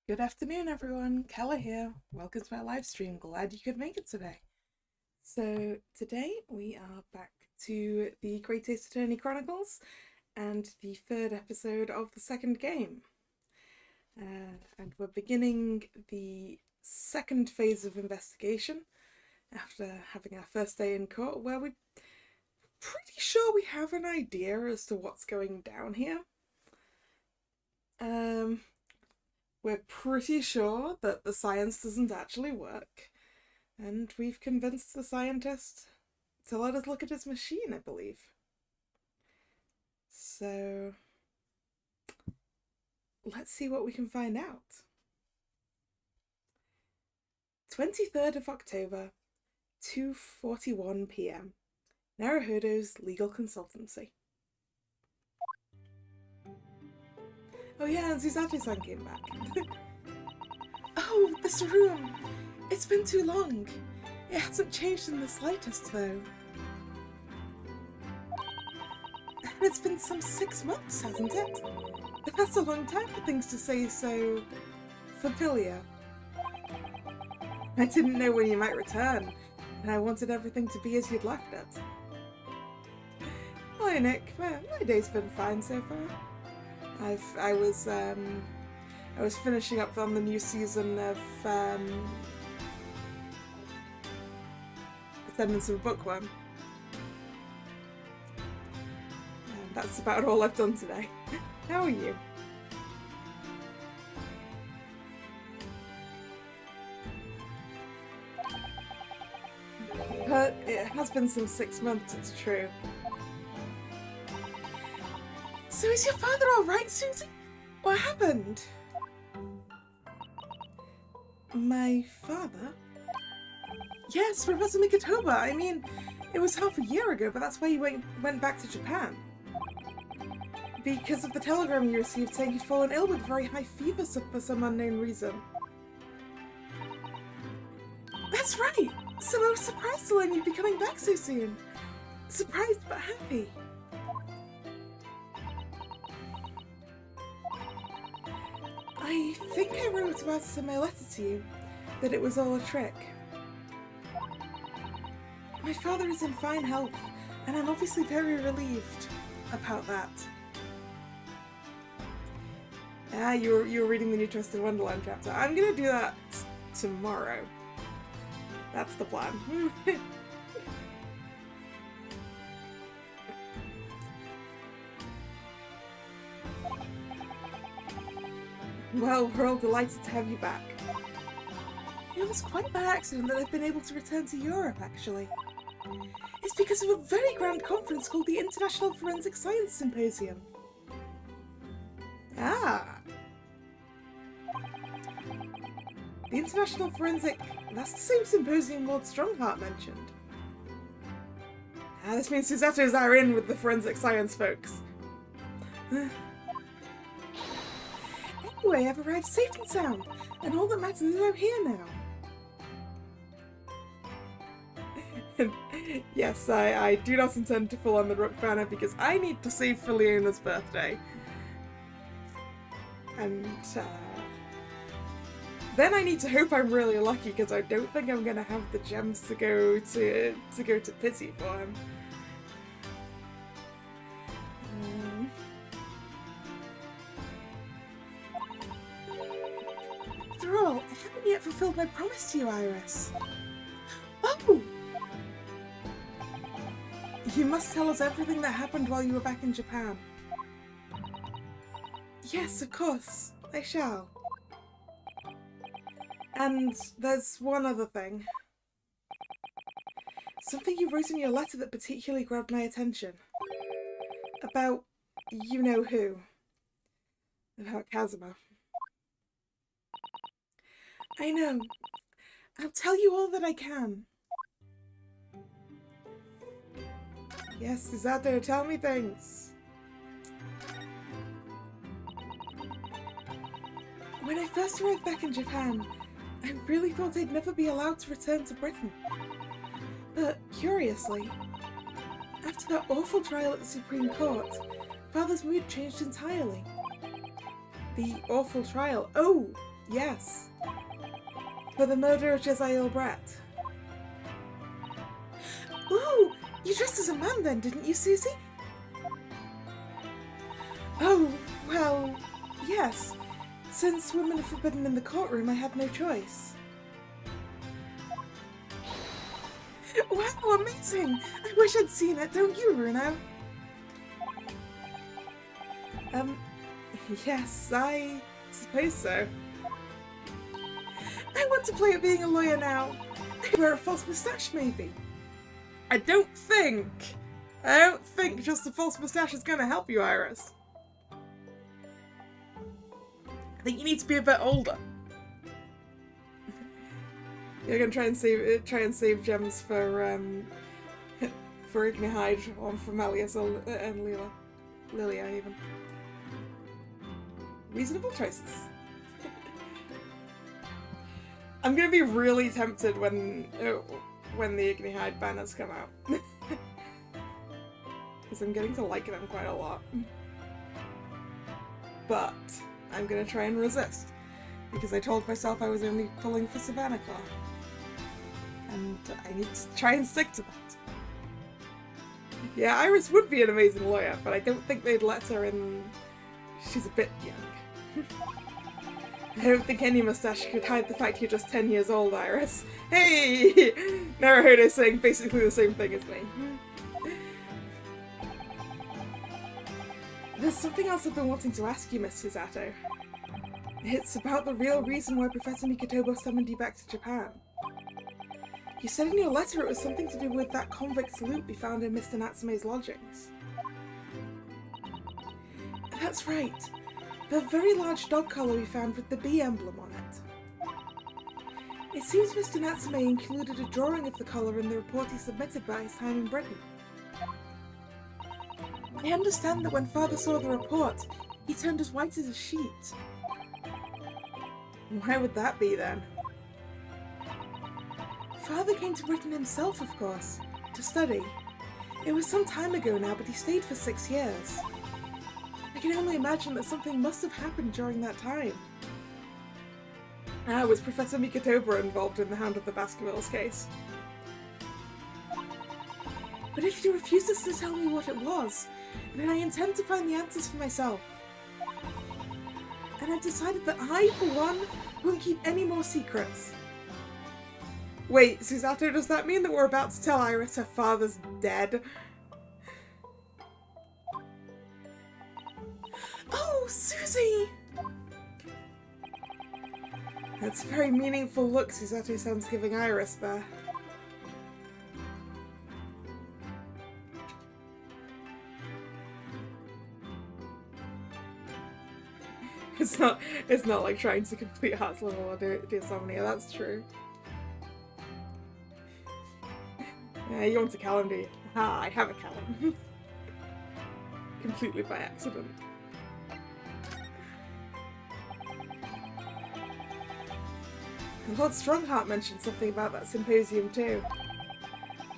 Good afternoon, everyone. Kalla here. Welcome to my live stream. Glad you could make it today. So today we are back to the Great Ace Attorney Chronicles and the third episode of the second game. And we're beginning the second phase of investigation after having our first day in court, where we're pretty sure we have an idea as to what's going down here. We're pretty sure that the science doesn't actually work, and we've convinced the scientist to let us look at his machine, I believe. So let's see what we can find out. 23rd of October, 2:41 p.m. Naruhodo's Legal Consultancy. Oh yeah, Suzato-san came back. Oh, this room! It's been too long. It hasn't changed in the slightest, though. And it's been some 6 months, hasn't it? That's a long time for things to say so familiar. I didn't know when you might return, and I wanted everything to be as you'd left it. Hi, Nick. My day's been fine so far. I was finishing up on the new season of Descendants of a Bookworm. And that's about all I've done today. How are you? It has been some 6 months, it's true. So is your father alright, Susie? What happened? My father? Yes, Professor Mikitoba. I mean, it was half a year ago, but that's why you went back to Japan. Because of the telegram you received saying he'd fallen ill with very high fever for some unknown reason. That's right! So I was surprised to learn you'd be coming back so soon. Surprised but happy. I think I wrote about it in my letter to you, that it was all a trick. My father is in fine health, and I'm obviously very relieved about that. Ah, you were reading the new Twisted Wonderland chapter. I'm gonna do that tomorrow. That's the plan. Well, we're all delighted to have you back. It was quite by accident that I've been able to return to Europe, actually. It's because of a very grand conference called the International Forensic Science Symposium. Ah! The International Forensic... That's the same symposium Lord Strongheart mentioned. Ah, this means Suzato's are in with the forensic science folks. Anyway, I've arrived safe and sound, and all that matters is I'm here now. Yes, I do not intend to fall on the Rook banner because I need to save for Leona's birthday. And then I need to hope I'm really lucky because I don't think I'm gonna have the gems to go to Pity for him. After all, I haven't yet fulfilled my promise to you, Iris. Oh! You must tell us everything that happened while you were back in Japan. Yes, of course. I shall. And there's one other thing. Something you wrote in your letter that particularly grabbed my attention. About you-know-who. About Kazuma. I know. I'll tell you all that I can. Yes, Suzato, tell me things. When I first arrived back in Japan, I really thought I'd never be allowed to return to Britain. But, curiously, after that awful trial at the Supreme Court, Father's mood changed entirely. The awful trial? Oh, Yes. For the murder of Jezaiel Brett. Ooh! You dressed as a man then, didn't you, Susie? Oh, well, yes. Since women are forbidden in the courtroom, I had no choice. Wow, amazing! I wish I'd seen it, don't you, Bruno? Yes, I suppose so. I want to play at being a lawyer now. I wear a false moustache, maybe. I don't think just a false moustache is gonna help you, Iris. I think you need to be a bit older. You're gonna try and save gems for Ignihide or for Malleus and Lilia even. Reasonable choices. I'm gonna be really tempted when the Ignihide banners come out. Because I'm getting to like them quite a lot. But I'm gonna try and resist. Because I told myself I was only pulling for Savannah Claw. And I need to try and stick to that. Yeah, Iris would be an amazing lawyer, but I don't think they'd let her in. She's a bit young. I don't think any moustache could hide the fact you're just 10 years old, Iris. Hey! Naruhodo's saying basically the same thing as me. There's something else I've been wanting to ask you, Miss Susato. It's about the real reason why Professor Mikotobo summoned you back to Japan. You said in your letter it was something to do with that convict's loot we found in Mr. Natsume's lodgings. That's right. The very large dog collar we found with the bee emblem on it. It seems Mr. Natsume included a drawing of the collar in the report he submitted about his time in Britain. I understand that when Father saw the report, he turned as white as a sheet. Why would that be then? Father came to Britain himself, of course, to study. It was some time ago now, but he stayed for 6 years. I can only imagine that something must have happened during that time. Was Professor Mikotoba involved in the Hound of the Baskervilles case? But if he refuses to tell me what it was, then I intend to find the answers for myself. And I've decided that I, for one, won't keep any more secrets. Wait, Susato, does that mean that we're about to tell Iris her father's dead? Oh, Susie! That's a very meaningful look Susato-san's giving Iris there. It's not like trying to complete Heart's level or do Insomnia, that's true. Yeah, you want a calendar, do you? Ah, I have a calendar. Completely by accident. Lord Strongheart mentioned something about that symposium too.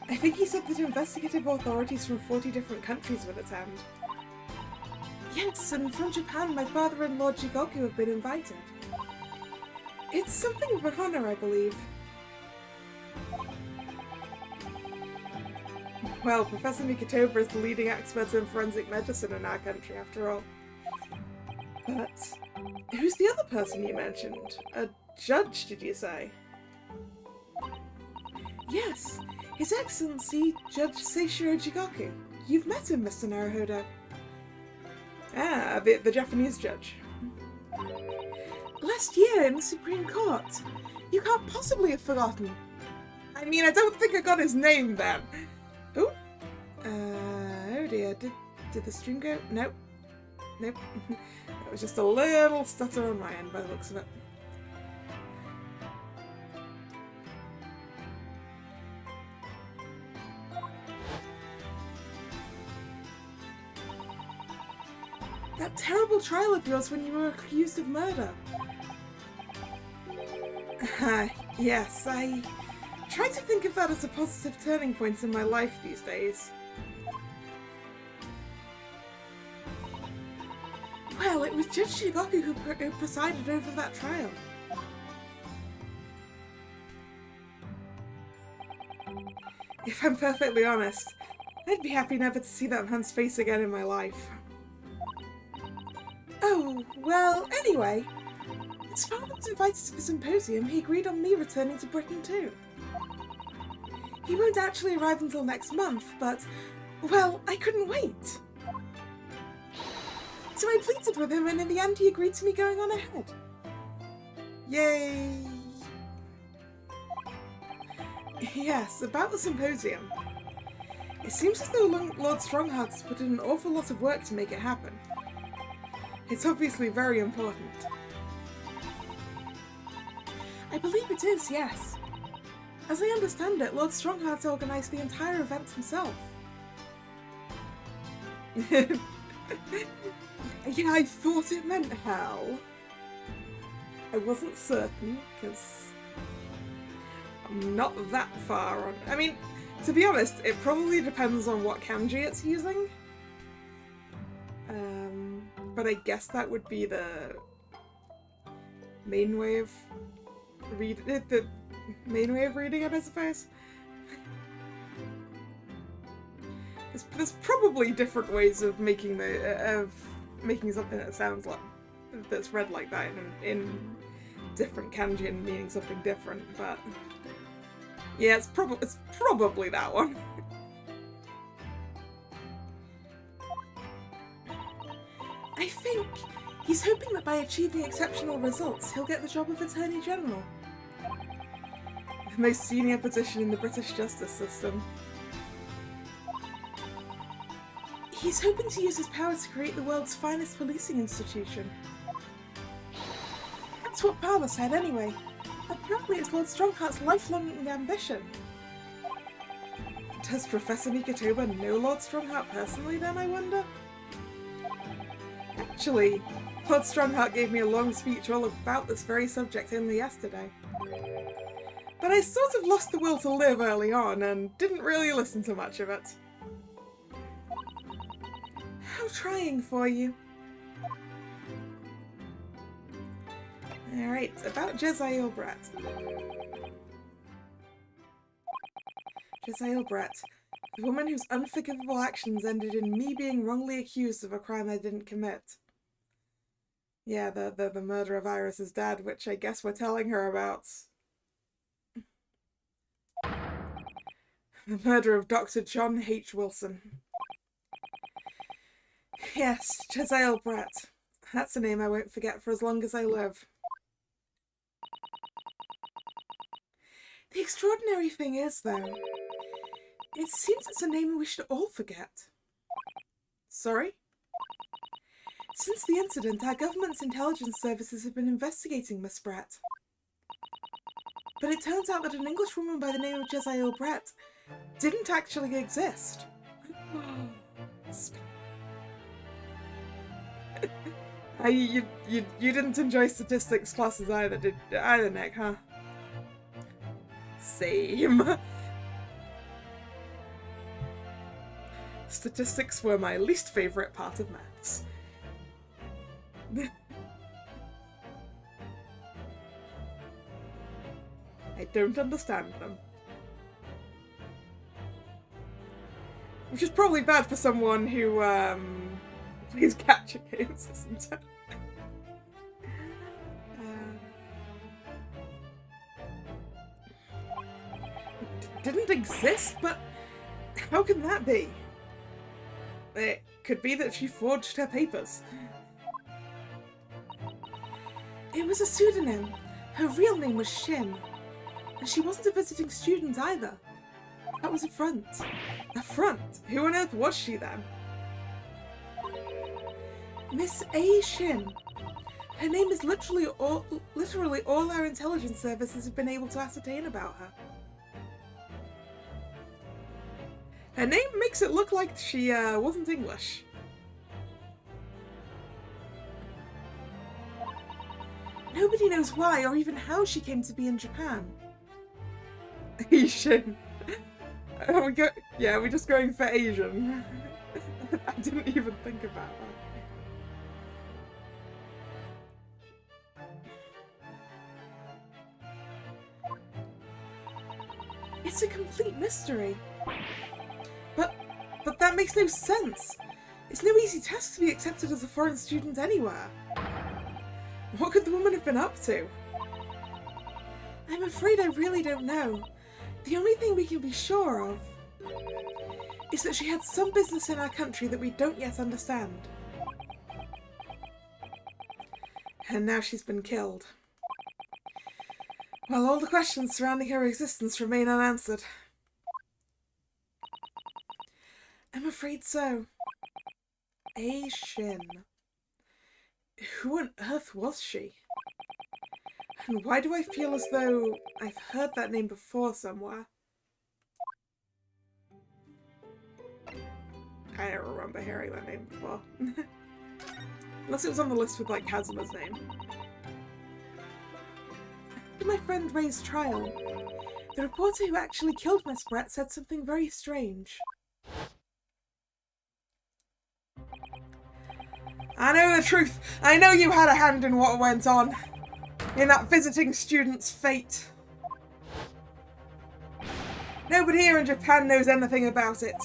I think he said that investigative authorities from 40 different countries would attend. Yes, and from Japan, my father and Lord Jigoku have been invited. It's something of an honor, I believe. Well, Professor Mikotoba is the leading expert in forensic medicine in our country, after all. But who's the other person you mentioned? A judge, did you say? Yes, His Excellency, Judge Seishiro Jigoku. You've met him, Mr. Naruhodo. Ah, the Japanese judge. Last year in the Supreme Court. You can't possibly have forgotten. I mean, I don't think I got his name then. Oh, oh dear, did the stream go? Nope. Nope. That was just a little stutter on my end by the looks of it. That terrible trial of yours when you were accused of murder. Yes, I try to think of that as a positive turning point in my life these days. Well, it was Judge Jigoku who presided over that trial. If I'm perfectly honest, I'd be happy never to see that man's face again in my life. Oh, well, anyway, his father was invited to the symposium. He agreed on me returning to Britain too. He won't actually arrive until next month, but, well, I couldn't wait. So I pleaded with him, and in the end he agreed to me going on ahead. Yay! Yes, about the symposium. It seems as though Lord Strongheart has put in an awful lot of work to make it happen. It's obviously very important. I believe it is, yes. As I understand it, Lord Strongheart organised the entire event himself. Yeah, I thought it meant hell. I wasn't certain, because I'm not that far on. I mean, to be honest, it probably depends on what kanji it's using. But I guess that would be the main way of reading it, I suppose. There's probably different ways of making something that sounds like that's read like that in different kanji and meaning something different, but yeah, it's probably that one. I think he's hoping that by achieving exceptional results, he'll get the job of Attorney General. The most senior position in the British justice system. He's hoping to use his power to create the world's finest policing institution. That's what Father said anyway. Apparently it's Lord Strongheart's lifelong ambition. Does Professor Mikotoba know Lord Strongheart personally then, I wonder? Actually, Lord Strongheart gave me a long speech all about this very subject only yesterday. But I sort of lost the will to live early on and didn't really listen to much of it. How trying for you. Alright, about Jezzael Brett. Jezzael Brett, the woman whose unforgivable actions ended in me being wrongly accused of a crime I didn't commit. Yeah, the murder of Iris's dad, which I guess we're telling her about. The murder of Dr. John H. Wilson. Yes, Jezzael Brett. That's a name I won't forget for as long as I live. The extraordinary thing is, though, it seems it's a name we should all forget. Sorry? Since the incident, our government's intelligence services have been investigating Miss Brett. But it turns out that an English woman by the name of Jezzael Brett didn't actually exist. You didn't enjoy statistics classes either, Nick, huh? Same. Statistics were my least favourite part of maths. I don't understand them. Which is probably bad for someone who plays gacha games, isn't it? Didn't exist? But how can that be? It could be that she forged her papers. It was a pseudonym. Her real name was Shin. And she wasn't a visiting student either. That was a front. A front? Who on earth was she then? Miss A. Shin. Her name is literally all our intelligence services have been able to ascertain about her. Her name makes it look like she wasn't English. Nobody knows why or even how she came to be in Japan. Asian. We're just going for Asian. I didn't even think about that. It's a complete mystery. But that makes no sense. It's no easy task to be accepted as a foreign student anywhere. What could the woman have been up to? I'm afraid I really don't know. The only thing we can be sure of is that she had some business in our country that we don't yet understand. And now she's been killed. While all the questions surrounding her existence remain unanswered. I'm afraid so. A Shin. Who on earth was she? And why do I feel as though I've heard that name before somewhere? I don't remember hearing that name before. Unless it was on the list with, like, Kazuma's name. After my friend Ray's trial, the reporter who actually killed Miss Brett said something very strange. I know the truth. I know you had a hand in what went on. In that visiting student's fate. Nobody here in Japan knows anything about it.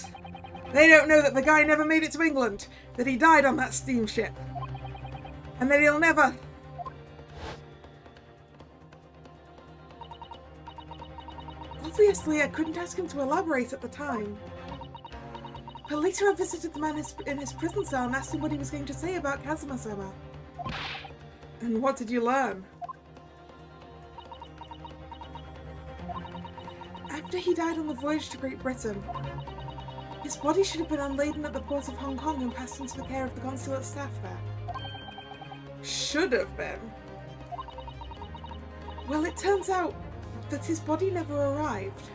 They don't know that the guy never made it to England, that he died on that steamship, and that he'll never... Obviously, I couldn't ask him to elaborate at the time. But later I visited the man in his prison cell and asked him what he was going to say about Kazuma-sama. And what did you learn? After he died on the voyage to Great Britain, his body should have been unladen at the port of Hong Kong and passed into the care of the consulate staff there. Should have been. Well, it turns out that his body never arrived.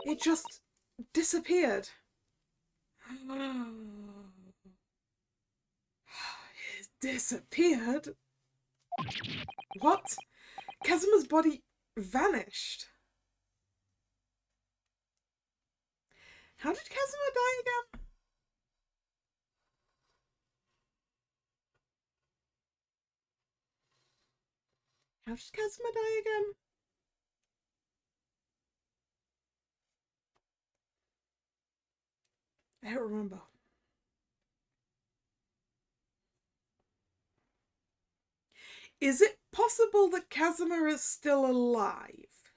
It just disappeared. It disappeared? What? Kazuma's body vanished. How did Kazuma die again? How did Kazuma die again? I don't remember. Is it possible that Kazuma is still alive?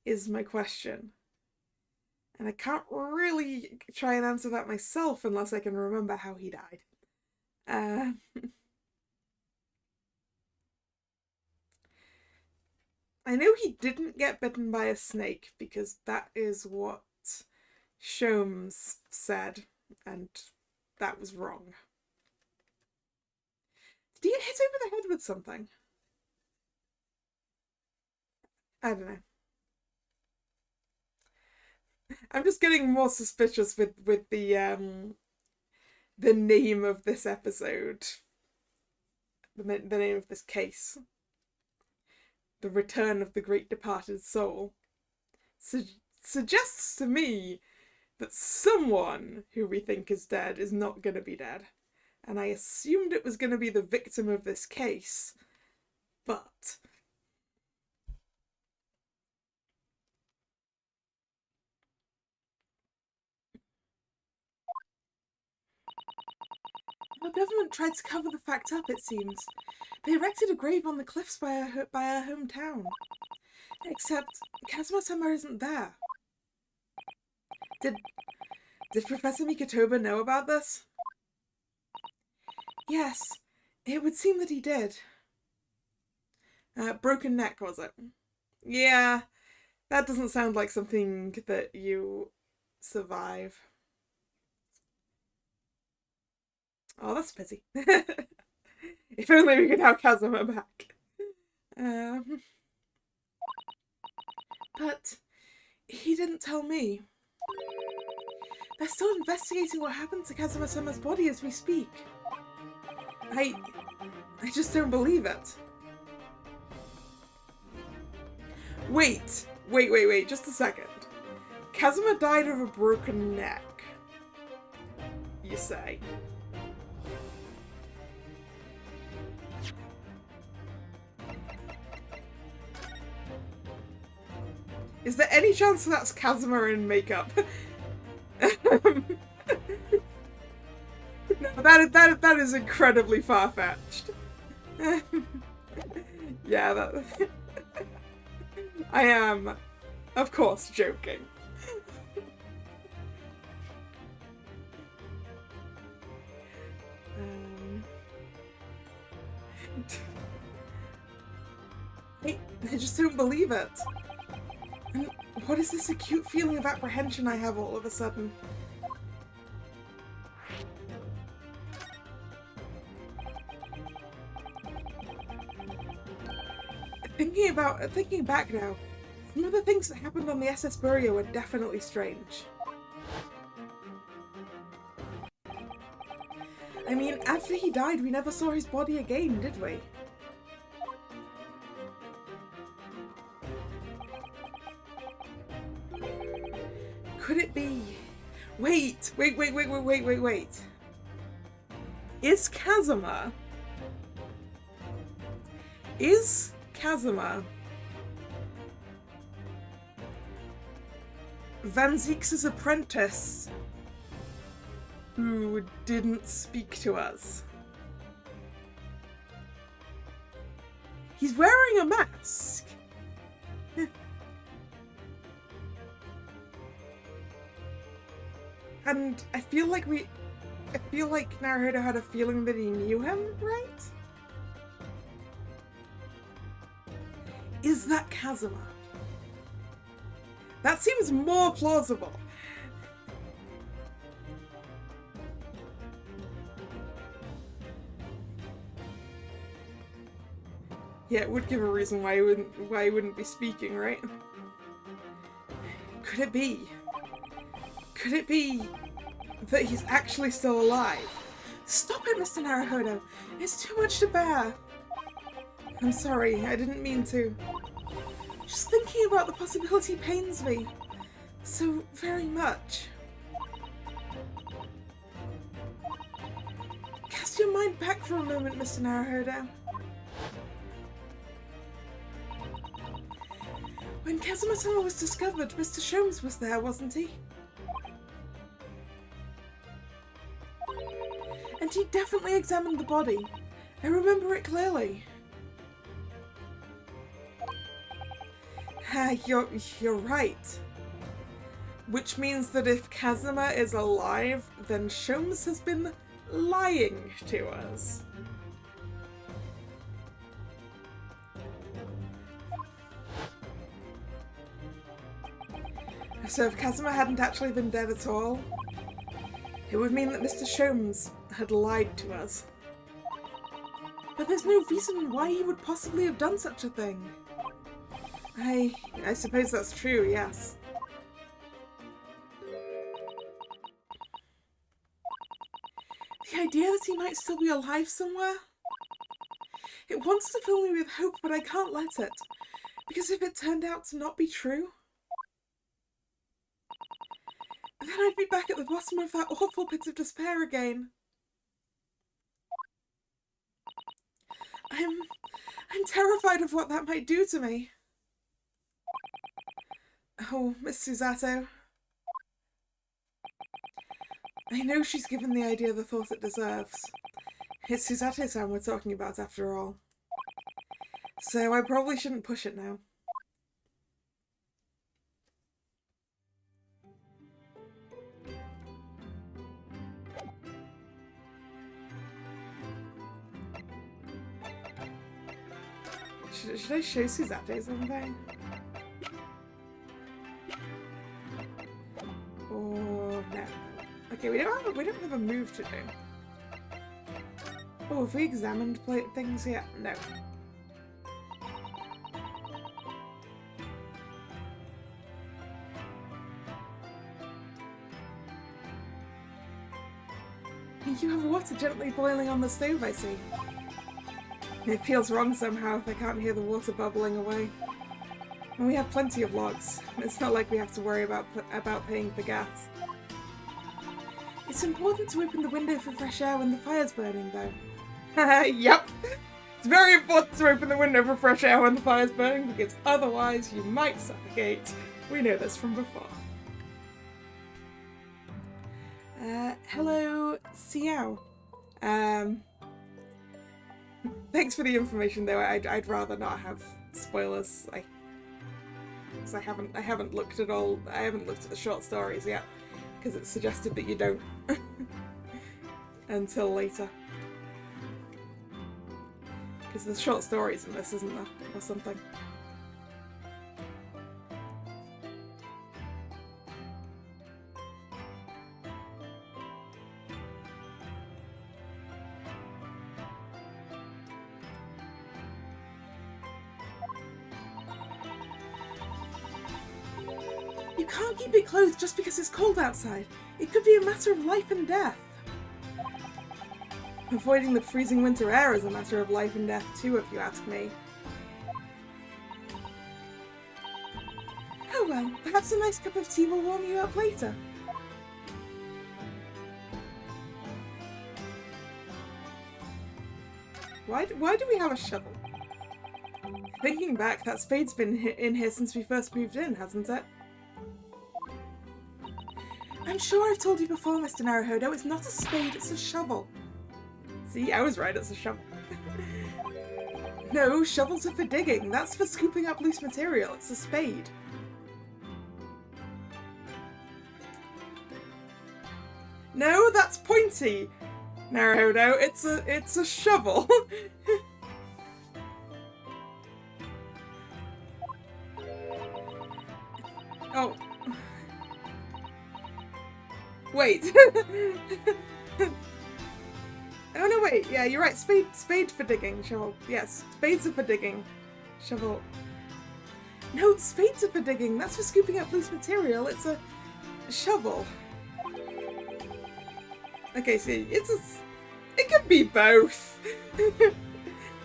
Is my question. And I can't really try and answer that myself unless I can remember how he died. I know he didn't get bitten by a snake because that is what Sholmes said, and that was wrong. Did he get hit over the head with something? I don't know. I'm just getting more suspicious with the name of this episode. The name of this case. The Return of the Great Departed Soul. Suggests to me that someone who we think is dead is not going to be dead. And I assumed it was going to be the victim of this case. But... the government tried to cover the fact up, it seems. They erected a grave on the cliffs by our hometown. Except, Kazuma-sama isn't there. Did Professor Mikotoba know about this? Yes, it would seem that he did. Broken neck, was it? Yeah, that doesn't sound like something that you survive. Oh, that's a pity. If only we could have Kazuma back. But he didn't tell me. They're still investigating what happened to Kazuma-sama's body as we speak. I just don't believe it. Wait, just a second. Kazuma died of a broken neck, you say? Is there any chance that's Kazuma in makeup? No, that is incredibly far-fetched. Yeah, that... I am, of course, joking. I just don't believe it. And what is this acute feeling of apprehension I have all of a sudden? Thinking back now, some of the things that happened on the SS Burio were definitely strange. I mean, after he died, we never saw his body again, did we? Could it be... Wait! Is Kazuma Van Zieks' apprentice who didn't speak to us? He's wearing a mask. And I feel like Naruhodo had a feeling that he knew him, right? Is that Kazuma? That seems more plausible. Yeah, it would give a reason why he wouldn't be speaking, right? Could it be? Could it be that he's actually still alive? Stop it, Mr. Naruhodo! It's too much to bear! I'm sorry, I didn't mean to. Just thinking about the possibility pains me so very much. Cast your mind back for a moment, Mr. Naruhodo. When Kazuma-sama was discovered, Mr. Sholmes was there, wasn't he? And he definitely examined the body. I remember it clearly. You're right. Which means that if Kazuma is alive, then Sholmes has been lying to us. So if Kazuma hadn't actually been dead at all, it would mean that Mr. Sholmes had lied to us. But there's no reason why he would possibly have done such a thing. I suppose that's true, yes. The idea that he might still be alive somewhere? It wants to fill me with hope, but I can't let it. Because if it turned out to not be true, then I'd be back at the bottom of that awful pit of despair again. I'm terrified of what that might do to me. Oh, Miss Susato. I know she's given the idea the thought it deserves. It's Susato-san we're talking about after all. So I probably shouldn't push it now. Should I show Susato something? Or no? Okay, we don't have a move to do. Oh, have we examined things yet? No. You have water gently boiling on the stove, I see. It feels wrong somehow if I can't hear the water bubbling away. And we have plenty of logs. It's not like we have to worry about paying for gas. It's important to open the window for fresh air when the fire's burning, though. Yep! It's very important to open the window for fresh air when the fire's burning, because otherwise you might suffocate. We know this from before. Hello, Xiao. Thanks for the information, though. I'd rather not have spoilers. Because I haven't looked at all. I haven't looked at the short stories yet, because it's suggested that you don't until later. Because there's short stories in this, isn't there, or something? You can't keep it closed just because it's cold outside. It could be a matter of life and death. Avoiding the freezing winter air is a matter of life and death too, if you ask me. Oh well, perhaps a nice cup of tea will warm you up later. Why do we have a shovel? Thinking back, that spade's been in here since we first moved in, hasn't it? I'm sure I've told you before, Mr. Naruhodo, it's not a spade, it's a shovel. See, I was right, it's a shovel. No, shovels are for digging. That's for scooping up loose material. It's a spade. No, that's pointy. Naruhodo, it's a shovel. Oh. Wait. Oh no, wait. Yeah, you're right. Spade for digging. Shovel. Yes, spades are for digging. Shovel. No, spades are for digging. That's for scooping up loose material. It's a shovel. Okay, see, it could be both.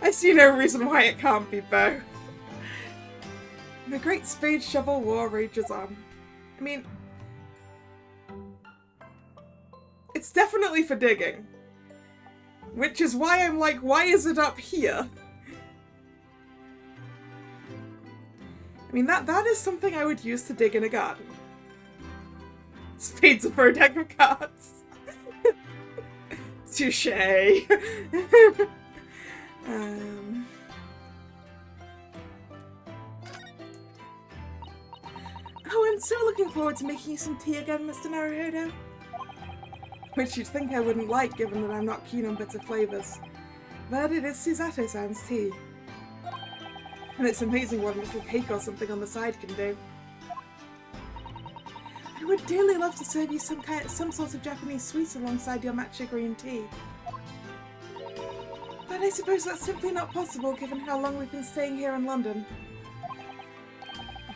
I see no reason why it can't be both. The Great Spade Shovel War rages on. I mean, it's definitely for digging. Which is why I'm like, why is it up here? I mean, that is something I would use to dig in a garden. Spades are for a deck of cards. Touché. Oh, I'm so looking forward to making you some tea again, Mr. Naruhodo. Which you'd think I wouldn't like, given that I'm not keen on bitter flavours. But it is Susato-san's tea. And it's amazing what a little cake or something on the side can do. I would dearly love to serve you some sort of Japanese sweet alongside your matcha green tea. But I suppose that's simply not possible given how long we've been staying here in London.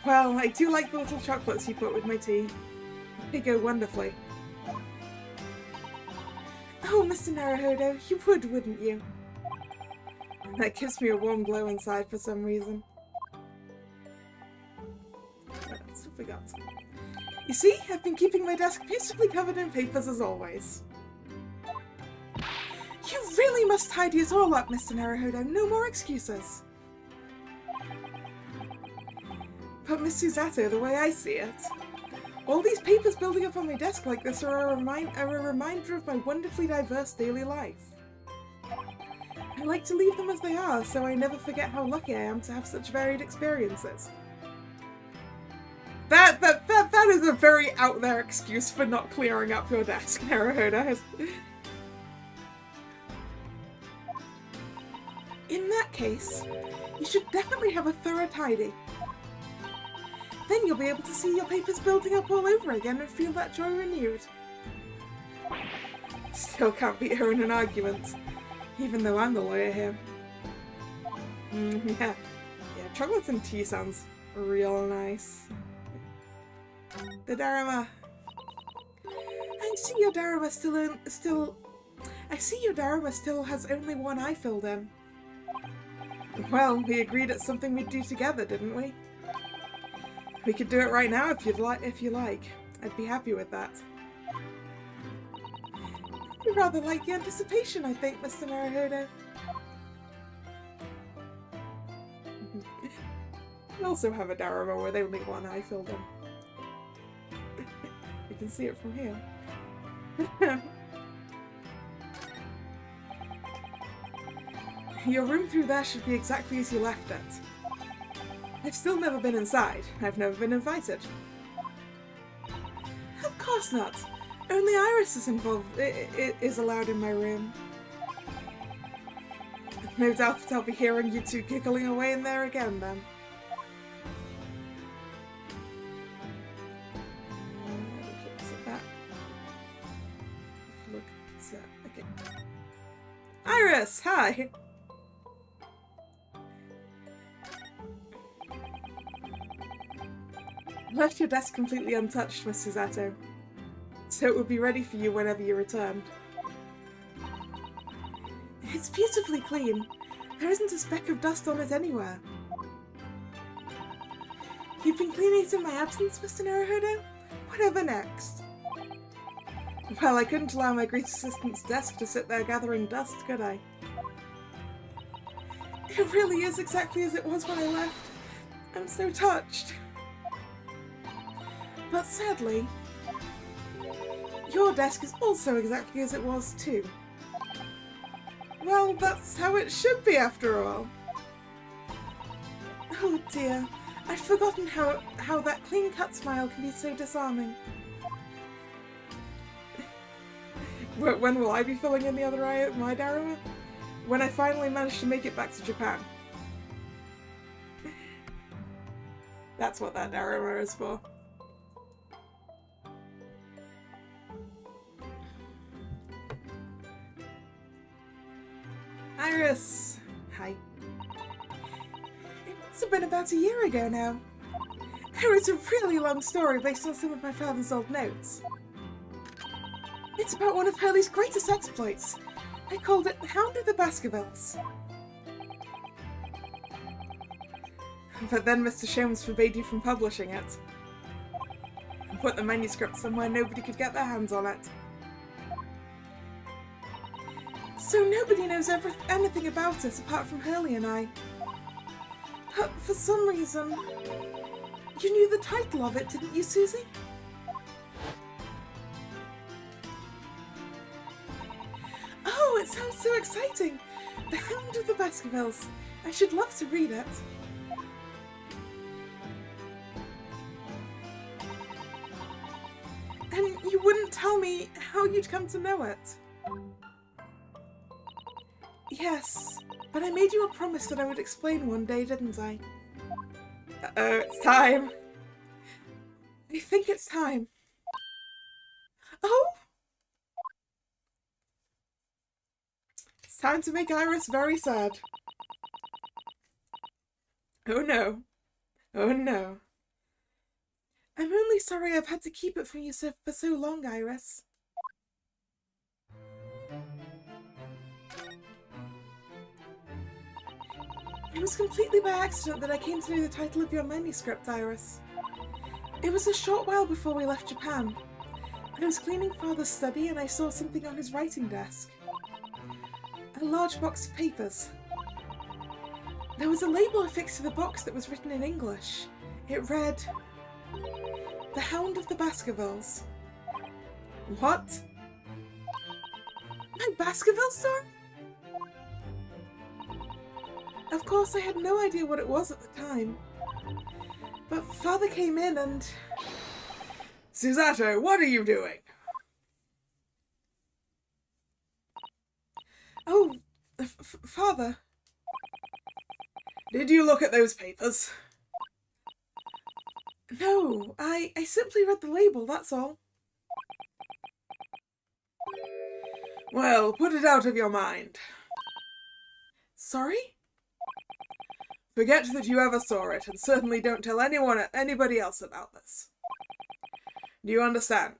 Well, I do like the little chocolates you put with my tea. They go wonderfully. Oh, Mr. Naruhodo, you would, wouldn't you? That gives me a warm glow inside for some reason. What else have we got? You see, I've been keeping my desk beautifully covered in papers as always. You really must tidy it all up, Mr. Naruhodo. No more excuses. But Miss Susato, the way I see it, all these papers building up on my desk like this are a reminder of my wonderfully diverse daily life. I like to leave them as they are, so I never forget how lucky I am to have such varied experiences. That is a very out there excuse for not clearing up your desk, Naruhodo. In that case, you should definitely have a thorough tidy. Then you'll be able to see your papers building up all over again and feel that joy renewed. Still can't beat her in an argument, even though I'm the lawyer here. Yeah, chocolate and tea sounds real nice. The Dharma. I see your Dharma still has only one eye filled in. Well, we agreed it's something we'd do together, didn't we? We could do it right now if you like. I'd be happy with that. You rather like the anticipation, I think, Mr. Naruhodo. We also have a Dharma with only one eye filled in. can see it from here. Your room through there should be exactly as you left it. I've still never been inside. I've never been invited. Of course not. Only Iris is involved. Is allowed in my room. No doubt that I'll be hearing you two giggling away in there again then. Look at that. Okay. Iris, hi. Left your desk completely untouched, Mr. Zato, so it would be ready for you whenever you returned. It's beautifully clean. There isn't a speck of dust on it anywhere. You've been cleaning it in my absence, Mr. Naruhodo? Whatever next? Well, I couldn't allow my great assistant's desk to sit there gathering dust, could I? It really is exactly as it was when I left. I'm so touched. But sadly, your desk is also exactly as it was too. Well, that's how it should be after all. Oh dear, I'd forgotten how that clean-cut smile can be so disarming. When will I be filling in the other eye of my Daruma? When I finally manage to make it back to Japan. That's what that Daruma is for. Iris! Hi. It must have been about a year ago now. I wrote a really long story based on some of my father's old notes. It's about one of Hurley's greatest exploits. I called it The Hound of the Baskervilles. But then Mr. Sholmes forbade you from publishing it. And put the manuscript somewhere nobody could get their hands on it. So nobody knows anything about it apart from Hurley and I. But for some reason, you knew the title of it, didn't you, Susie? Oh, it sounds so exciting! The Hound of the Baskervilles. I should love to read it. And you wouldn't tell me how you'd come to know it. Yes, but I made you a promise that I would explain one day, didn't I? Uh-oh, it's time. I think it's time. Oh! It's time to make Iris very sad. Oh no. Oh no. I'm only sorry I've had to keep it from you for so long, Iris. It was completely by accident that I came to know the title of your manuscript, Iris. It was a short while before we left Japan. I was cleaning Father's study and I saw something on his writing desk. A large box of papers. There was a label affixed to the box that was written in English. It read, The Hound of the Baskervilles. What? My Baskerville story? Of course, I had no idea what it was at the time. But Father came in and... Susato, what are you doing? Oh, Father. Did you look at those papers? No, I simply read the label, that's all. Well, put it out of your mind. Sorry? Forget that you ever saw it, and certainly don't tell anybody else about this. Do you understand?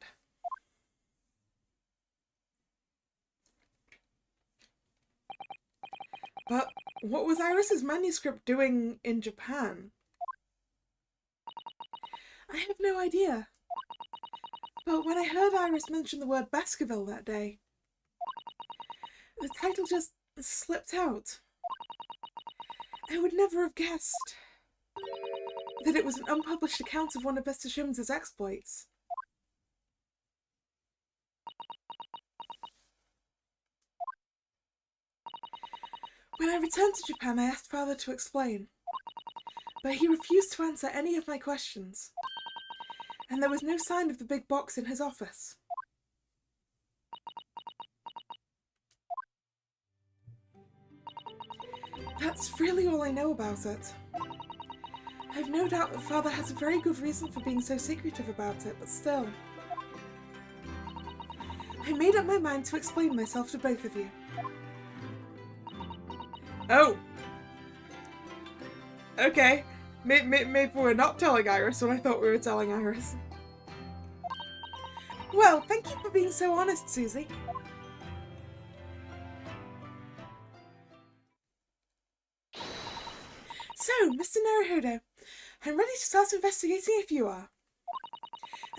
But what was Iris's manuscript doing in Japan? I have no idea. But when I heard Iris mention the word Baskerville that day, the title just slipped out. I would never have guessed that it was an unpublished account of one of Mr. Sholmes' exploits. When I returned to Japan, I asked Father to explain, but he refused to answer any of my questions, and there was no sign of the big box in his office. That's really all I know about it. I've no doubt that Father has a very good reason for being so secretive about it, but still. I made up my mind to explain myself to both of you. Oh! Okay. Maybe we're not telling Iris when I thought we were telling Iris. Well, thank you for being so honest, Susie. So, Mr. Naruhodo, I'm ready to start investigating if you are.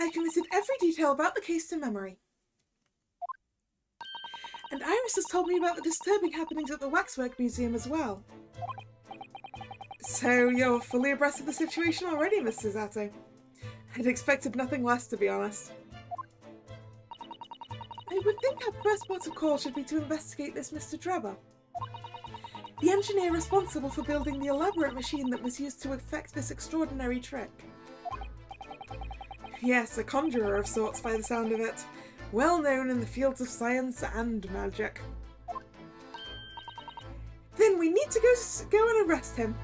I've committed every detail about the case to memory. And Iris has told me about the disturbing happenings at the Waxwork Museum as well. So you're fully abreast of the situation already, Mr. Zato. I'd expected nothing less, to be honest. I would think our first port of call should be to investigate this Mr. Drebber, the engineer responsible for building the elaborate machine that was used to effect this extraordinary trick. Yes, a conjurer of sorts by the sound of it, well known in the fields of science and magic. Then we need to go and arrest him.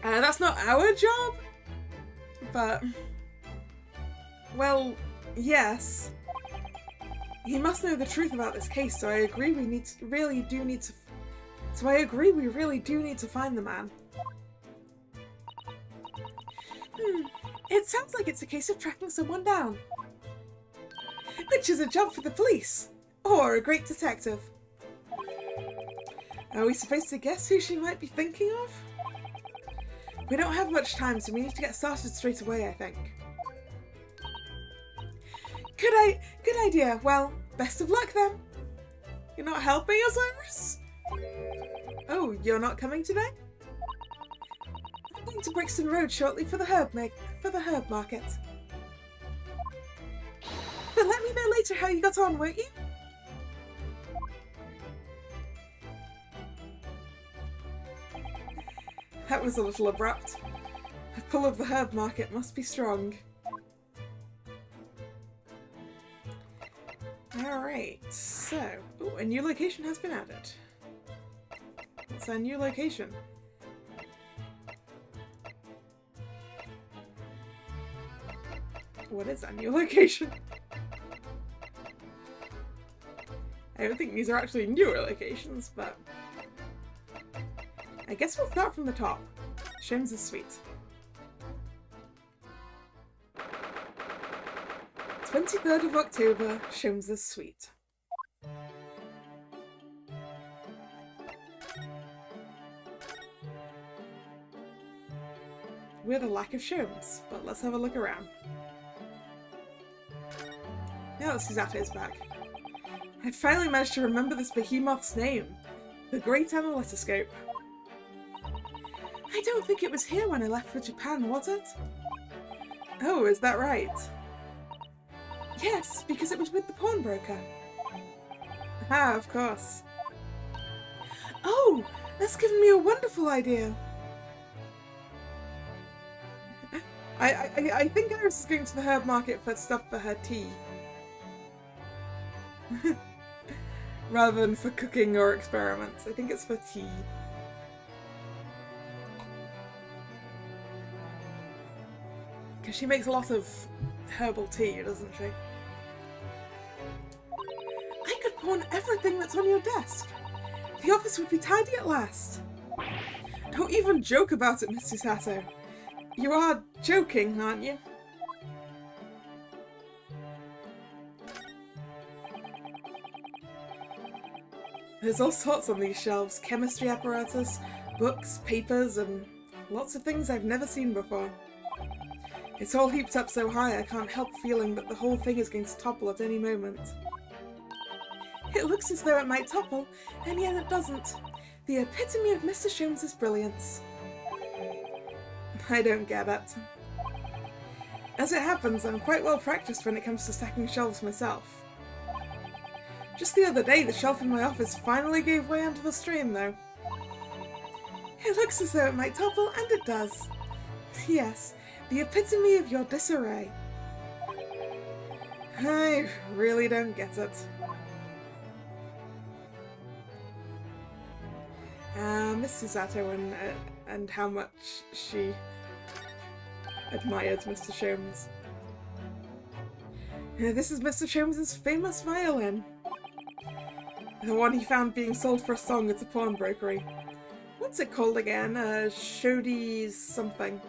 That's not our job, but... well, yes. He must know the truth about this case, so I agree we really do need to find the man. It sounds like it's a case of tracking someone down. Which is a job for the police, or a great detective. Are we supposed to guess who she might be thinking of? We don't have much time, so we need to get started straight away, I think. Good idea. Well, best of luck then. You're not helping us, Iris? Oh, you're not coming today? I'm going to Brixton Road shortly for the herb market. But let me know later how you got on, won't you? That was a little abrupt. The pull of the herb market must be strong. Alright, so... ooh, a new location has been added. What's our new location? What is our new location? I don't think these are actually newer locations, but... I guess we'll start from the top. Sholmes' Suite. 23rd of October, Sholmes' Suite. With a lack of Sholmes, but let's have a look around. Now that Susato's back. I finally managed to remember this behemoth's name. The Great Analytoscope. I don't think it was here when I left for Japan, was it? Oh, is that right? Yes, because it was with the pawnbroker. Ah, of course. Oh, that's given me a wonderful idea. I think Iris is going to the herb market for stuff for her tea. Rather than for cooking or experiments. I think it's for tea. Because she makes a lot of herbal tea, doesn't she? I could pawn everything that's on your desk. The office would be tidy at last. Don't even joke about it, Mr. Sato. You are joking, aren't you? There's all sorts on these shelves. Chemistry apparatus, books, papers, and lots of things I've never seen before. It's all heaped up so high I can't help feeling that the whole thing is going to topple at any moment. It looks as though it might topple, and yet it doesn't. The epitome of Mr. Sholmes' brilliance. I don't get it. As it happens, I'm quite well practiced when it comes to stacking shelves myself. Just the other day, the shelf in my office finally gave way under the strain, though. It looks as though it might topple, and it does. Yes, the epitome of your disarray. I really don't get it. Miss Susato and how much she admired Mr. Sholmes. This is Mr. Sholmes' famous violin. The one he found being sold for a song at a pawnbrokery. What's it called again? Shoddy's something.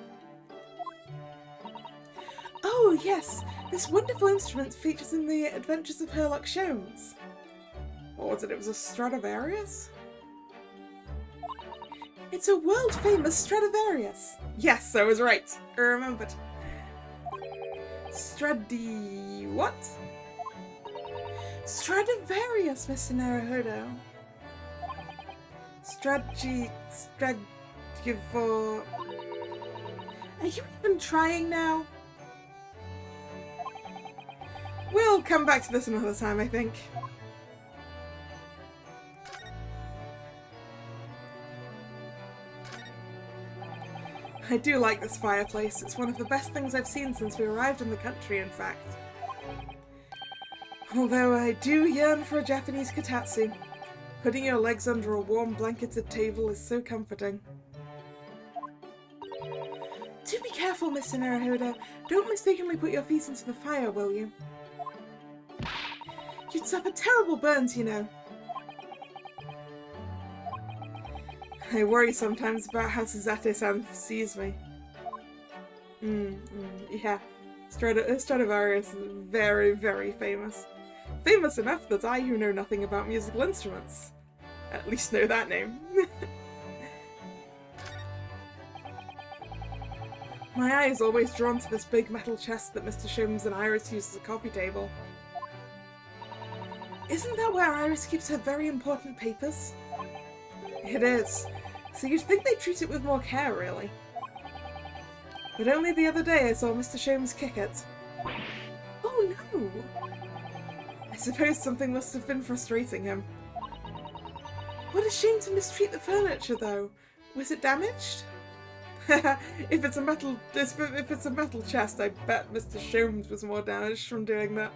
Oh yes, this wonderful instrument features in the Adventures of Sherlock Sholmes. What was it? It was a Stradivarius? It's a world-famous Stradivarius! Yes, I was right. I remembered. What? Stradivarius, Mr. Naruhodo. Stradivor... Are you even trying now? We'll come back to this another time, I think. I do like this fireplace. It's one of the best things I've seen since we arrived in the country, in fact. Although I do yearn for a Japanese kotatsu. Putting your legs under a warm blanketed table is so comforting. Do be careful, Mr. Naruhodo. Don't mistakenly put your feet into the fire, will you? You'd suffer terrible burns, you know. I worry sometimes about how Susato-san sees me. Yeah. Stradivarius is very, very famous. Famous enough that I, who know nothing about musical instruments, at least know that name. My eye is always drawn to this big metal chest that Mr. Sholmes and Iris use as a coffee table. Isn't that where Iris keeps her very important papers? It is. So you'd think they treat it with more care, really. But only the other day I saw Mr. Sholmes kick it. Oh no! I suppose something must have been frustrating him. What a shame to mistreat the furniture, though. Was it damaged? If it's a metal chest, I bet Mr. Sholmes was more damaged from doing that.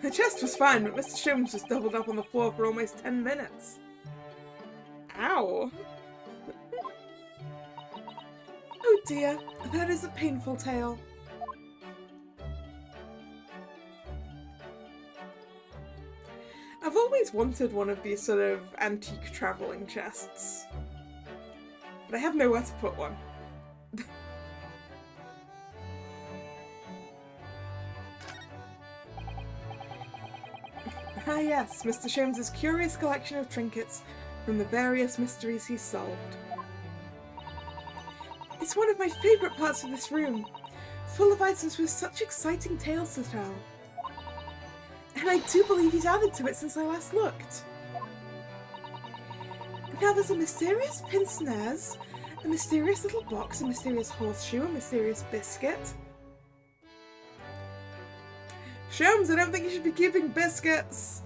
The chest was fine, but Mr. Sholmes was doubled up on the floor for almost 10 minutes. Ow! Oh dear, that is a painful tale. I've always wanted one of these sort of antique travelling chests, but I have nowhere to put one. Ah yes, Mr. Sholmes' curious collection of trinkets from the various mysteries he's solved. It's one of my favourite parts of this room, full of items with such exciting tales to tell. And I do believe he's added to it since I last looked. Now there's a mysterious pince-nez, a mysterious little box, a mysterious horseshoe, a mysterious biscuit. Sholmes, I don't think you should be keeping biscuits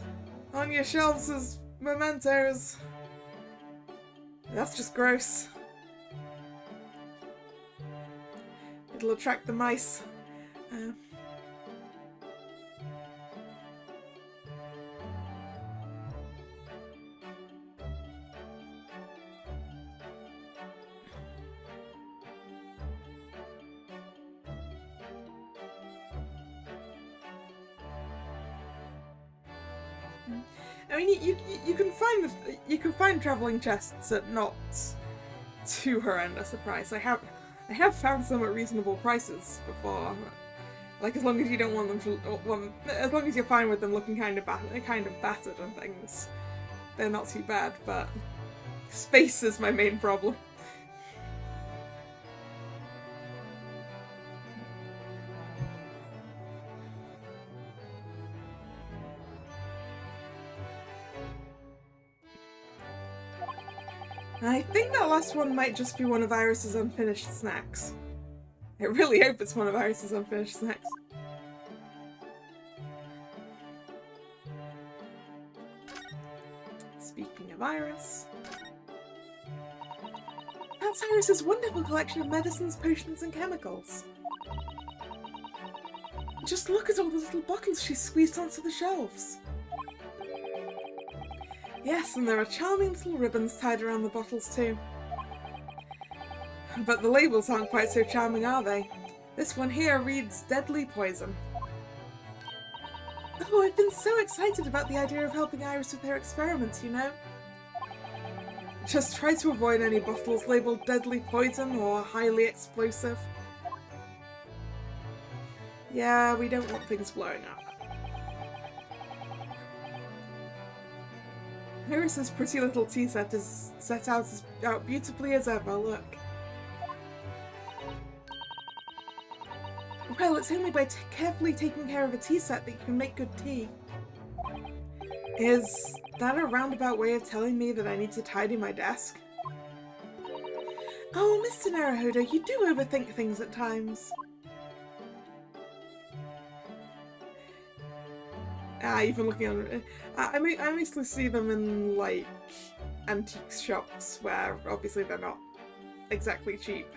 on your shelves as mementos. That's just gross. It'll attract the mice. I mean, you can find travelling chests at not too horrendous a price. I have found some at reasonable prices before. Like, as long as you don't want them to, as long as you're fine with them looking kind of battered and things, they're not too bad. But space is my main problem. I think that last one might just be one of Iris's unfinished snacks. I really hope it's one of Iris's unfinished snacks. Speaking of Iris... That's Iris's wonderful collection of medicines, potions and chemicals. Just look at all the little bottles she's squeezed onto the shelves. Yes, and there are charming little ribbons tied around the bottles too. But the labels aren't quite so charming, are they? This one here reads Deadly Poison. Oh, I've been so excited about the idea of helping Iris with her experiments, you know. Just try to avoid any bottles labelled Deadly Poison or Highly Explosive. Yeah, we don't want things blowing up. Iris's pretty little tea set is set out beautifully as ever, look. Well, it's only by carefully taking care of a tea set that you can make good tea. Is that a roundabout way of telling me that I need to tidy my desk? Oh, Mr. Naruhodo, you do overthink things at times. Even looking on... I mostly see them in, like, antiques shops where, obviously, they're not exactly cheap.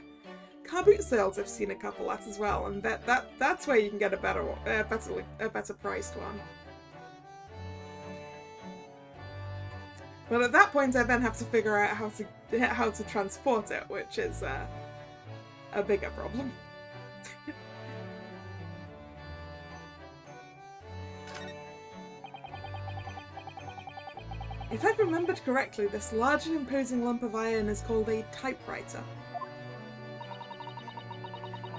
Car boot sales I've seen a couple at as well, and that's where you can get a better priced one. But at that point I then have to figure out how to transport it, which is a bigger problem. If I've remembered correctly, this large and imposing lump of iron is called a typewriter.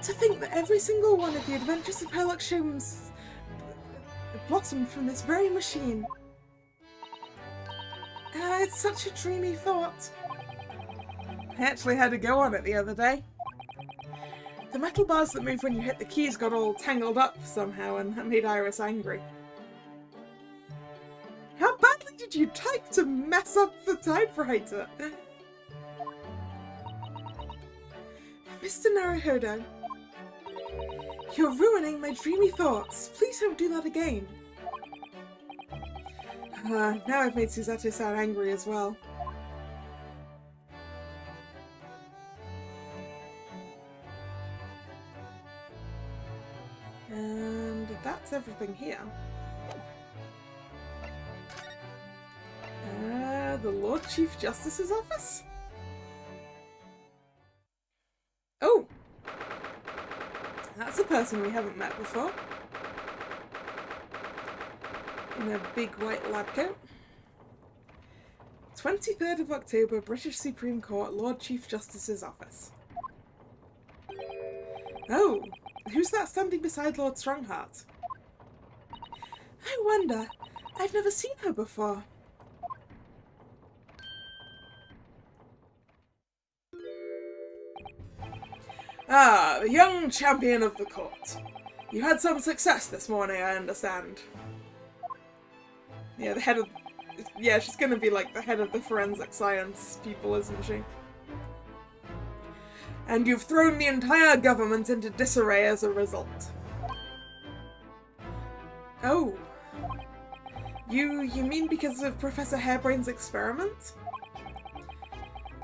To think that every single one of the adventures of Herlock Sholmes blossomed from this very machine. It's such a dreamy thought. I actually had a go on it the other day. The metal bars that move when you hit the keys got all tangled up somehow, and that made Iris angry. How badly did you type to mess up the typewriter? Mr. Naruhodo, you're ruining my dreamy thoughts. Please don't do that again. Now I've made Susato sound angry as well. And that's everything here. The Lord Chief Justice's office? Oh! That's a person we haven't met before. In a big white lab coat. 23rd of October, British Supreme Court, Lord Chief Justice's office. Oh! Who's that standing beside Lord Strongheart? I wonder. I've never seen her before. Ah, the young champion of the court. You had some success this morning, I understand. Yeah, the head of... Yeah, she's gonna be like the head of the forensic science people, isn't she? And you've thrown the entire government into disarray as a result. Oh. You mean because of Professor Harebrain's experiment?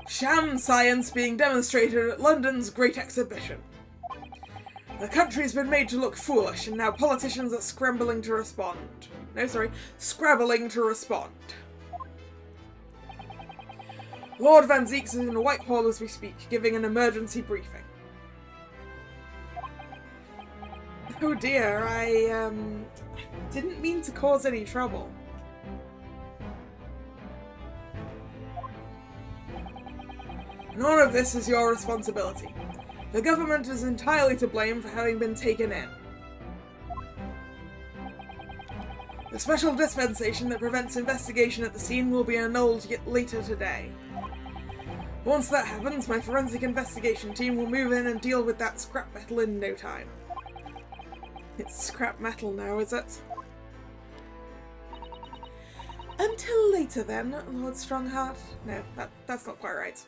Sham science being demonstrated at London's Great Exhibition. The country's been made to look foolish, and now politicians are scrambling to respond. Scrabbling to respond. Lord Van Zeeks is in Whitehall as we speak, giving an emergency briefing. Oh dear, I didn't mean to cause any trouble. None of this is your responsibility. The government is entirely to blame for having been taken in. The special dispensation that prevents investigation at the scene will be annulled later today. Once that happens, my forensic investigation team will move in and deal with that scrap metal in no time. It's scrap metal now, is it? Until later then, Lord Strongheart. No, that's not quite right.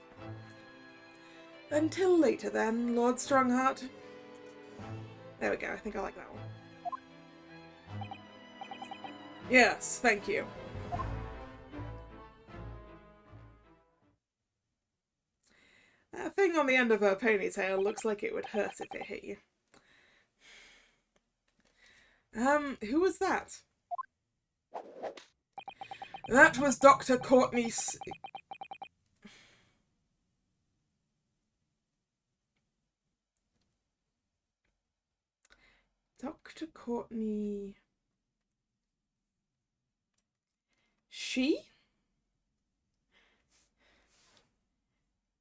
Until later then, Lord Strongheart. There we go, I think I like that one. Yes, thank you. thing on the end of her ponytail looks like it would hurt if it hit you. Who was that? That was Dr. Courtney... Dr. Courtney... She?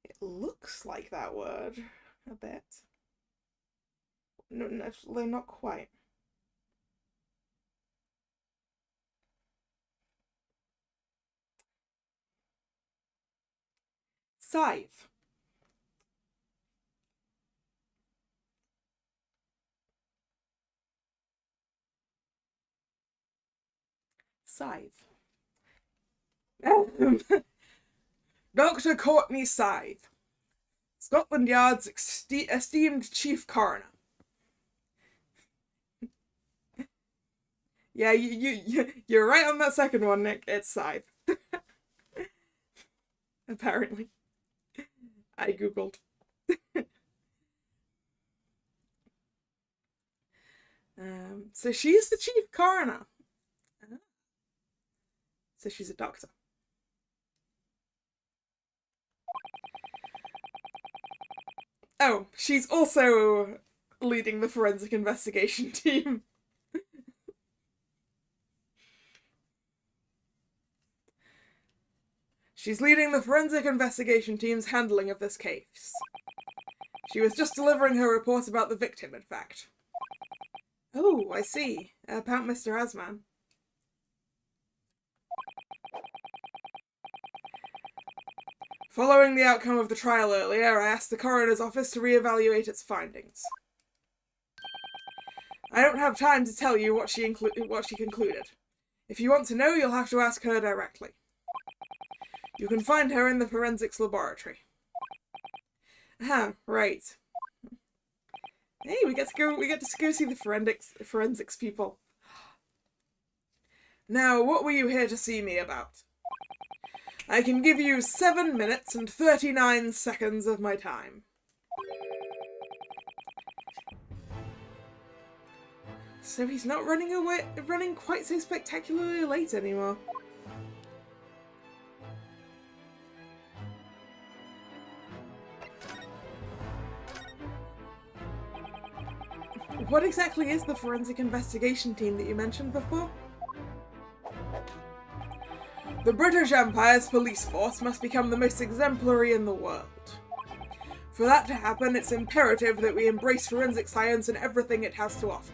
It looks like that word a bit. No, not quite. Scythe. Scythe. Dr. Courtney Scythe, Scotland Yard's esteemed chief coroner. Yeah, you're right on that second one, Nick. It's Scythe. Apparently. I googled. So she's the chief coroner. So she's a doctor. Oh, she's also leading the forensic investigation team. She's leading the forensic investigation team's handling of this case. She was just delivering her report about the victim, in fact. Oh, I see. About Mr. Asman. Following the outcome of the trial earlier, I asked the coroner's office to reevaluate its findings. I don't have time to tell you what she concluded. If you want to know, you'll have to ask her directly. You can find her in the forensics laboratory. Ah, right. Hey, we get to go see the forensics people. Now, what were you here to see me about? I can give you 7 minutes and 39 seconds of my time. So he's not running quite so spectacularly late anymore. What exactly is the forensic investigation team that you mentioned before? The British Empire's police force must become the most exemplary in the world. For that to happen, it's imperative that we embrace forensic science and everything it has to offer.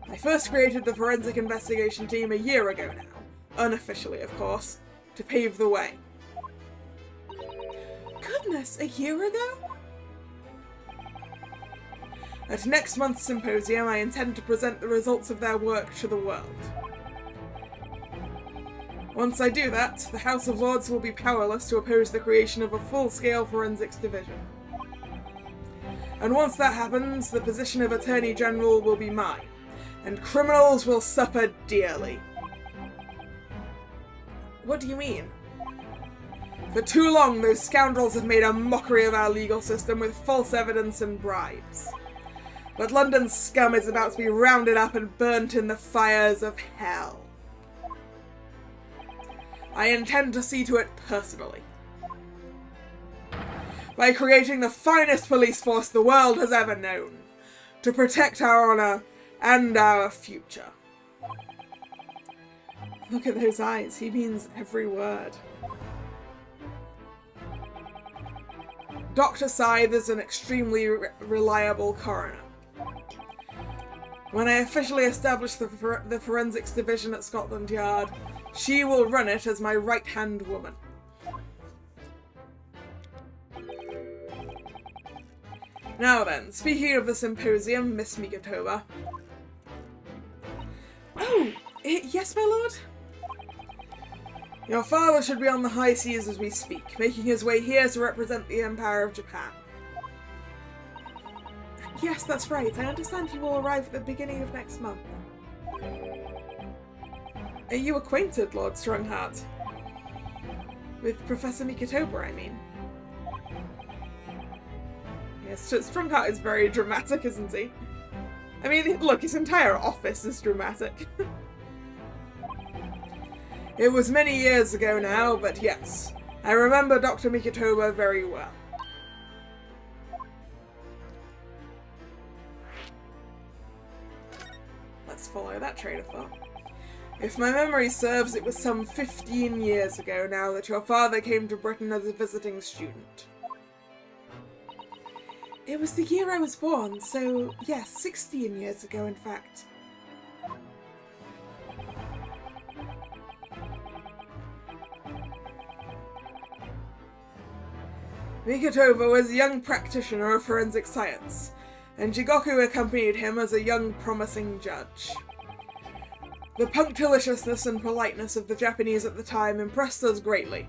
I first created the forensic investigation team a year ago now, unofficially of course, to pave the way. Goodness, a year ago? At next month's symposium, I intend to present the results of their work to the world. Once I do that, the House of Lords will be powerless to oppose the creation of a full-scale forensics division. And once that happens, the position of Attorney General will be mine, and criminals will suffer dearly. What do you mean? For too long, those scoundrels have made a mockery of our legal system with false evidence and bribes. But London's scum is about to be rounded up and burnt in the fires of hell. I intend to see to it personally. By creating the finest police force the world has ever known, to protect our honour and our future. Look at those eyes, he means every word. Dr. Scythe is an extremely reliable coroner. When I officially establish the forensics division at Scotland Yard, she will run it as my right-hand woman. Now then, speaking of the symposium, Miss Mikatoba. Oh, yes, my lord? Your father should be on the high seas as we speak, making his way here to represent the Empire of Japan. Yes, that's right. I understand he will arrive at the beginning of next month. Are you acquainted, Lord Strongheart? With Professor Mikatoba, I mean. Yes, Strunkheart is very dramatic, isn't he? I mean, look, his entire office is dramatic. It was many years ago now, but yes, I remember Dr. Mikotoba very well. Let's follow that train of thought. If my memory serves, it was some 15 years ago now that your father came to Britain as a visiting student. It was the year I was born, so yes, 16 years ago in fact. Mikotoba was a young practitioner of forensic science, and Jigoku accompanied him as a young, promising judge. The punctiliousness and politeness of the Japanese at the time impressed us greatly.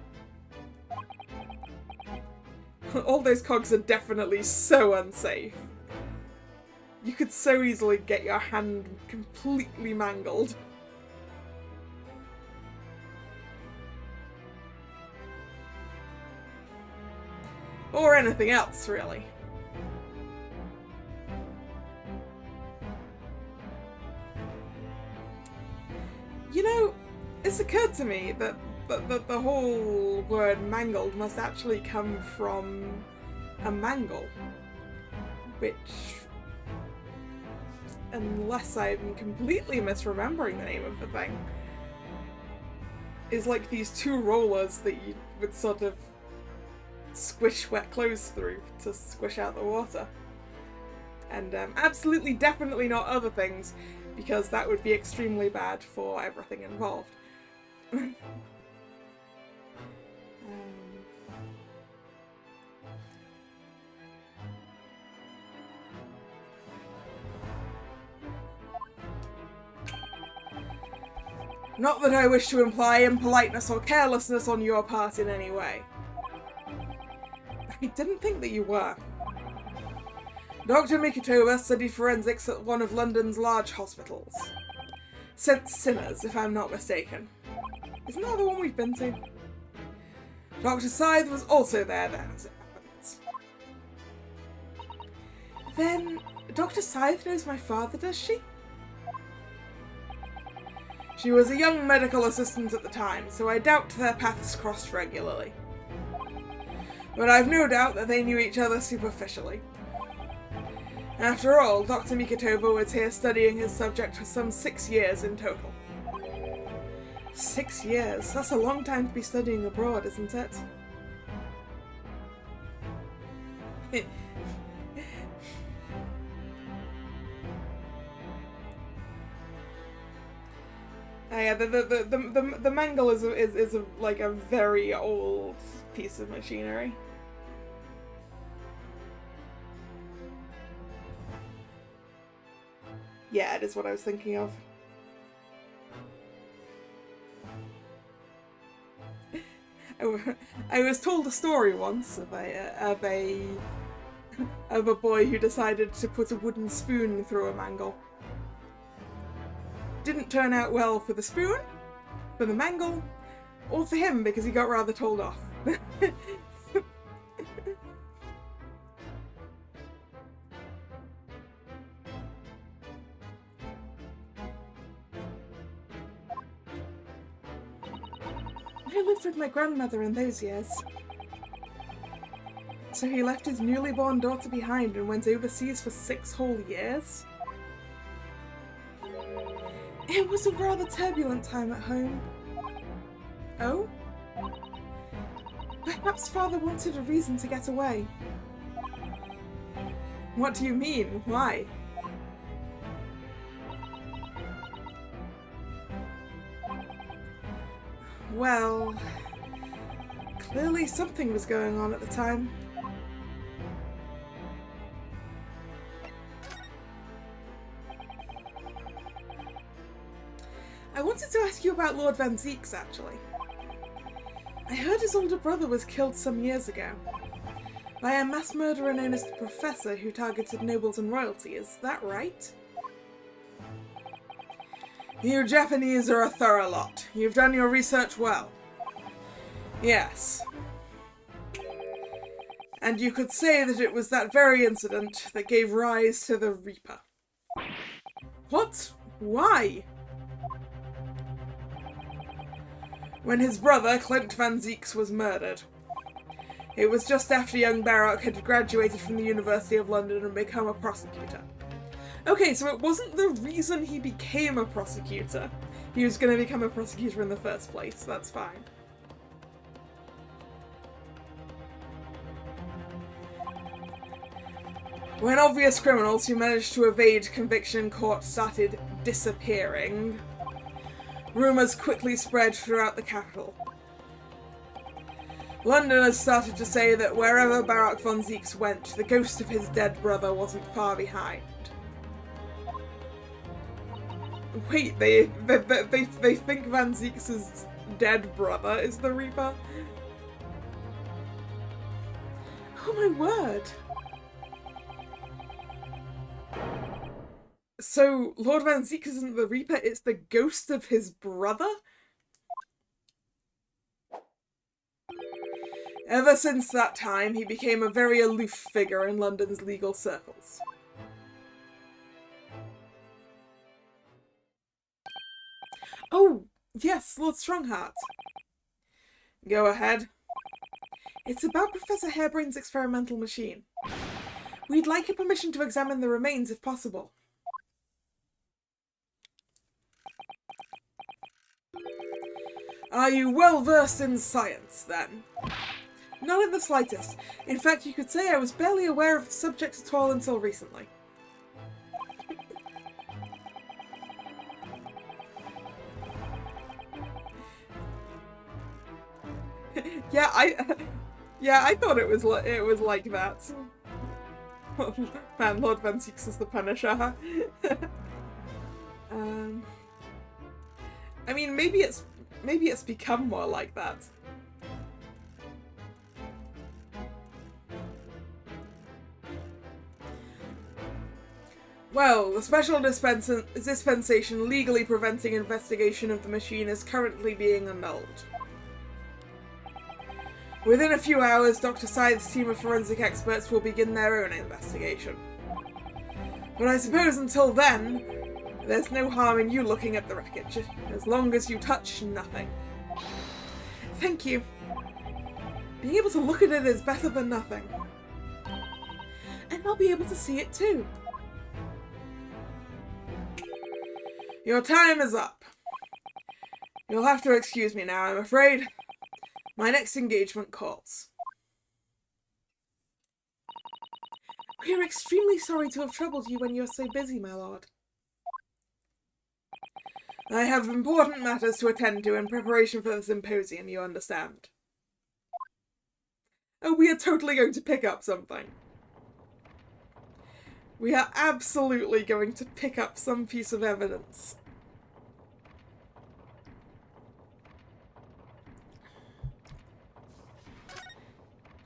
All those cogs are definitely so unsafe. You could so easily get your hand completely mangled. Or anything else, really. You know, it's occurred to me that the whole word mangled must actually come from a mangle, which, unless I'm completely misremembering the name of the thing, is like these two rollers that you would sort of squish wet clothes through to squish out the water. And absolutely, definitely not other things, because that would be extremely bad for everything involved. Not that I wish to imply impoliteness or carelessness on your part in any way. I didn't think that you were. Dr. Mikotoba studied forensics at one of London's large hospitals. St. Sinners, if I'm not mistaken. Isn't that the one we've been to? Dr. Scythe was also there then, as it happens. Then, Dr. Scythe knows my father, does she? She was a young medical assistant at the time, so I doubt their paths crossed regularly. But I've no doubt that they knew each other superficially. After all, Dr. Mikotoba was here studying his subject for some 6 years in total. 6 years? That's a long time to be studying abroad, isn't it? Yeah, the mangle is like a very old piece of machinery. Yeah, it is what I was thinking of. I was told a story once of a boy who decided to put a wooden spoon through a mangle. Didn't turn out well for the spoon, for the mangle, or for him because he got rather told off. I lived with my grandmother in those years. So he left his newly born daughter behind and went overseas for 6 whole years? It was a rather turbulent time at home. Oh? Perhaps father wanted a reason to get away. What do you mean? Why? Well, clearly something was going on at the time. I wanted to ask you about Lord Van Zeeks, actually. I heard his older brother was killed some years ago by a mass murderer known as the Professor who targeted nobles and royalty. Is that right? You Japanese are a thorough lot. You've done your research well. Yes. And you could say that it was that very incident that gave rise to the Reaper. What? Why? When his brother, Clint Van Zieks, was murdered. It was just after young Barak had graduated from the University of London and become a prosecutor. Okay, so it wasn't the reason he became a prosecutor. He was going to become a prosecutor in the first place. That's fine. When obvious criminals who managed to evade conviction in court started disappearing, rumours quickly spread throughout the capital. Londoners started to say that wherever Barak von Zieks went, the ghost of his dead brother wasn't far behind. Wait, they think Van Zieks' dead brother is the Reaper? Oh my word! So, Lord Van Zieks isn't the Reaper, it's the ghost of his brother? Ever since that time, he became a very aloof figure in London's legal circles. Oh, yes, Lord Strongheart. Go ahead. It's about Professor Harebrain's experimental machine. We'd like your permission to examine the remains if possible. Are you well versed in science, then? Not in the slightest. In fact, you could say I was barely aware of the subject at all until recently. Yeah, I thought it was like that. Man, Lord Van Zieks is the Punisher. I mean, maybe it's become more like that. Well, the special dispensation legally preventing investigation of the machine is currently being annulled. Within a few hours, Dr. Scythe's team of forensic experts will begin their own investigation. But I suppose until then, there's no harm in you looking at the wreckage, as long as you touch nothing. Thank you. Being able to look at it is better than nothing. And I'll be able to see it too. Your time is up. You'll have to excuse me now, I'm afraid. My next engagement calls. We are extremely sorry to have troubled you when you are so busy, my lord. I have important matters to attend to in preparation for the symposium, you understand. Oh, we are totally going to pick up something. We are absolutely going to pick up some piece of evidence.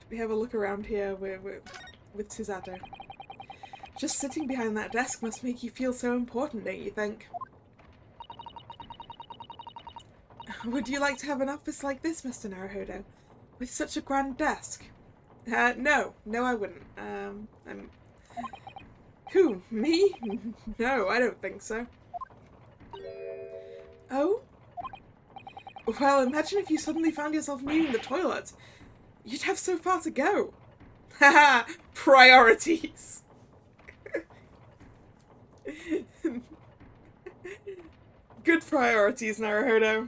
We have a look around here with Susato. Just sitting behind that desk must make you feel so important, don't you think? Would you like to have an office like this, Mr. Naruhodo? With such a grand desk? No, I wouldn't. Who? Me? No, I don't think so. Oh? Well, imagine if you suddenly found yourself needing the toilet. You'd have so far to go. Haha! Priorities! Good priorities, Naruhodo.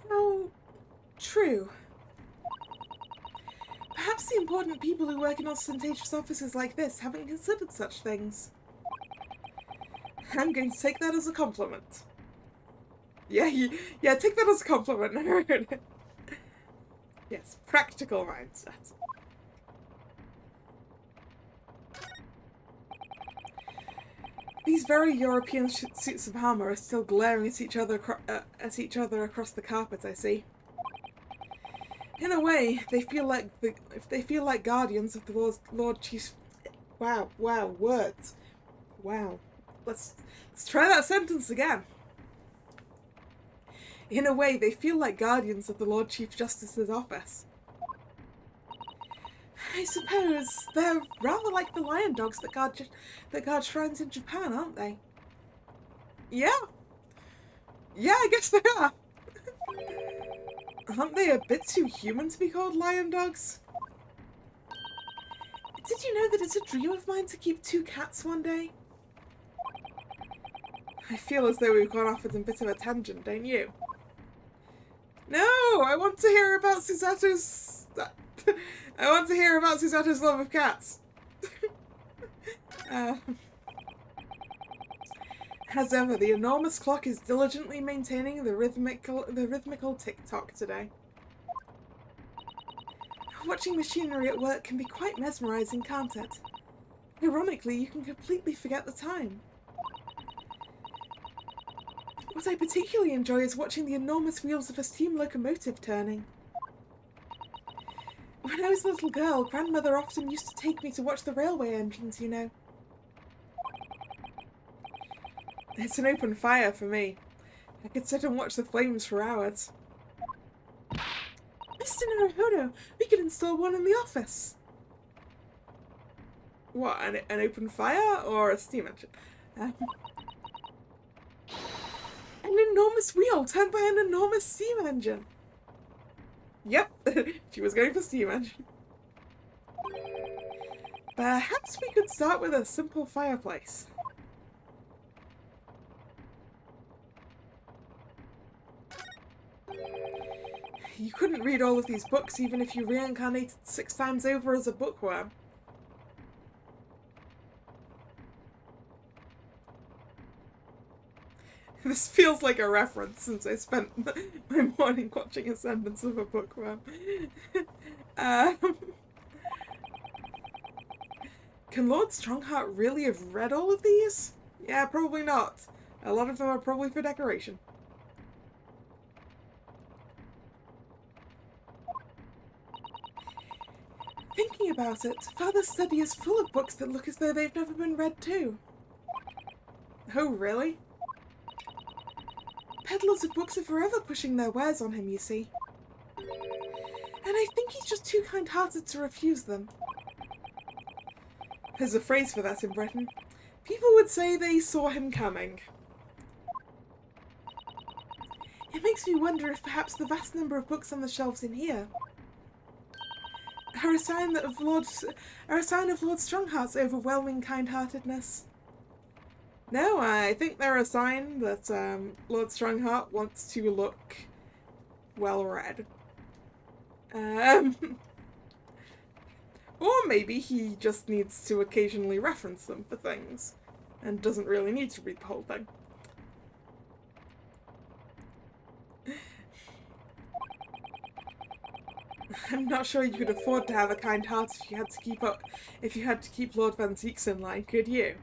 How true. Perhaps the important people who work in ostentatious offices like this haven't considered such things. I'm going to take that as a compliment. Yeah, take that as a compliment. Yes, practical mindset. These very European suits of armor are still glaring at each other across the carpet, I see. In a way, they feel like guardians of the Lord Chief. Wow, words. Wow. let's try that sentence again. In a way, they feel like guardians of the Lord Chief Justice's office. I suppose they're rather like the lion dogs that guard shrines in Japan, aren't they? Yeah. Yeah, I guess they are. Aren't they a bit too human to be called lion dogs? Did you know that it's a dream of mine to keep 2 cats one day? I feel as though we've gone off on a bit of a tangent, don't you? No, I want to hear about Susato's... I want to hear about Susato's love of cats. As ever, the enormous clock is diligently maintaining the rhythmical tick-tock today. Watching machinery at work can be quite mesmerizing, can't it? Ironically, you can completely forget the time. What I particularly enjoy is watching the enormous wheels of a steam locomotive turning. When I was a little girl, grandmother often used to take me to watch the railway engines, you know. It's an open fire for me. I could sit and watch the flames for hours. Mr. Naruhodo, we could install one in the office. What, an open fire or a steam engine? An enormous wheel turned by an enormous steam engine. Yep, she was going for steam engine. Perhaps we could start with a simple fireplace. You couldn't read all of these books even if you reincarnated 6 times over as a bookworm. This feels like a reference since I spent my morning watching Ascendance of a Bookworm. Can Lord Strongheart really have read all of these? Yeah, probably not. A lot of them are probably for decoration. Thinking about it, Father's study is full of books that look as though they've never been read too. Oh, really? Peddlers of books are forever pushing their wares on him, you see. And I think he's just too kind-hearted to refuse them. There's a phrase for that in Britain. People would say they saw him coming. It makes me wonder if perhaps the vast number of books on the shelves in here are a sign of Lord Strongheart's overwhelming kind-heartedness. No, I think they're a sign that Lord Strongheart wants to look well-read. Or maybe he just needs to occasionally reference them for things, and doesn't really need to read the whole thing. I'm not sure you could afford to have a kind heart if you had to keep Lord Van Zeeks in line, could you?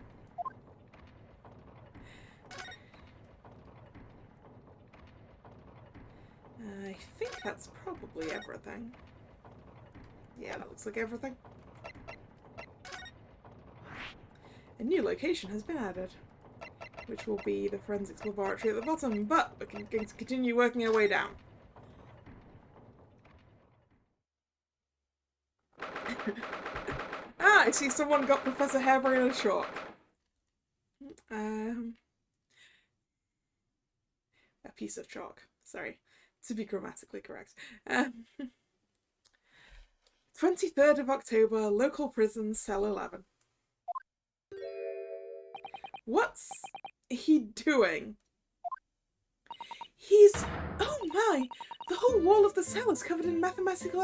I think that's probably everything. Yeah, that looks like everything. A new location has been added, which will be the forensics laboratory at the bottom, but we can continue working our way down. I see someone got Professor Harebrained a chalk. A piece of chalk. Sorry, to be grammatically correct. 23rd of October, local prison, cell 11. What's he doing? He's... Oh my! The whole wall of the cell is covered in mathematical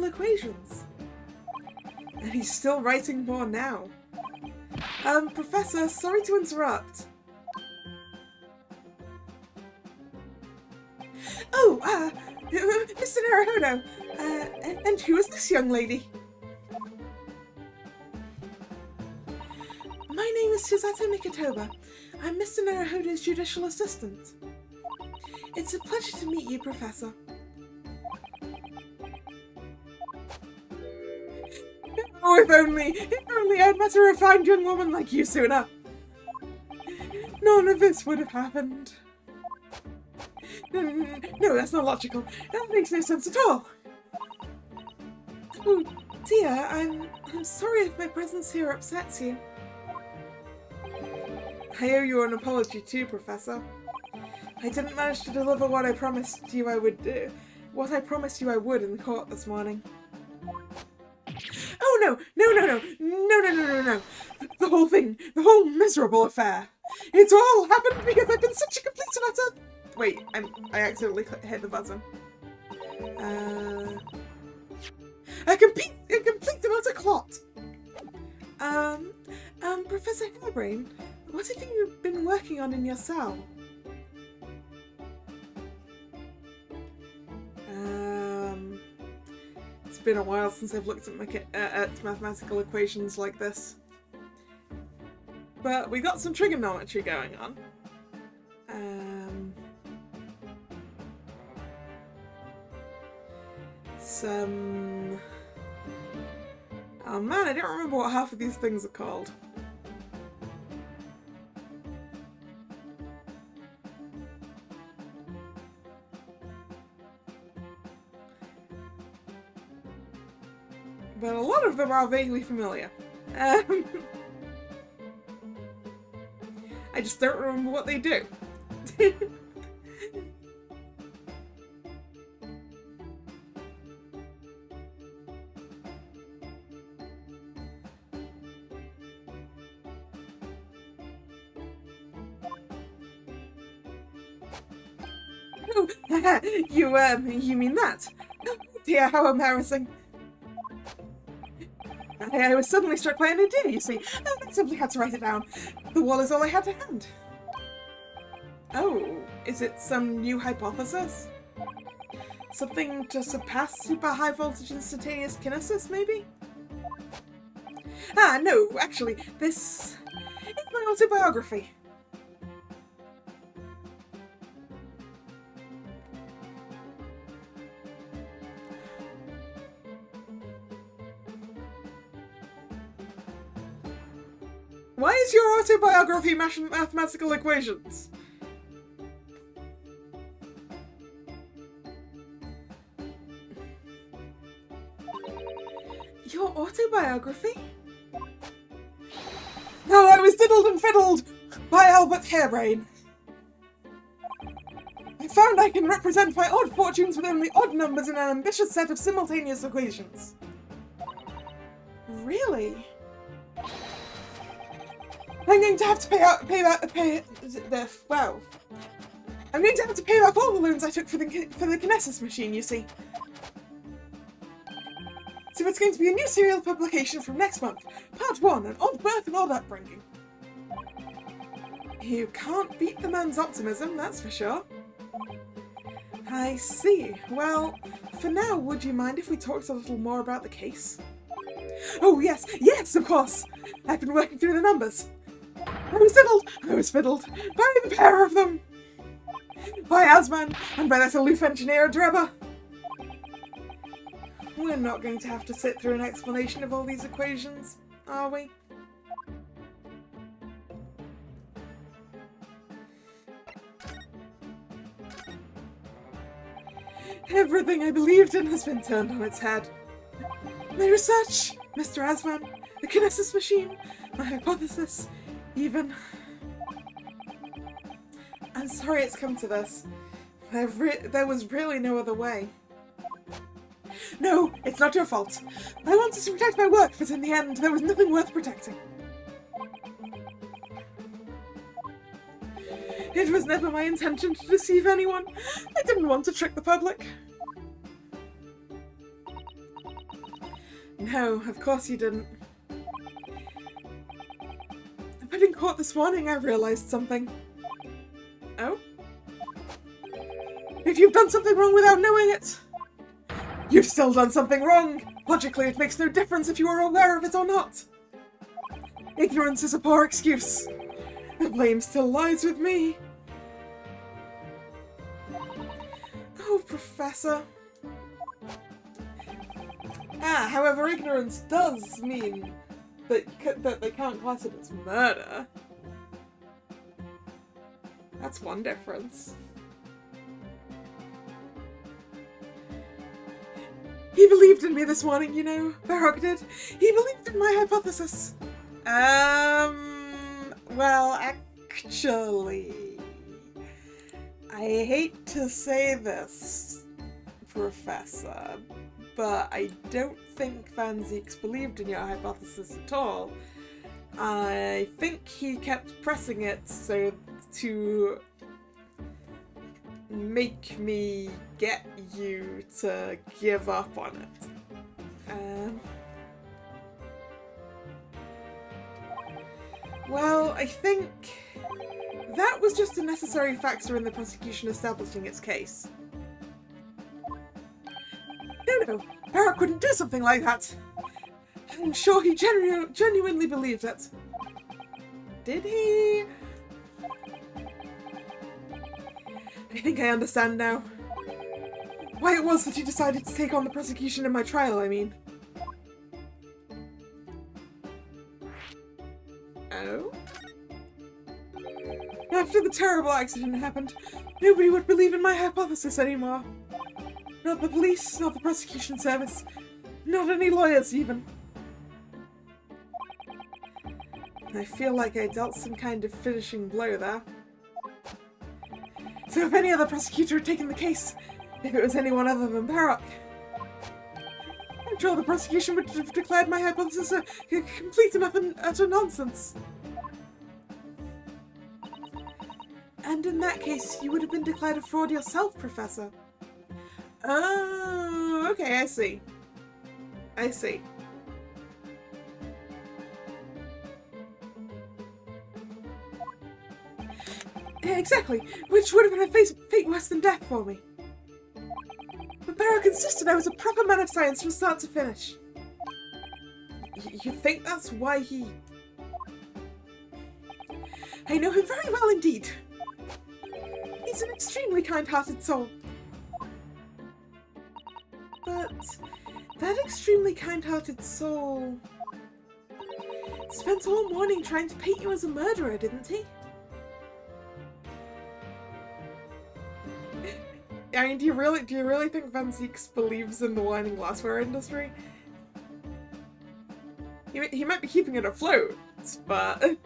equations. And he's still writing more now. Professor, sorry to interrupt. Oh, Mr. Naruhodo, and who is this young lady? My name is Susato Mikotoba. I'm Mr. Naruhodo's judicial assistant. It's a pleasure to meet you, Professor. Oh, if only I'd met a refined young woman like you sooner. none of this would have happened. No, that's not logical. That makes no sense at all. Oh dear, I'm sorry if my presence here upsets you. I owe you an apology too, Professor. I didn't manage to deliver what I promised you I would do. What I promised you I would in the court this morning. Oh no! No. The whole thing, the whole miserable affair. It's all happened because I've been such a complete and utter... Wait, I accidentally hit the button. A complete and utter clot. Professor Hairbrain, what have you been working on in your cell? It's been a while since I've looked at mathematical equations like this. But we got some trigonometry going on. Oh man, I don't remember what half of these things are called. But a lot of them are vaguely familiar. I just don't remember what they do. Oh, you mean that? Oh dear, how embarrassing. I was suddenly struck by an idea, you see. I simply had to write it down. The wall is all I had to hand. Oh, is it some new hypothesis? Something to surpass super high voltage instantaneous kinesis, maybe? Ah, no, actually, this is my autobiography. Why is your autobiography mathematical equations? Your autobiography? No, I was diddled and fiddled by Albert Hairbrain. I found I can represent my odd fortunes with only odd numbers in an ambitious set of simultaneous equations. Really? I'm going to have to I'm going to have to pay back all the loans I took for the kinesis machine, you see. So it's going to be a new serial publication from next month. Part 1, an odd birth and odd upbringing. You can't beat the man's optimism, that's for sure. I see. Well, for now, would you mind if we talked a little more about the case? Oh yes, of course. I've been working through the numbers. I was fiddled by the pair of them. By Asman and by that aloof engineer Drebber. We're not going to have to sit through an explanation of all these equations, are we? Everything I believed in has been turned on its head. My research, Mr. Asman, the kinesis machine, my hypothesis, even... I'm sorry it's come to this. There was really no other way. No, it's not your fault. I wanted to protect my work, but in the end, there was nothing worth protecting. It was never my intention to deceive anyone. I didn't want to trick the public. No, of course you didn't. But in court this morning, I realized something. Oh? If you've done something wrong without knowing it, you've still done something wrong! Logically, it makes no difference if you are aware of it or not. Ignorance is a poor excuse. The blame still lies with me. Oh, Professor. However, ignorance does mean that they can't class it as murder. That's one difference. He believed in me this morning, you know, Barrock did. He believed in my hypothesis. Well, actually, I hate to say this, Professor, but I don't think Van Zieks believed in your hypothesis at all. I think he kept pressing it so to make me get you to give up on it. Well, I think that was just a necessary factor in the prosecution establishing its case. No, Barrock wouldn't do something like that. I'm sure he genuinely believed it. Did he? I think I understand now. Why it was that he decided to take on the prosecution in my trial, I mean. Oh? After the terrible accident happened, nobody would believe in my hypothesis anymore. Not the police, not the prosecution service, not any lawyers even. I feel like I dealt some kind of finishing blow there. So if any other prosecutor had taken the case, if it was anyone other than Barrock, I'm sure the prosecution would have declared my hypothesis a complete enough and utter nonsense. And in that case, you would have been declared a fraud yourself, Professor. Oh, okay, I see. I see. Exactly, which would have been a fate worse than death for me. But Barrock insisted I was a proper man of science from start to finish. You think that's why he... I know him very well indeed. He's an extremely kind-hearted soul. But that extremely kind-hearted soul spent all morning trying to paint you as a murderer, didn't he? I mean, do you really think Van Zieks believes in the wine and glassware industry? He might be keeping it afloat, but...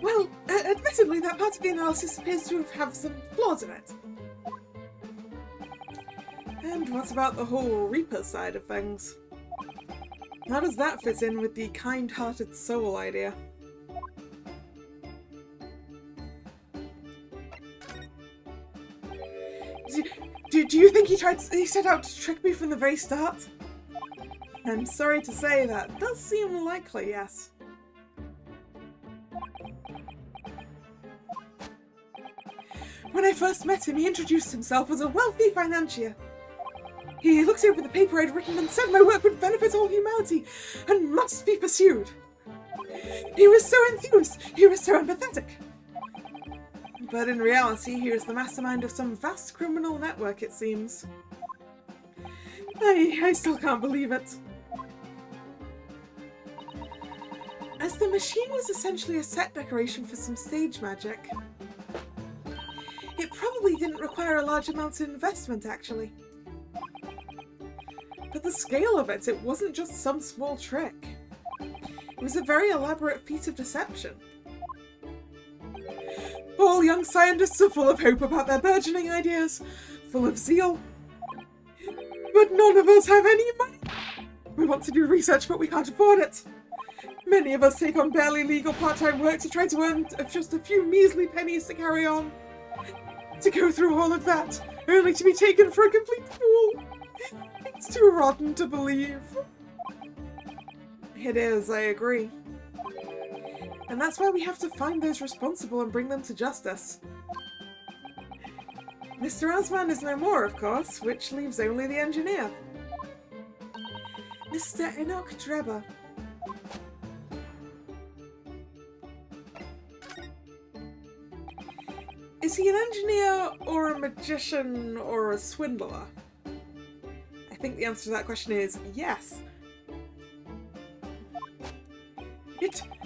Well, admittedly, that part of the analysis appears to have some flaws in it. And what about the whole Reaper side of things? How does that fit in with the kind-hearted soul idea? Do you think he set out to trick me from the very start? I'm sorry to say that does seem likely, yes. When I first met him, he introduced himself as a wealthy financier. He looked over the paper I'd written and said my work would benefit all humanity and must be pursued. He was so enthused, he was so empathetic. But in reality, he was the mastermind of some vast criminal network, it seems. I still can't believe it. As the machine was essentially a set decoration for some stage magic, it probably didn't require a large amount of investment, actually. But the scale of it wasn't just some small trick. It was a very elaborate feat of deception. All young scientists are full of hope about their burgeoning ideas, full of zeal. But none of us have any money. We want to do research, but we can't afford it. Many of us take on barely legal part-time work to try to earn just a few measly pennies to carry on. To go through all of that, only to be taken for a complete fool. It's too rotten to believe. It is, I agree. And that's why we have to find those responsible and bring them to justice. Mr. Asman is no more, of course, which leaves only the engineer. Mr. Enoch Drebber. Is he an engineer, or a magician, or a swindler? I think the answer to that question is yes.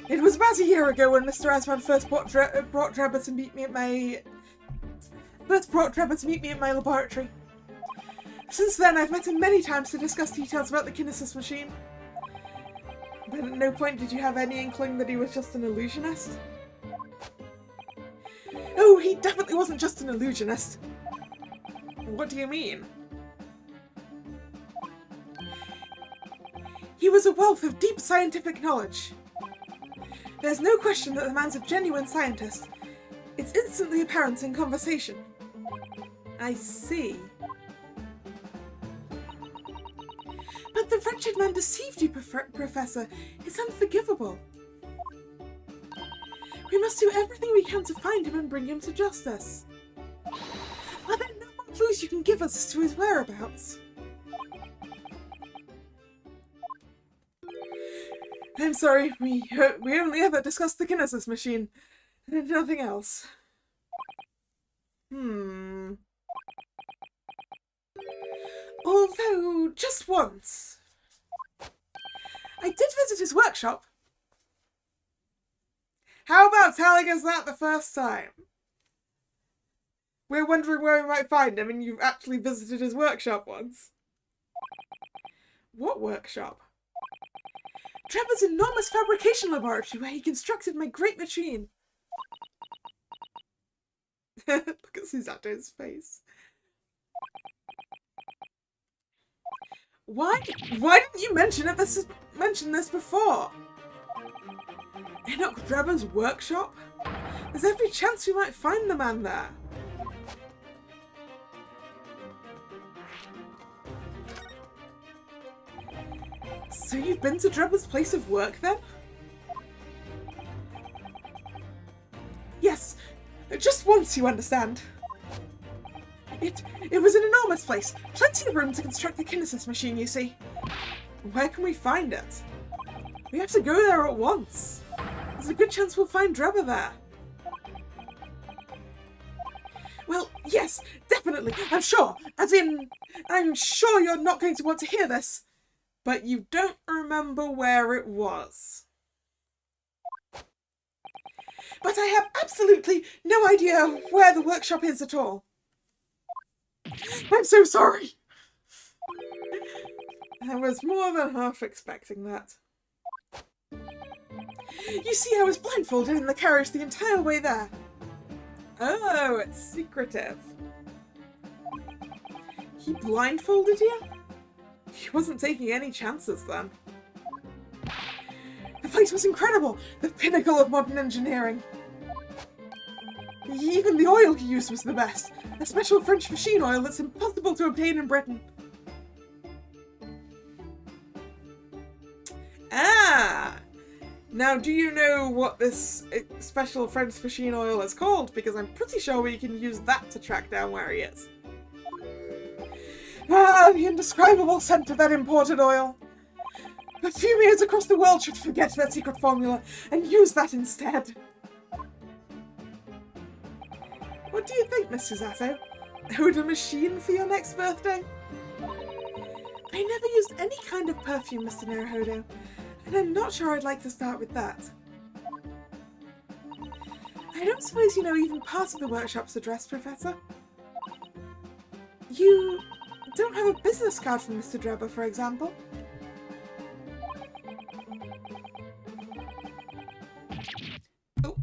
It was about a year ago when Mr. Asman first brought Drebber to meet me at my laboratory. Since then, I've met him many times to discuss details about the kinesis machine. But at no point did you have any inkling that he was just an illusionist? Oh, he definitely wasn't just an illusionist. What do you mean? He was a wealth of deep scientific knowledge. There's no question that the man's a genuine scientist. It's instantly apparent in conversation. I see. But the wretched man deceived you, Professor. It's unforgivable. We must do everything we can to find him and bring him to justice. Are there no more clues you can give us as to his whereabouts? I'm sorry, we only ever discussed the kinesis machine, and nothing else. Although, just once. I did visit his workshop. How about telling us that the first time? We're wondering where we might find him, and you've actually visited his workshop once. What workshop? Trevor's enormous fabrication laboratory where he constructed my great machine. Look at Susato's face. Why didn't you mention this before? Enoch Drebber's workshop? There's every chance we might find the man there. So you've been to Drebber's place of work then? Yes, just once, you understand. It was an enormous place. Plenty of room to construct the kinesis machine, you see. Where can we find it? We have to go there at once. There's a good chance we'll find Drebber there. Well, yes, definitely, I'm sure. As in, I'm sure you're not going to want to hear this. But you don't remember where it was. But I have absolutely no idea where the workshop is at all. I'm so sorry. I was more than half expecting that. You see, I was blindfolded in the carriage the entire way there. Oh, it's secretive. He blindfolded you? He wasn't taking any chances then. The place was incredible, the pinnacle of modern engineering. Even the oil he used was the best, a special French machine oil that's impossible to obtain in Britain. Ah! Now, do you know what this special French machine oil is called? Because I'm pretty sure we can use that to track down where he is. Ah, the indescribable scent of that imported oil. Perfumiers across the world should forget that secret formula and use that instead. What do you think, Miss Susato? Oud a machine for your next birthday? I never used any kind of perfume, Mr. Naruhodo, and I'm not sure I'd like to start with that. I don't suppose you know even part of the workshop's address, Professor? You don't have a business card from Mr. Drebber, for example. Oh.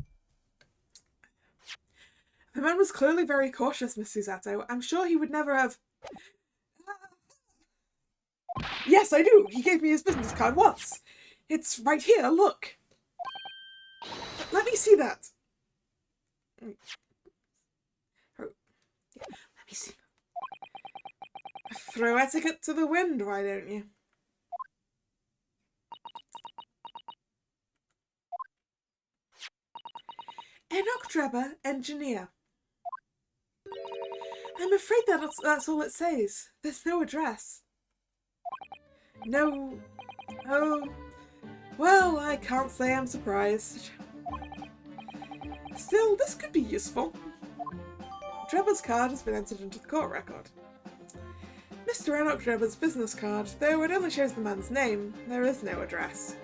The man was clearly very cautious, Miss Susato. I'm sure he would never have... Yes, I do! He gave me his business card once! It's right here, look! Let me see that! Oh. Let me see. Throw etiquette to the wind, why don't you? Enoch Drebber, engineer. I'm afraid that's all it says. There's no address. No. Oh. Well, I can't say I'm surprised. Still, this could be useful. Drebber's card has been entered into the court record. Mr. Enoch Drebber's business card, though it only shows the man's name, there is no address.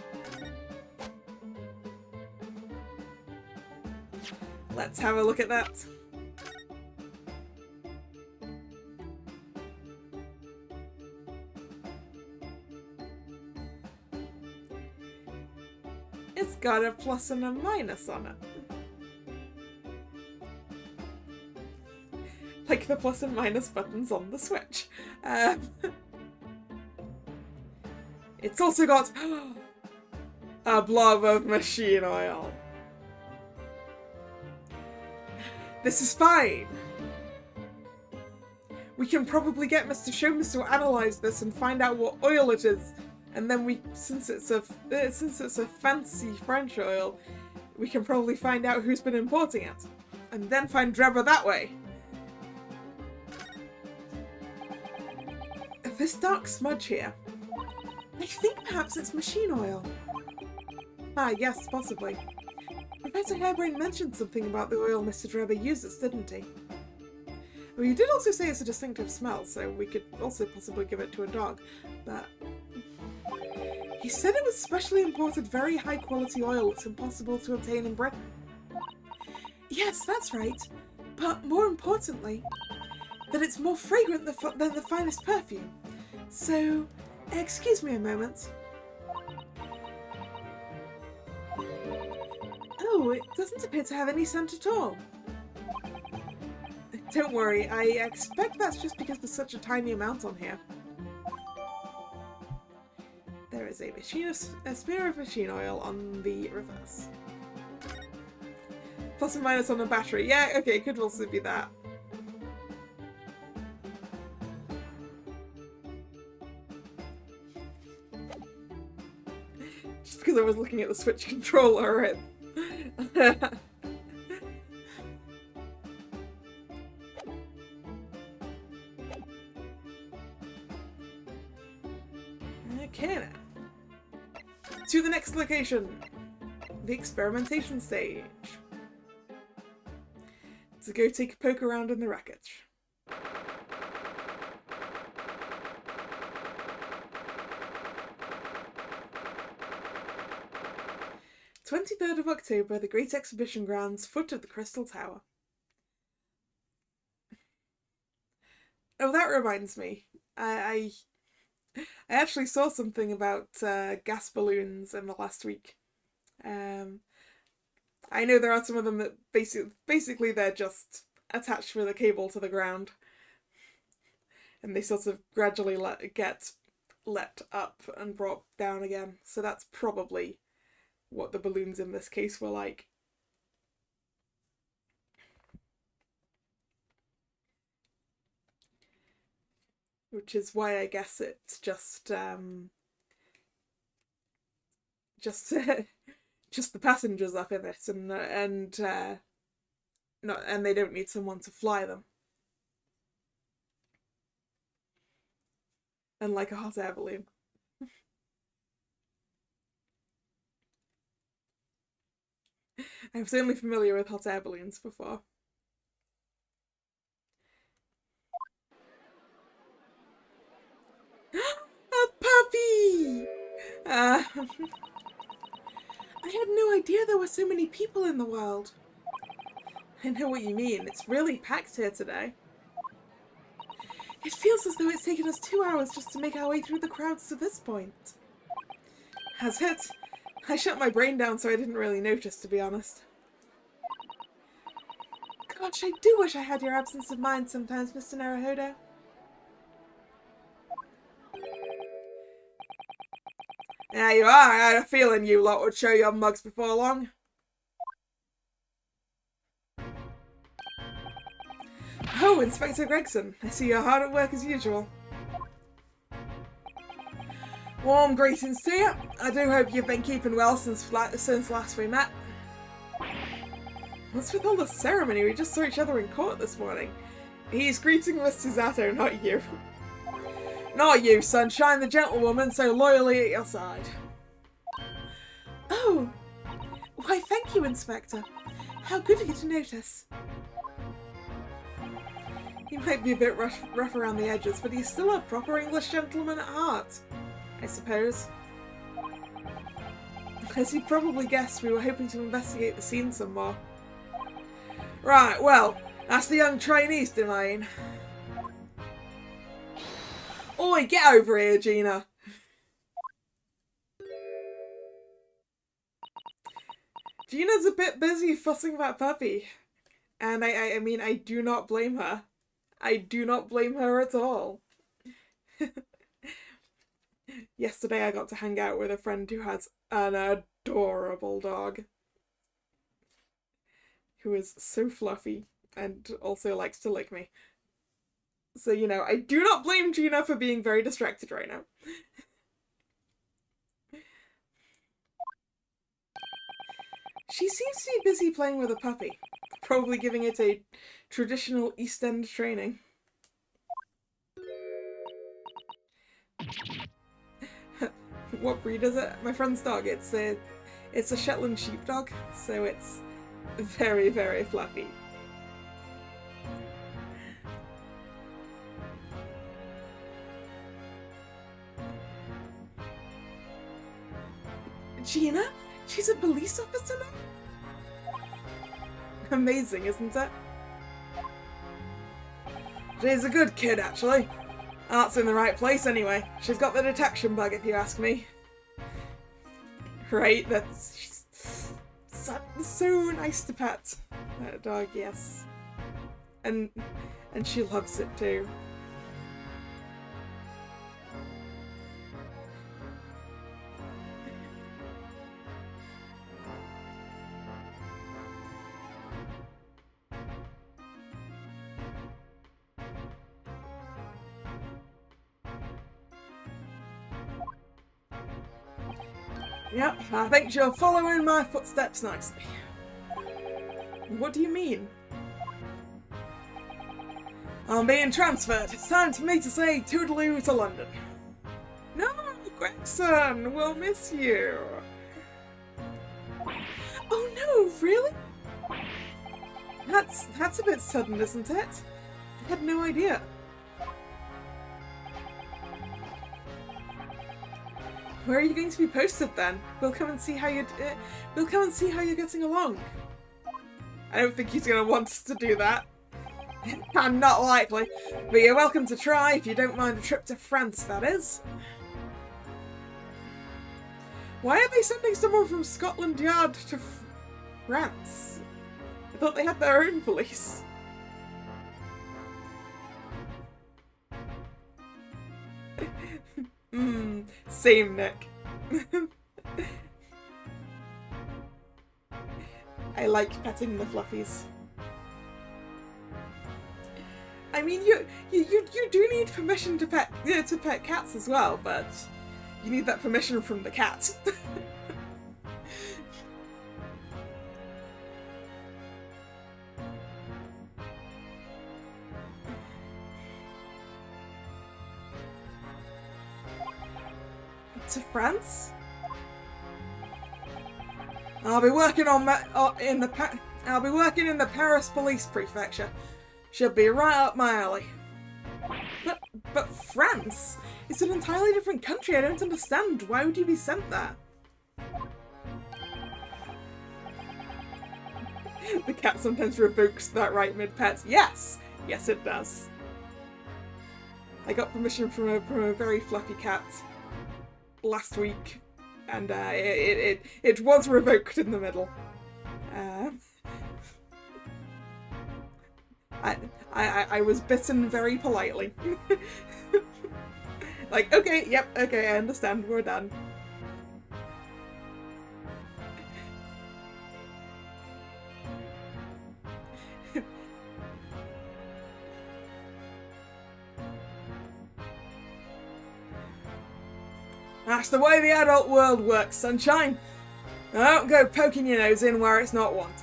Let's have a look at that. It's got a plus and a minus on it. Like the plus and minus buttons on the Switch. It's also got a blob of machine oil. This is fine. We can probably get Mr. Sholmes to analyze this and find out what oil it is. And then since it's a fancy French oil, we can probably find out who's been importing it. And then find Drebber that way. This dark smudge here. I think perhaps it's machine oil. Ah, yes, possibly. Professor Harebrained mentioned something about the oil Mr. Drebber uses, didn't he? Well, you did also say it's a distinctive smell, so we could also possibly give it to a dog, but... He said it was specially imported very high-quality oil that's impossible to obtain in Britain. Yes, that's right. But more importantly, that it's more fragrant than the finest perfume. So, excuse me a moment. Oh, it doesn't appear to have any scent at all. Don't worry, I expect that's just because there's such a tiny amount on here. There is a smear of machine oil on the reverse. Plus and minus on the battery. Yeah, okay, could also be that. Just because I was looking at the Switch controller and... Okay now. To the next location! The experimentation stage. To go take a poke around in the wreckage. 23rd of October, the Great Exhibition Grounds, foot of the Crystal Tower. Oh, that reminds me. I actually saw something about gas balloons in the last week. I know there are some of them that basically they're just attached with a cable to the ground. And they sort of gradually get let up and brought down again. So that's probably what the balloons in this case were like. Which is why I guess it's just the passengers up in it, and they don't need someone to fly them. Unlike a hot air balloon. I was only familiar with hot air balloons before. A puppy! I had no idea there were so many people in the world. I know what you mean. It's really packed here today. It feels as though it's taken us 2 hours just to make our way through the crowds to this point. Has it? I shut my brain down so I didn't really notice, to be honest. Gosh, I do wish I had your absence of mind sometimes, Mr. Naruhodo. Yeah, you are. I had a feeling you lot would show your mugs before long. Oh, Inspector Gregson. I see you're hard at work as usual. Warm greetings to you. I do hope you've been keeping well since last we met. What's with all the ceremony? We just saw each other in court this morning. He's greeting Mr. Zato, not you. Not you, Sunshine, the gentlewoman so loyally at your side. Oh! Why, thank you, Inspector. How good of you to notice. He might be a bit rough around the edges, but he's still a proper English gentleman at heart, I suppose. As you probably guessed, we were hoping to investigate the scene some more. Right, well, that's the young trainee's domain. Oi, get over here, Gina. Gina's a bit busy fussing about Puppy. And I mean, I do not blame her. I do not blame her at all. Yesterday I got to hang out with a friend who has an adorable dog. Who is so fluffy and also likes to lick me. So, you know, I do not blame Gina for being very distracted right now. She seems to be busy playing with a puppy. Probably giving it a traditional East End training. What breed is it? My friend's dog. It's a Shetland sheepdog, so it's very, very fluffy. Gina? She's a police officer now? Amazing, isn't it? She's a good kid, actually. Art's in the right place anyway. She's got the detection bug, if you ask me. Right, that's so nice to pet. That dog, yes. And she loves it too. Yep, I think you're following my footsteps nicely. What do you mean? I'm being transferred. It's time for me to say toodaloo to London. No, Gregson, we'll miss you. Oh no, really? That's a bit sudden, isn't it? I had no idea. Where are you going to be posted then? We'll come and see how you're getting along. I don't think he's going to want us to do that. Not likely. But you're welcome to try if you don't mind a trip to France, that is. Why are they sending someone from Scotland Yard to France? I thought they had their own police. Same, Nick. I like petting the fluffies. I mean, you do need permission to pet cats as well, but you need that permission from the cat. To France? I'll be working in the Paris Police Prefecture. Should be right up my alley. But France? It's an entirely different country. I don't understand. Why would you be sent there? The cat sometimes revokes that right mid-pet. Yes! Yes, it does. I got permission from a very fluffy cat last week, and it was revoked in the middle. I was bitten very politely. Like, okay, yep, okay, I understand, we're done. That's the way the adult world works, sunshine. Don't go poking your nose in where it's not wanted.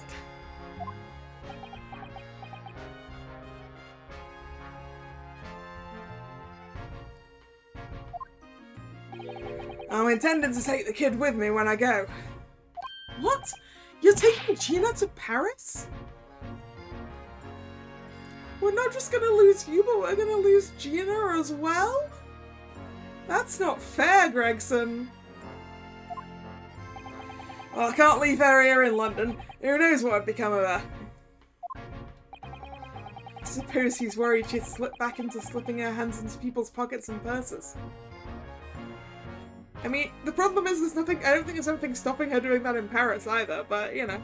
I'm intending to take the kid with me when I go. What? You're taking Gina to Paris? We're not just gonna lose you, but we're gonna lose Gina as well? That's not fair, Gregson. Well, I can't leave her here in London. Who knows what would become of her? suppose he's worried she'd slip back into slipping her hands into people's pockets and purses. I mean, the problem is there's nothing, I don't think there's anything stopping her doing that in Paris either, but, you know.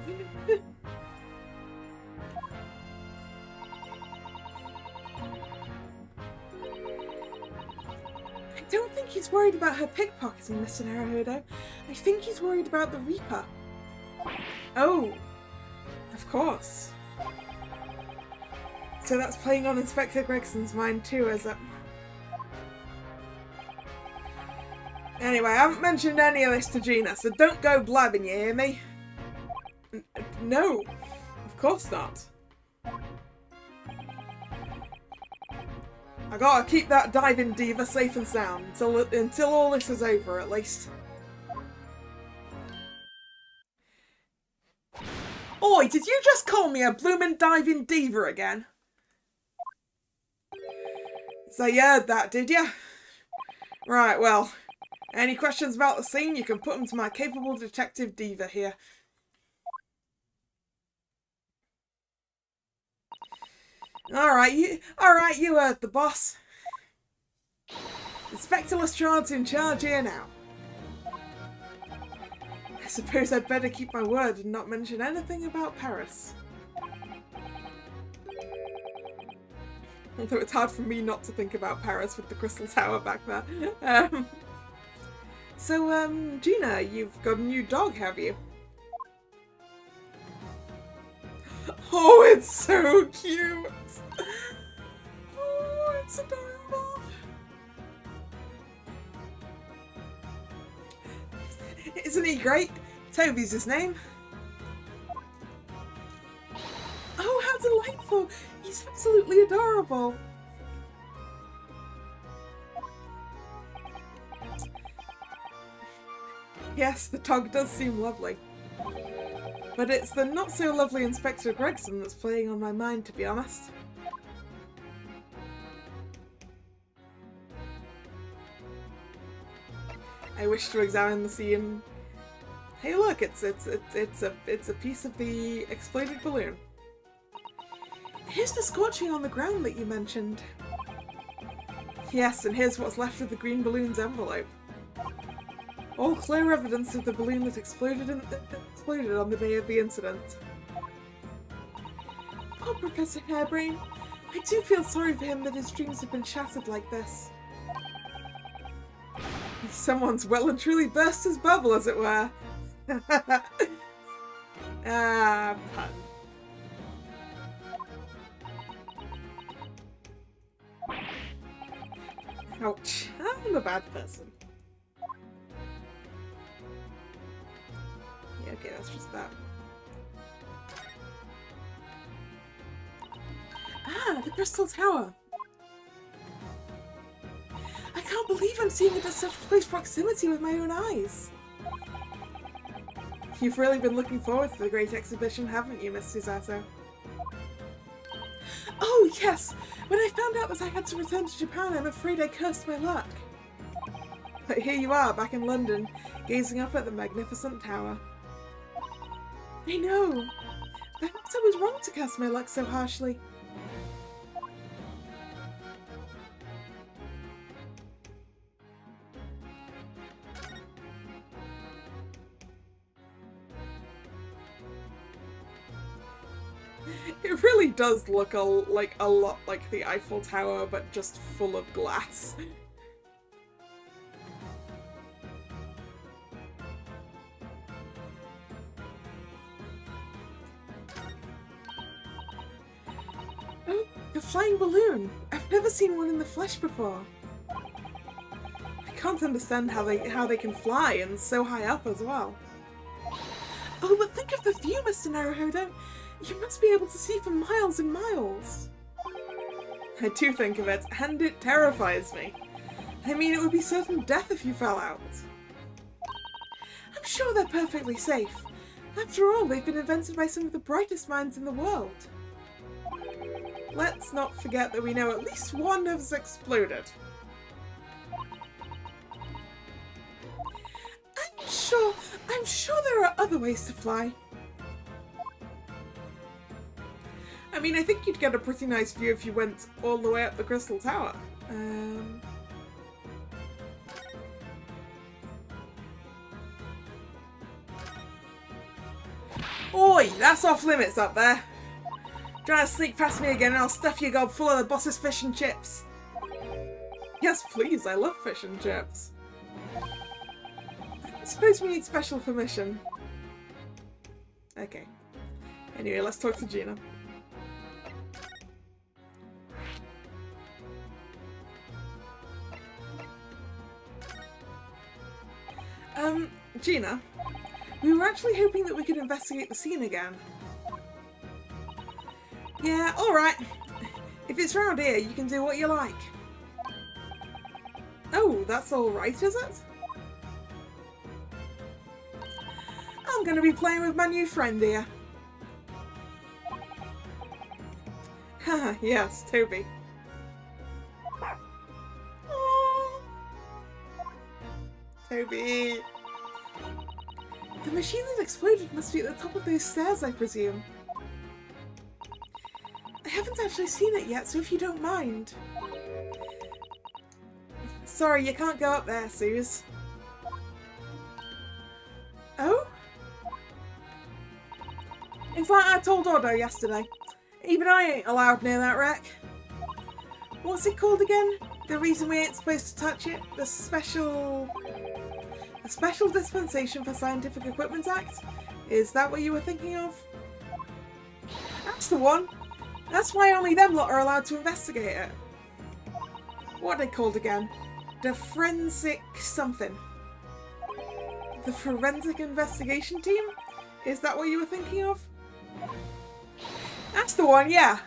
I don't think he's worried about her pickpocketing, Mr. Naruhodo. I think he's worried about the Reaper. Oh, of course. So that's playing on Inspector Gregson's mind too, is it? Anyway, I haven't mentioned any of this to Gina, so don't go blabbing, you hear me? No, of course not. I gotta keep that diving diva safe and sound until all this is over, at least. Oi, did you just call me a bloomin' diving diva again? So you heard that, did you? Right, well, any questions about the scene, you can put them to my capable detective diva here. Alright, you heard the boss. Inspector Lestrada's in charge here now. I suppose I'd better keep my word and not mention anything about Paris. Although it's hard for me not to think about Paris with the Crystal Tower back there. So, Gina, you've got a new dog, have you? Oh, it's so cute! Oh, it's adorable! Isn't he great? Toby's his name. Oh, how delightful! He's absolutely adorable! Yes, the dog does seem lovely. But it's the not-so-lovely Inspector Gregson that's playing on my mind, to be honest. I wish to examine the scene. Hey, look! It's a piece of the exploded balloon. Here's the scorching on the ground that you mentioned. Yes, and here's what's left of the green balloon's envelope. All clear evidence of the balloon that exploded on the day of the incident. Oh, Professor Hairbrain, I do feel sorry for him that his dreams have been shattered like this. Someone's well and truly burst his bubble, as it were. Ah, pun. Ouch, I'm a bad person. Yeah, okay, that's just that. Ah, the Crystal Tower! I can't believe I'm seeing it at such close proximity with my own eyes! You've really been looking forward to the great exhibition, haven't you, Miss Susato? Oh, yes! When I found out that I had to return to Japan, I'm afraid I cursed my luck. But here you are, back in London, gazing up at the magnificent tower. I know! Perhaps I was wrong to curse my luck so harshly. It really does look a lot like the Eiffel Tower, but just full of glass. Oh, the flying balloon! I've never seen one in the flesh before. I can't understand how they can fly and so high up as well. Oh, but think of the view, Mr. Naruhodo! You must be able to see for miles and miles. I do think of it, and it terrifies me. I mean, it would be certain death if you fell out. I'm sure they're perfectly safe. After all, they've been invented by some of the brightest minds in the world. Let's not forget that we know at least one has exploded. I'm sure there are other ways to fly. I mean, mean, I think you'd get a pretty nice view if you went all the way up the Crystal Tower. Oi, that's off limits up there. Try to sneak past me again and I'll stuff your gob full of the boss's fish and chips. Yes, please, I love fish and chips. I suppose we need special permission. Okay. Anyway, let's talk to Gina. Gina, we were actually hoping that we could investigate the scene again. Yeah, alright. If it's round here, you can do what you like. Oh, that's alright, is it? I'm gonna be playing with my new friend here. Haha, yes, Toby. Toby. The machine that exploded must be at the top of those stairs, I presume. I haven't actually seen it yet, so if you don't mind. Sorry, you can't go up there, Suze. Oh? It's like I told Otto yesterday. Even I ain't allowed near that wreck. What's it called again? The reason we ain't supposed to touch it? The special dispensation for Scientific Equipment Act? Is that what you were thinking of? That's the one. That's why only them lot are allowed to investigate it. What are they called again? The forensic something. The forensic investigation team? Is that what you were thinking of? That's the one, yeah.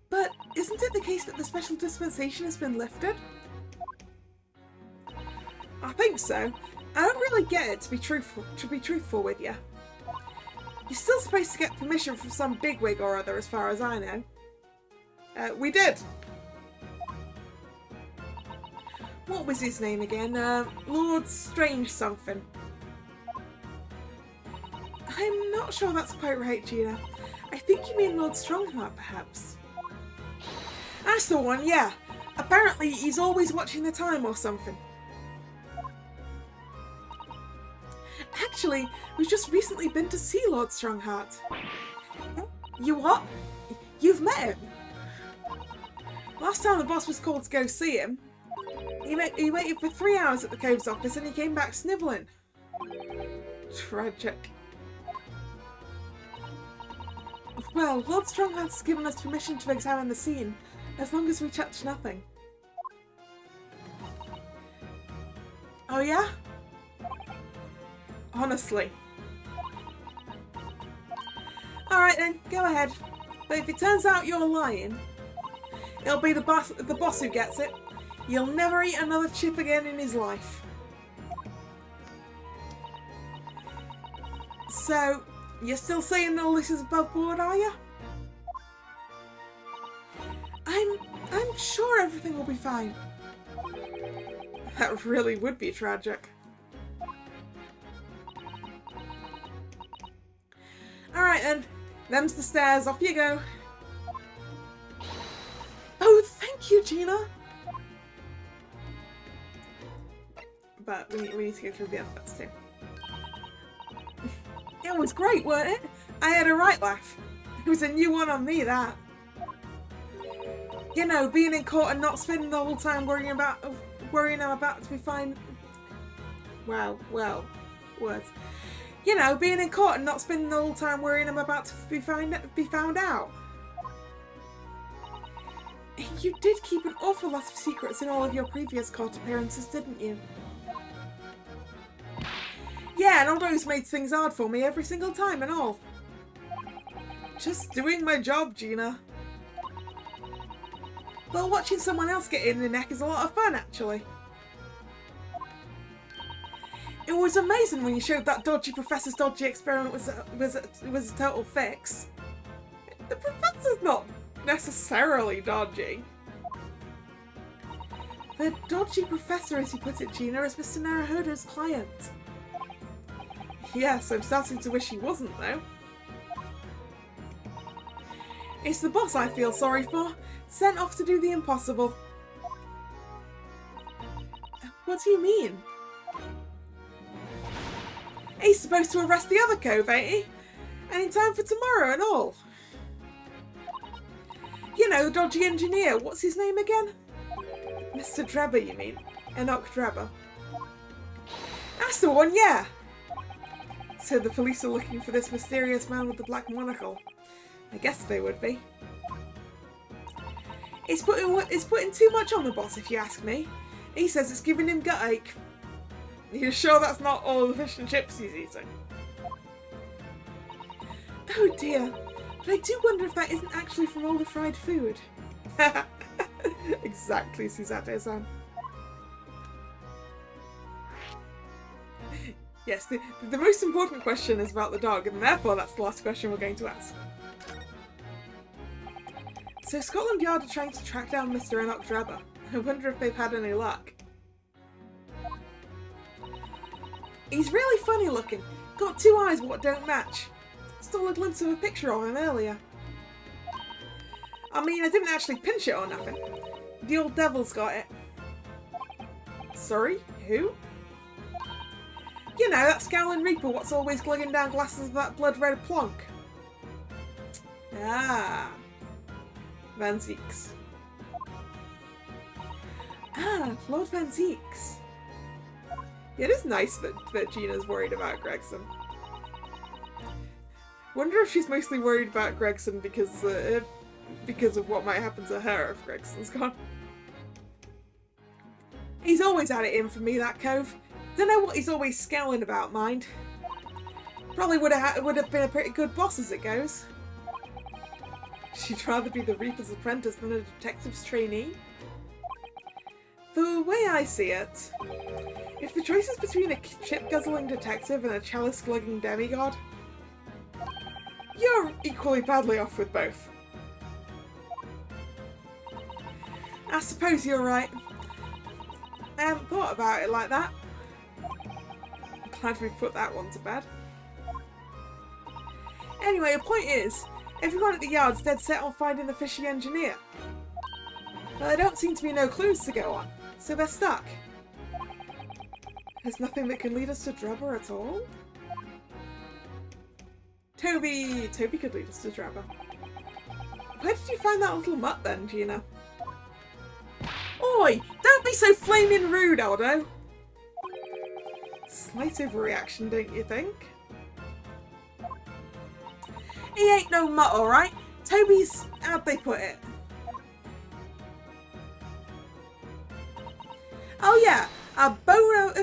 But isn't it the case that the special dispensation has been lifted? I think so. I don't really get it, to be truthful with you. You're still supposed to get permission from some bigwig or other, as far as I know. We did. What was his name again? Lord Strange something. I'm not sure that's quite right, Gina. I think you mean Lord Strongheart, perhaps. That's the one, yeah. Apparently he's always watching the time or something. Actually, we've just recently been to see Lord Strongheart. You what? You've met him? Last time the boss was called to go see him, he waited for 3 hours at the Cove's office and he came back snivelling. Tragic. Well, Lord Strongheart's given us permission to examine the scene, as long as we touch nothing. Oh yeah? Honestly. Alright then, go ahead. But if it turns out you're lying, it'll be the boss who gets it. You'll never eat another chip again in his life. So, you're still saying all this is above board, are you? I'm sure everything will be fine. That really would be tragic. Alright then, them's the stairs, off you go. Oh, thank you, Gina! But we need to go through the other bits too. It was great, weren't it? I had a right laugh. It was a new one on me, that. You know, being in court and not spending the whole time worrying I'm about to be fine. Well, words. You know, being in court and not spending the whole time worrying I'm about to be found out. You did keep an awful lot of secrets in all of your previous court appearances, didn't you? Yeah, and Otto's made things hard for me every single time and all. Just doing my job, Gina. Well, watching someone else get in the neck is a lot of fun, actually. It was amazing when you showed that dodgy professor's dodgy experiment was a total fix. The professor's not necessarily dodgy. The dodgy professor, as you put it, Gina, is Mr. Naruhodo's client. Yes, I'm starting to wish he wasn't, though. It's the boss I feel sorry for, sent off to do the impossible. What do you mean? He's supposed to arrest the other cove, ain't he? And in time for tomorrow and all. You know, the dodgy engineer, what's his name again? Mr. Drebber, you mean? Enoch Drebber. That's the one, yeah! So the police are looking for this mysterious man with the black monocle. I guess they would be. It's putting too much on the boss, if you ask me. He says it's giving him gut ache. Are you sure that's not all the fish and chips he's eating? Oh dear, but I do wonder if that isn't actually from all the fried food. Exactly, Suzette-san. Yes, the most important question is about the dog, and therefore that's the last question we're going to ask. So Scotland Yard are trying to track down Mr. Enoch Drebber. I wonder if they've had any luck. He's really funny looking. Got two eyes what don't match. Stole a glimpse of a picture of him earlier. I mean, I didn't actually pinch it or nothing. The old devil's got it. Sorry? Who? You know, that scowling reaper what's always glugging down glasses of that blood-red plonk. Ah. Van Zieks. Ah, Lord Van Zieks. Yeah, it is nice that Gina's worried about Gregson. Wonder if she's mostly worried about Gregson because of what might happen to her if Gregson's gone. He's always had it in for me, that cove. Don't know what he's always scowling about, mind. Probably would have been a pretty good boss as it goes. She'd rather be the Reaper's apprentice than a detective's trainee. The way I see it, if the choice is between a chip-guzzling detective and a chalice-glugging demigod, you're equally badly off with both. I suppose you're right. I hadn't thought about it like that. I'm glad we've put that one to bed. Anyway, the point is, everyone at the yard's dead set on finding the fishy engineer. But there don't seem to be no clues to go on, so they're stuck. There's nothing that can lead us to Drebber at all? Toby could lead us to Drebber. Where did you find that little mutt then, Gina? Oi! Don't be so flaming rude, Aldo! Slight overreaction, don't you think? He ain't no mutt, alright? Toby's... how'd they put it? Oh yeah! A bona...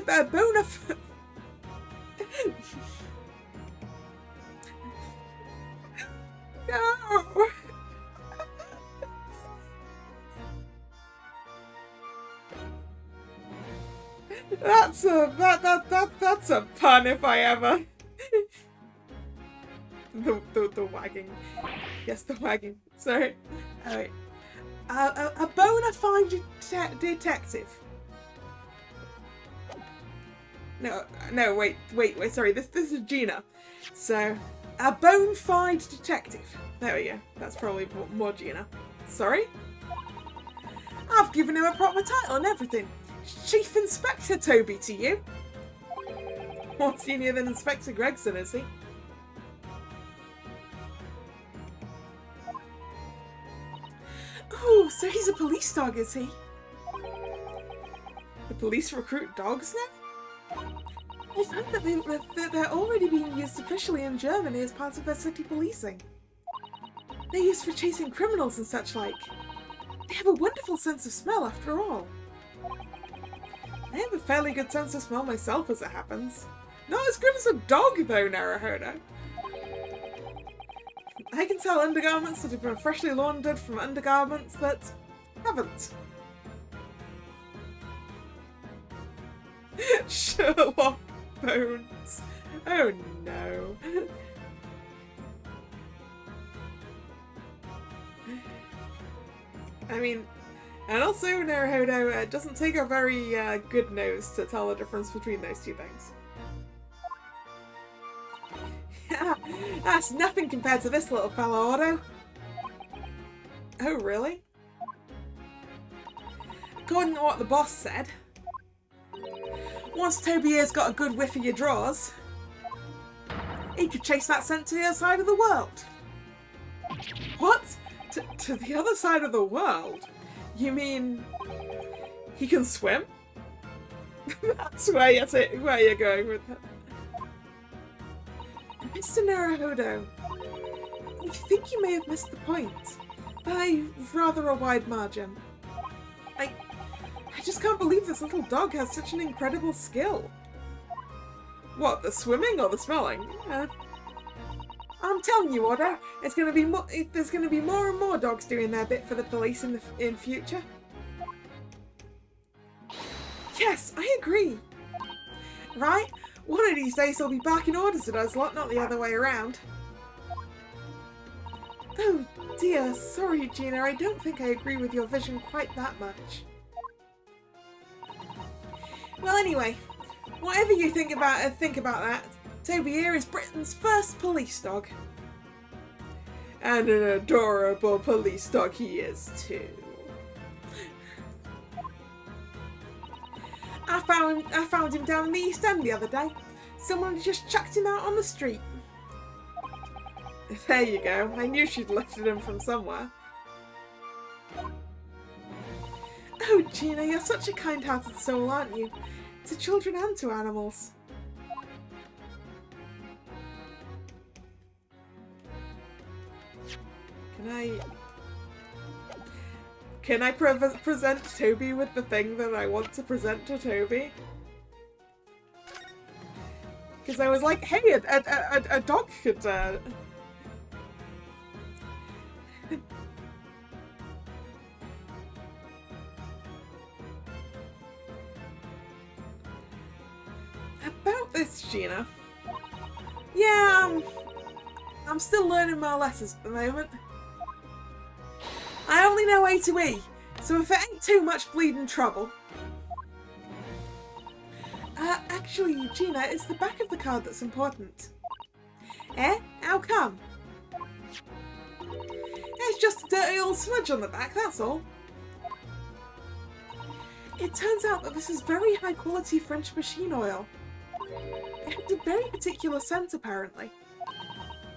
No! That's a pun if I ever. the wagging. Yes, the wagging. Sorry. Alright. A bona fide detective. No, wait, sorry, this is Gina. So, a bona fide detective. There we go. That's probably more Gina. Sorry? I've given him a proper title and everything. Chief Inspector Toby to you. More senior than Inspector Gregson, is he? Oh, so he's a police dog, is he? The police recruit dogs now? I found that they're already being used officially in Germany as part of their city policing. They're used for chasing criminals and such like. They have a wonderful sense of smell after all. I have a fairly good sense of smell myself as it happens. Not as good as a dog though, Naruhodo. I can tell undergarments that have been freshly laundered from undergarments that haven't. Sherlock Bones. Oh no. I mean, and also Naruhodo, it doesn't take a very good nose to tell the difference between those two things. That's nothing compared to this little fellow, Otto. Oh, really? According to what the boss said, once Toby here's got a good whiff of your drawers, he could chase that scent to the other side of the world. What? To the other side of the world? You mean he can swim? That's where you're going with that. Mr. Naruhodo, I think you may have missed the point by rather a wide margin. I just can't believe this little dog has such an incredible skill. What, the swimming or the smelling? I'm telling you, Odo, there's going to be more and more dogs doing their bit for the police in future. Yes, I agree. Right? One of these days they'll be barking orders at us lot, not the other way around. Oh dear, sorry Gina, I don't think I agree with your vision quite that much. Well anyway, whatever you think about that, Toby here is Britain's first police dog. And an adorable police dog he is too. I found him down in the East End the other day. Someone just chucked him out on the street. There you go. I knew she'd lifted him from somewhere. Oh, Gina, you're such a kind-hearted soul, aren't you? To children and to animals. Can I present Toby with the thing that I want to present to Toby? Because I was like, hey, a dog could... About this, Gina. Yeah, I'm still learning my lessons at the moment. I only know A to E, so if it ain't too much bleeding trouble. Actually, Gina, it's the back of the card that's important. Eh? How come? It's just a dirty old smudge on the back, that's all. It turns out that this is very high quality French machine oil. It has a very particular scent, apparently.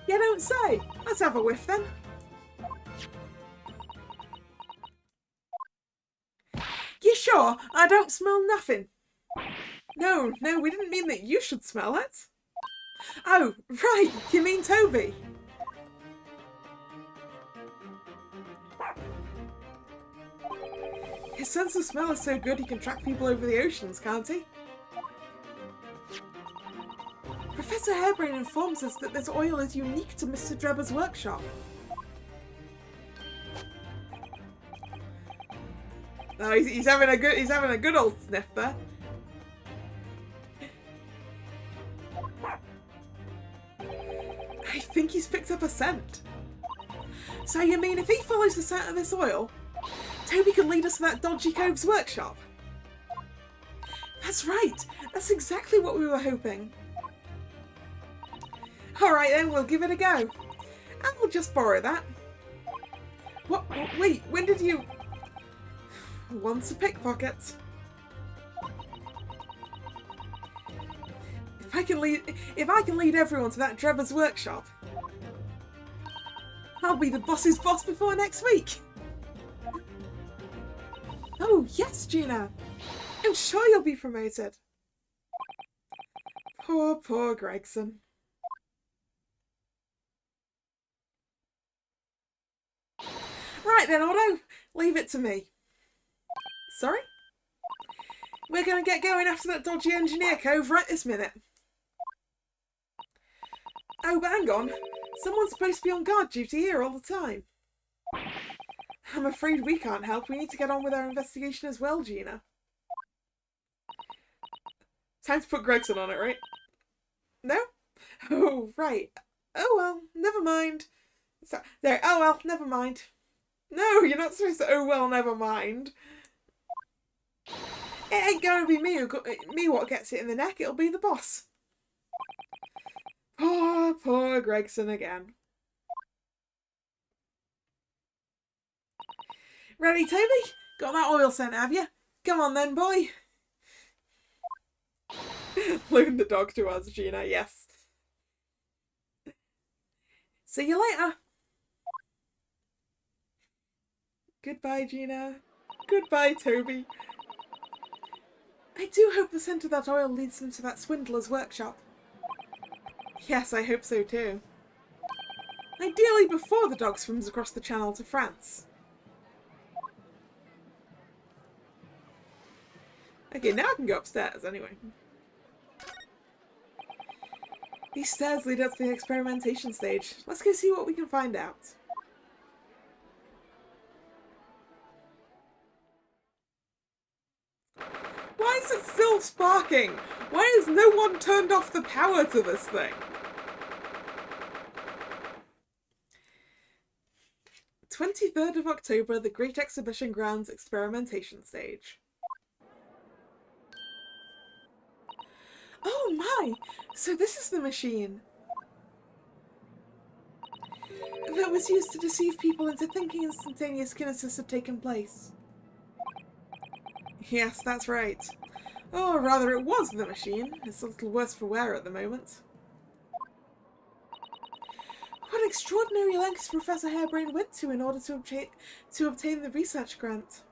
You don't say. Let's have a whiff then. You sure? I don't smell nothing. No, we didn't mean that you should smell it. Oh, right, you mean Toby. His sense of smell is so good he can track people over the oceans, can't he? Professor Hairbrain informs us that this oil is unique to Mr. Drebber's workshop. Oh, he's having a good old sniff there. I think he's picked up a scent. So you mean if he follows the scent of this oil, Toby can lead us to that dodgy cove's workshop? That's right. That's exactly what we were hoping. Alright then, we'll give it a go. And we'll just borrow that. What? Wait, when did you... Once a pickpocket. If I can lead everyone to that Drebber's workshop, I'll be the boss's boss before next week. Oh yes, Gina. I'm sure you'll be promoted. Poor Gregson. Right then, Otto, leave it to me. Sorry? We're going to get going after that dodgy engineer cove right this minute. Oh, but hang on. Someone's supposed to be on guard duty here all the time. I'm afraid we can't help. We need to get on with our investigation as well, Gina. Time to put Gregson on it, right? No? Oh, right. Oh, well, never mind. So, there. Oh, well, never mind. No, you're not supposed to, oh, well, never mind. It ain't going to be me what gets it in the neck. It'll be the boss. Poor Gregson again. Ready, Toby? Got that oil scent, have you? Come on then, boy. Loan the dog to us, Gina, yes. See you later. Goodbye, Gina. Goodbye, Toby. I do hope the scent of that oil leads them to that swindler's workshop. Yes, I hope so too. Ideally before the dog swims across the channel to France. Okay, now I can go upstairs anyway. These stairs lead up to the experimentation stage. Let's go see what we can find out. Why is it still sparking? Why has no one turned off the power to this thing? 23rd of October, the Great Exhibition Grounds experimentation stage. Oh my! So this is the machine that was used to deceive people into thinking instantaneous kinesis had taken place. Yes, that's right. Or rather, it was the machine. It's a little worse for wear at the moment. What extraordinary lengths Professor Harebrained went to in order to obtain the research grant.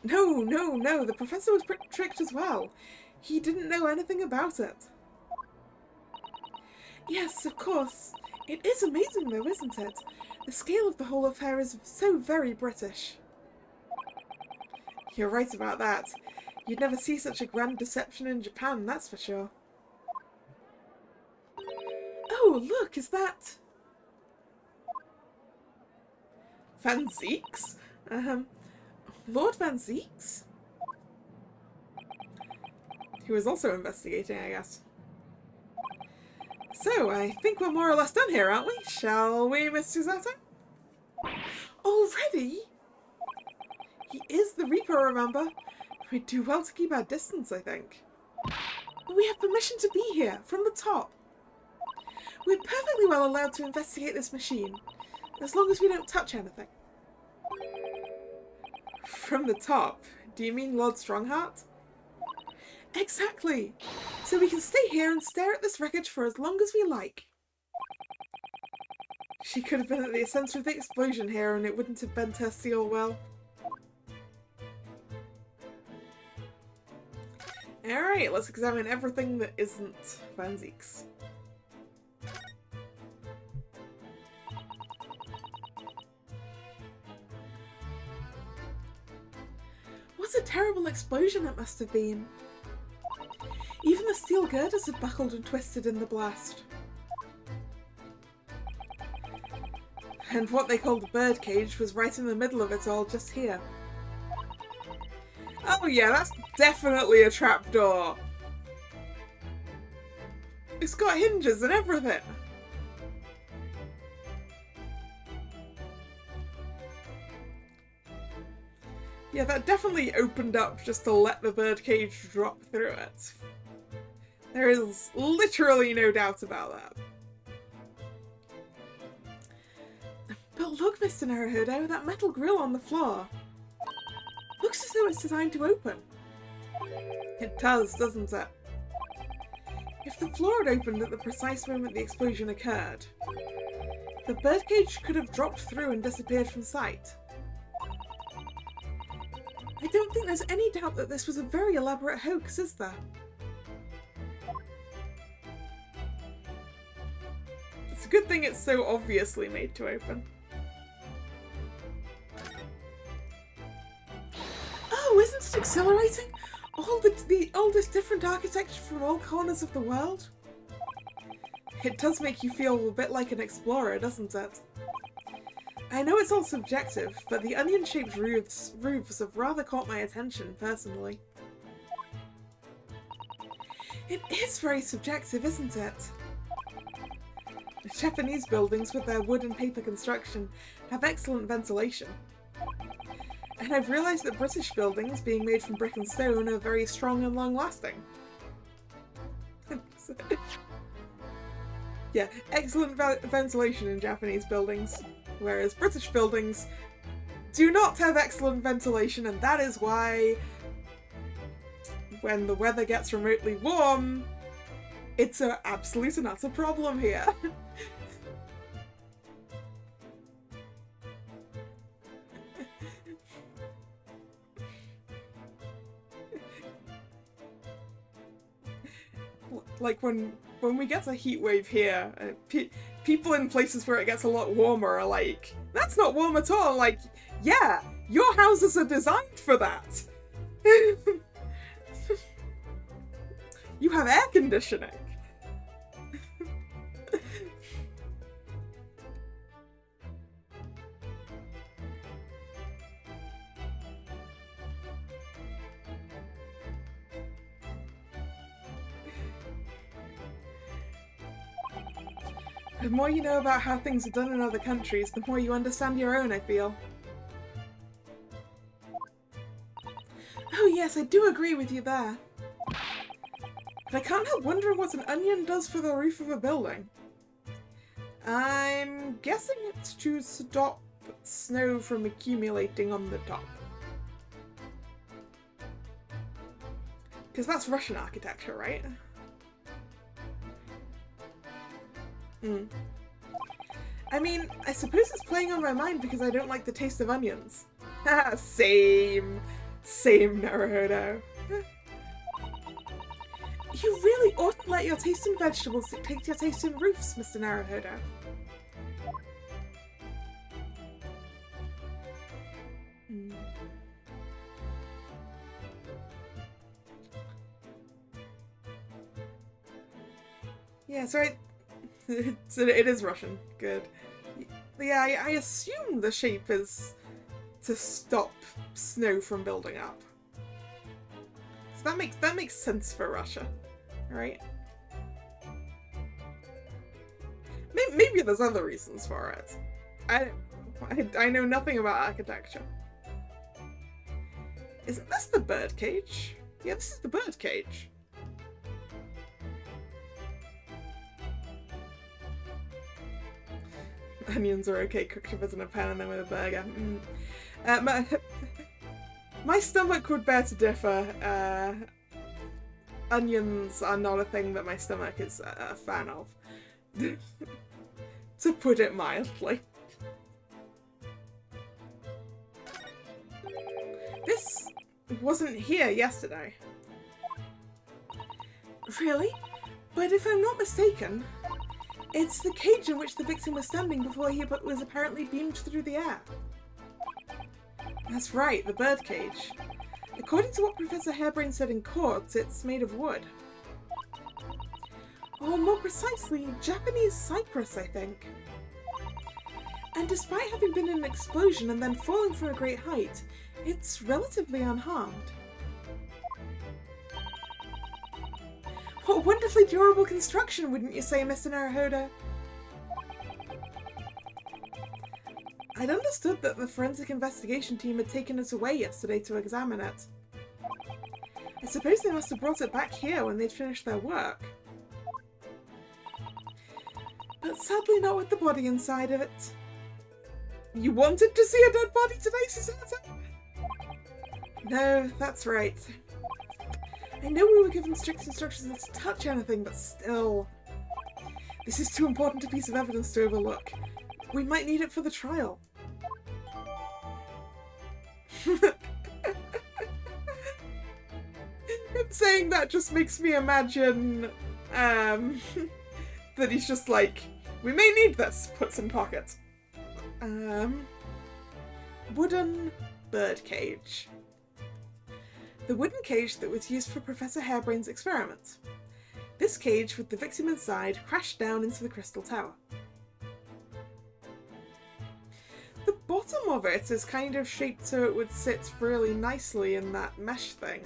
No, the professor was tricked as well. He didn't know anything about it. Yes, of course. It is amazing though, isn't it? The scale of the whole affair is so very British. You're right about that. You'd never see such a grand deception in Japan, that's for sure. Oh, look, is that... Van Zieks? Lord Van Zieks? Who was also investigating, I guess. So, I think we're more or less done here, aren't we? Shall we, Miss Susato? Already? He is the Reaper, remember? We'd do well to keep our distance, I think. But we have permission to be here, from the top. We're perfectly well allowed to investigate this machine, as long as we don't touch anything. From the top? Do you mean Lord Strongheart? Exactly! So we can stay here and stare at this wreckage for as long as we like. She could have been at the centre of the explosion here and it wouldn't have bent her seal well. Alright, let's examine everything that isn't Van Zieks. What a terrible explosion it must have been. Even the steel girders have buckled and twisted in the blast. And what they call the birdcage was right in the middle of it all, just here. Oh yeah, that's definitely a trapdoor. It's got hinges and everything. Yeah, that definitely opened up just to let the birdcage drop through it. There is literally no doubt about that. But look, Mr. Naruhodo, that metal grill on the floor. Looks as though it's designed to open. It does, doesn't it? If the floor had opened at the precise moment the explosion occurred, the birdcage could have dropped through and disappeared from sight. I don't think there's any doubt that this was a very elaborate hoax, is there? It's a good thing it's so obviously made to open. Oh, isn't it exhilarating? All this different architecture from all corners of the world? It does make you feel a bit like an explorer, doesn't it? I know it's all subjective, but the onion-shaped roofs have rather caught my attention, personally. It is very subjective, isn't it? The Japanese buildings, with their wood and paper construction, have excellent ventilation. And I've realised that British buildings, being made from brick and stone, are very strong and long-lasting. Yeah, excellent ventilation in Japanese buildings, whereas British buildings do not have excellent ventilation, and that is why when the weather gets remotely warm, it's an absolute and utter problem here. Like when we get a heat wave here, people in places where it gets a lot warmer are like, that's not warm at all. Like, yeah, your houses are designed for that. You have air conditioning. The more you know about how things are done in other countries, the more you understand your own, I feel. Oh yes, I do agree with you there. But I can't help wondering what an onion does for the roof of a building. I'm guessing it's to stop snow from accumulating on the top. Because that's Russian architecture, right? I mean, I suppose it's playing on my mind because I don't like the taste of onions. Same, Naruhodo. You really oughtn't let your taste in vegetables dictate your taste in roofs, Mr. Naruhodo. Yeah, so it is Russian. Good. Yeah, I assume the shape is to stop snow from building up. So that makes sense for Russia, right? Maybe there's other reasons for it. I know nothing about architecture. Isn't this the birdcage? Yeah, this is the birdcage. Onions are okay, cooked up as in a pan and then with a burger. My stomach would bear to differ. Onions are not a thing that my stomach is a fan of. To put it mildly. This wasn't here yesterday. Really? But if I'm not mistaken, it's the cage in which the victim was standing before he was apparently beamed through the air. That's right, the birdcage. According to what Professor Harebrained said in court, it's made of wood. Or more precisely, Japanese cypress, I think. And despite having been in an explosion and then falling from a great height, it's relatively unharmed. What wonderfully durable construction, wouldn't you say, Mr. Naruhodo? I'd understood that the forensic investigation team had taken it away yesterday to examine it. I suppose they must have brought it back here when they'd finished their work. But sadly not with the body inside of it. You wanted to see a dead body today, Susanna? No, that's right. I know we were given strict instructions not to touch anything, but still. This is too important a piece of evidence to overlook. We might need it for the trial. Him saying that just makes me imagine that he's just like, we may need this, puts in pocket. Wooden birdcage. The wooden cage that was used for Professor Harebrained's experiment. This cage, with the victim inside, crashed down into the crystal tower. The bottom of it is kind of shaped so it would sit really nicely in that mesh thing.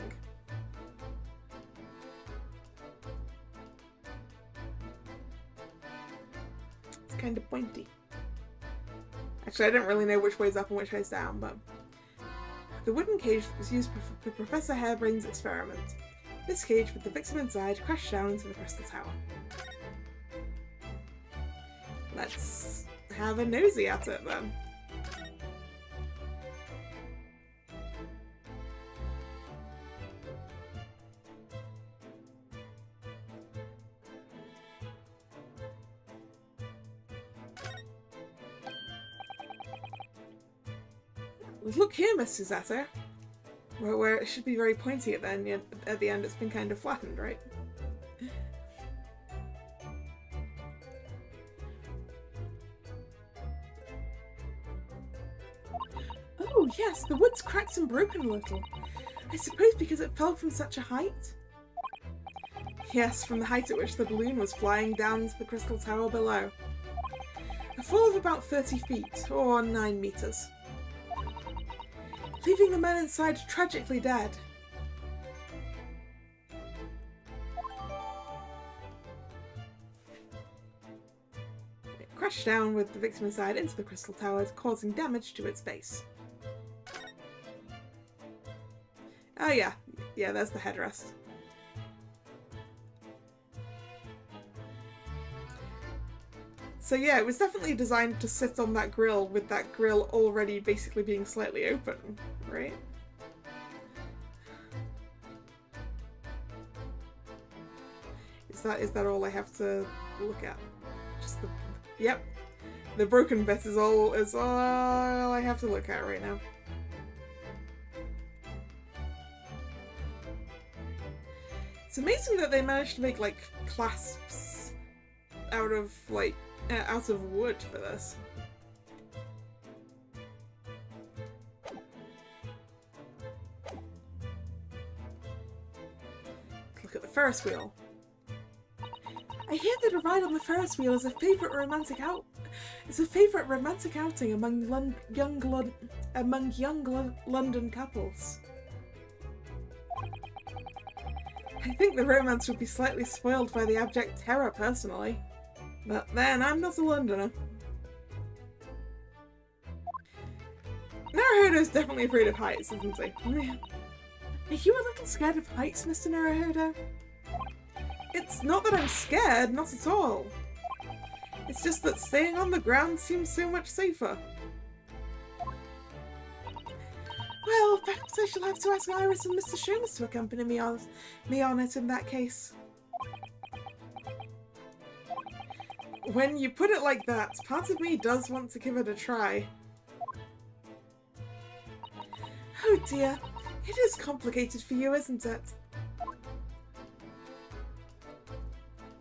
It's kind of pointy. Actually, I don't really know which way's up and which way's down, but... The wooden cage that was used for Professor Harebrained's experiment. This cage, with the victim inside, crashed down into the crystal tower. Let's have a nosy at it then. Look here, Miss Suzette. Where it should be very pointy at the end, it's been kind of flattened, right? Oh yes, the wood's cracked and broken a little. I suppose because it fell from such a height? Yes, from the height at which the balloon was flying down into the crystal tower below. A fall of about 30 feet, or 9 meters. Leaving the men inside tragically dead. It crashed down with the victim inside into the crystal tower, causing damage to its base. Oh yeah, there's the headrest. So yeah, it was definitely designed to sit on that grill, with that grill already basically being slightly open, right? Is that all I have to look at? Just the... Yep. The broken bit is all I have to look at right now. It's amazing that they managed to make, like, clasps out of, like, out of wood for this. Look at the Ferris wheel. I hear that a ride on the Ferris wheel is a favourite romantic outing among young London couples. I think the romance would be slightly spoiled by the abject terror, personally. But then, I'm not a Londoner. Naruhodo's definitely afraid of heights, isn't he? Are you a little scared of heights, Mr. Naruhodo? It's not that I'm scared, not at all. It's just that staying on the ground seems so much safer. Well, perhaps I shall have to ask Iris and Mr. Sholmes to accompany me on it in that case. When you put it like that, part of me does want to give it a try. Oh dear, it is complicated for you, isn't it?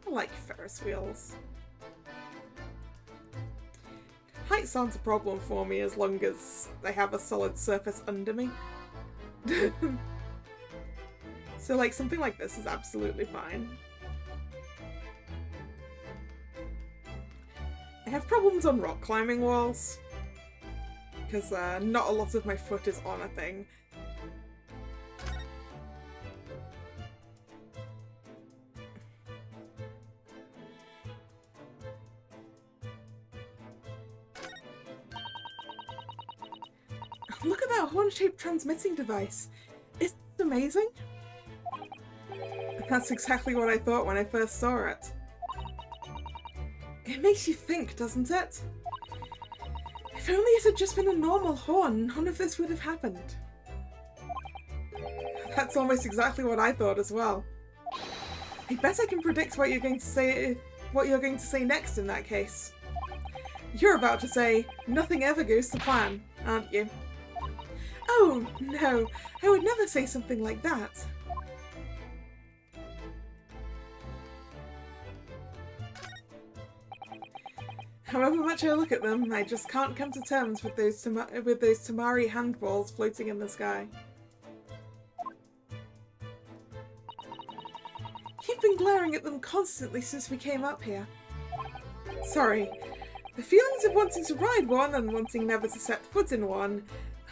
I like Ferris wheels. Heights aren't a problem for me as long as I have a solid surface under me. So like something like this is absolutely fine. I have problems on rock climbing walls because not a lot of my foot is on a thing. Look at that horn-shaped transmitting device. Isn't it amazing? That's exactly what I thought when I first saw it. It makes you think, doesn't it? If only it had just been a normal horn, none of this would have happened. That's almost exactly what I thought as well. I bet I can predict what you're going to say next in that case. You're about to say, nothing ever goes to plan, aren't you? Oh, no, I would never say something like that. However much I look at them, I just can't come to terms with those Tamari handballs floating in the sky. You've been glaring at them constantly since we came up here. Sorry, the feelings of wanting to ride one and wanting never to set foot in one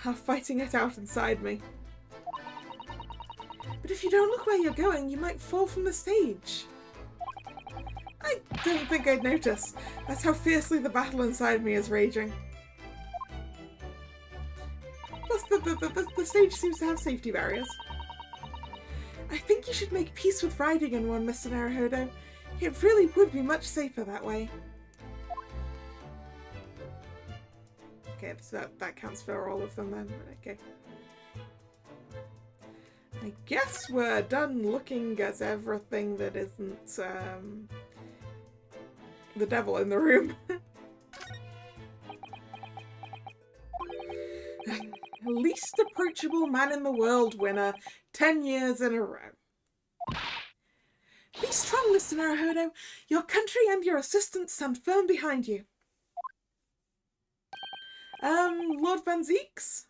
are fighting it out inside me. But if you don't look where you're going, you might fall from the stage. I don't think I'd notice. That's how fiercely the battle inside me is raging. Plus, the stage seems to have safety barriers. I think you should make peace with riding in one, Mr. Naruhodo. It really would be much safer that way. Okay, so that counts for all of them then. Okay. I guess we're done looking at everything that isn't, the devil in the room. Least approachable man in the world winner, 10 years in a row. Be strong, Mr. Naruhodo. Your country and your assistants stand firm behind you. Lord Van Zeeks?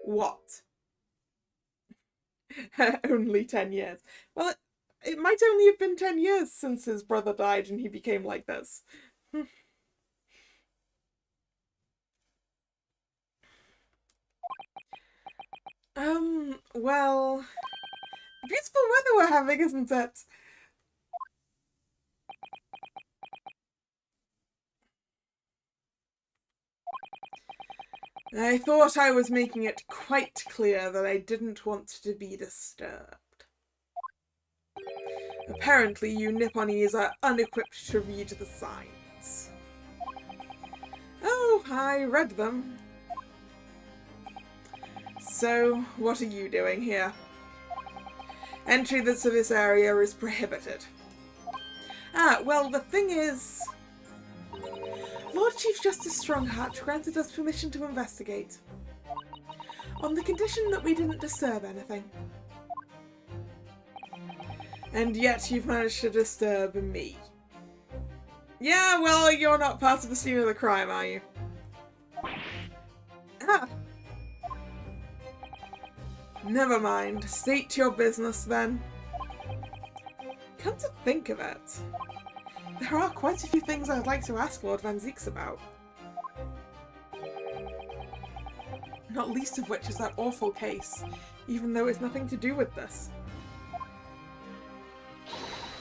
What? Only 10 years. Well, it might only have been 10 years since his brother died and he became like this. Well, beautiful weather we're having, isn't it? I thought I was making it quite clear that I didn't want to be disturbed. Apparently, you Nipponese are unequipped to read the signs. Oh, I read them. So, what are you doing here? Entry to this area is prohibited. Ah, well, the thing is... Lord Chief Justice Strongheart granted us permission to investigate. On the condition that we didn't disturb anything. And yet you've managed to disturb me. Yeah, well, you're not part of the scene of the crime, are you? Ah. Never mind. State your business, then. Come to think of it, there are quite a few things I'd like to ask Lord Van Zeeks about. Not least of which is that awful case, even though it's nothing to do with this.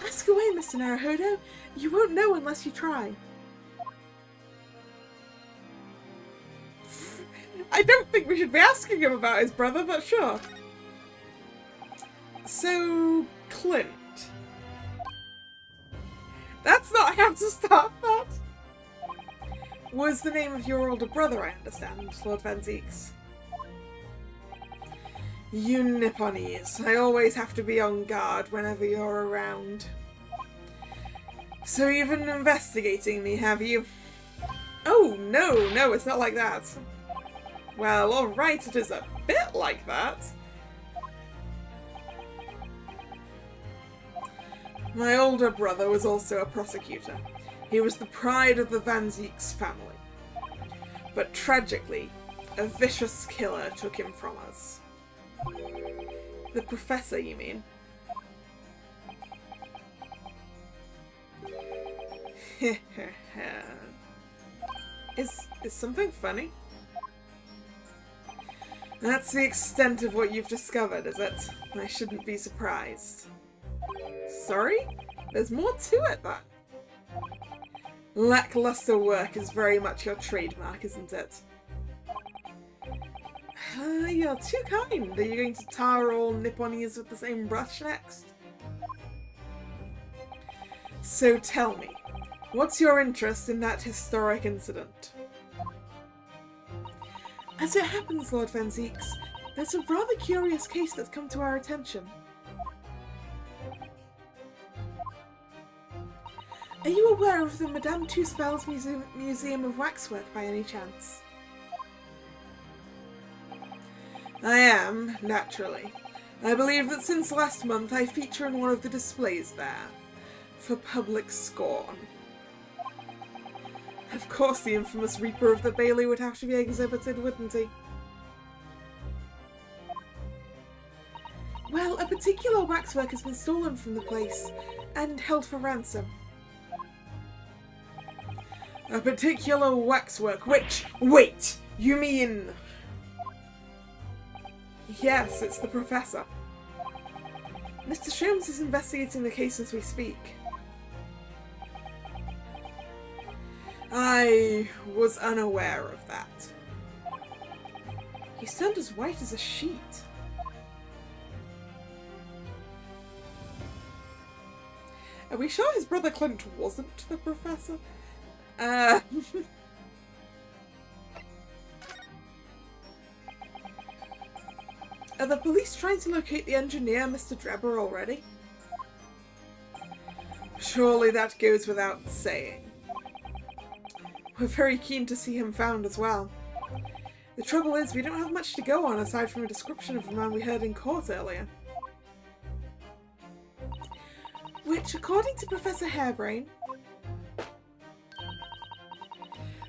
Ask away, Mr. Naruhodo. You won't know unless you try. I don't think we should be asking him about his brother, but sure. So, Clint. That's not how to start that. Was the name of your older brother, I understand, Lord Van Zeeks. You Nipponese. I always have to be on guard whenever you're around. So you've been investigating me, have you? Oh, no, it's not like that. Well, alright, it is a bit like that. My older brother was also a prosecutor. He was the pride of the Van Zeeks family. But tragically, a vicious killer took him from us. The professor, you mean? Is something funny? That's the extent of what you've discovered, is it? I shouldn't be surprised. Sorry? There's more to it, then. Lackluster work is very much your trademark, isn't it? You're too kind. Are you going to tar all Nipponese with the same brush next? So tell me, what's your interest in that historic incident? As it happens, Lord Van Zeeks, there's a rather curious case that's come to our attention. Are you aware of the Madame Tuspel's Museum of Waxwork by any chance? I am, naturally. I believe that since last month I feature in one of the displays there, for public scorn. Of course the infamous Reaper of the Bailey would have to be exhibited, wouldn't he? Well, a particular waxwork has been stolen from the place, and held for ransom. A particular waxwork, which... Wait! You mean... Yes, it's the professor. Mr. Sholmes is investigating the case as we speak. I was unaware of that. He's turned as white as a sheet. Are we sure his brother Clint wasn't the professor? Are the police trying to locate the engineer, Mr. Drebber, already? Surely that goes without saying. We're very keen to see him found as well. The trouble is, we don't have much to go on aside from a description of the man we heard in court earlier. Which, according to Professor Hairbrain,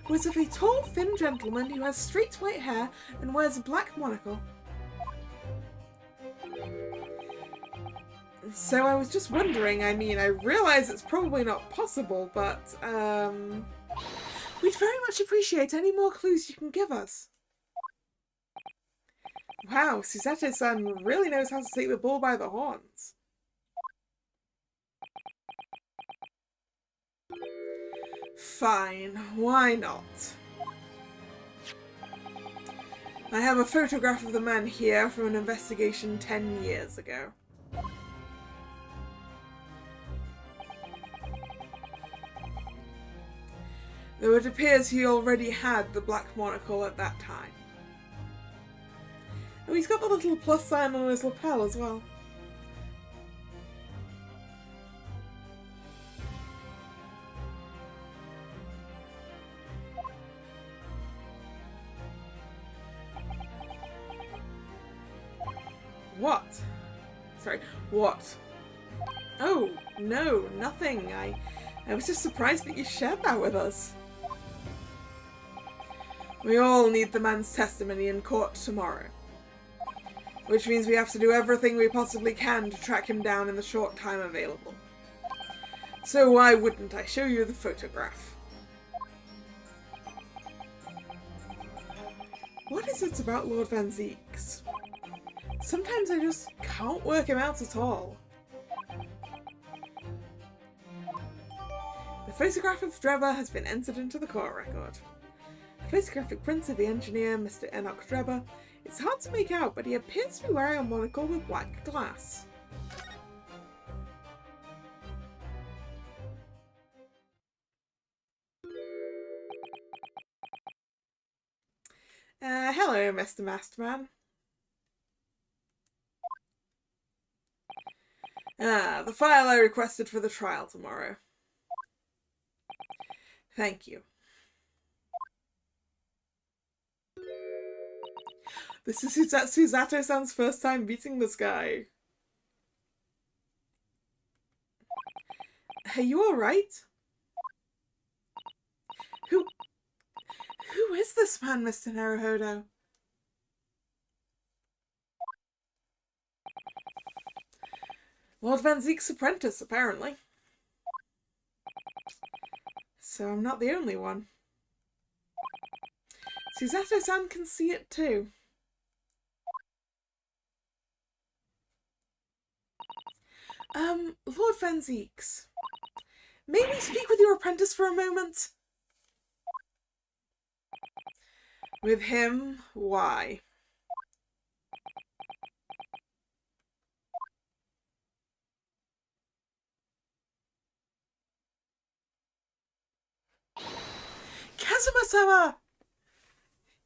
was of a tall, thin gentleman who has straight white hair and wears a black monocle. So I was just wondering, I mean, I realise it's probably not possible, but, we'd very much appreciate any more clues you can give us. Wow, Susato-san really knows how to take the bull by the horns. Fine, why not? I have a photograph of the man here from an investigation 10 years ago. Though it appears he already had the black monocle at that time. Oh, he's got the little plus sign on his lapel as well. What? Sorry, what? Oh, no, nothing. I was just surprised that you shared that with us. We all need the man's testimony in court tomorrow. Which means we have to do everything we possibly can to track him down in the short time available. So why wouldn't I show you the photograph? What is it about Lord Van Zeeks? Sometimes I just can't work him out at all. The photograph of Drebber has been entered into the court record. A photographic print of the engineer, Mr. Enoch Drebber. It's hard to make out, but he appears to be wearing a monocle with black glass. Hello, Mr. Masterman. The file I requested for the trial tomorrow. Thank you. This is Susato-san's first time meeting this guy. Are you alright? Who is this man, Mr. Naruhodo? Lord Van Zeek's apprentice, apparently. So I'm not the only one. Susato-san can see it too. Lord Van Zeeks, may we speak with your apprentice for a moment? With him? Why? Kazuma-sama!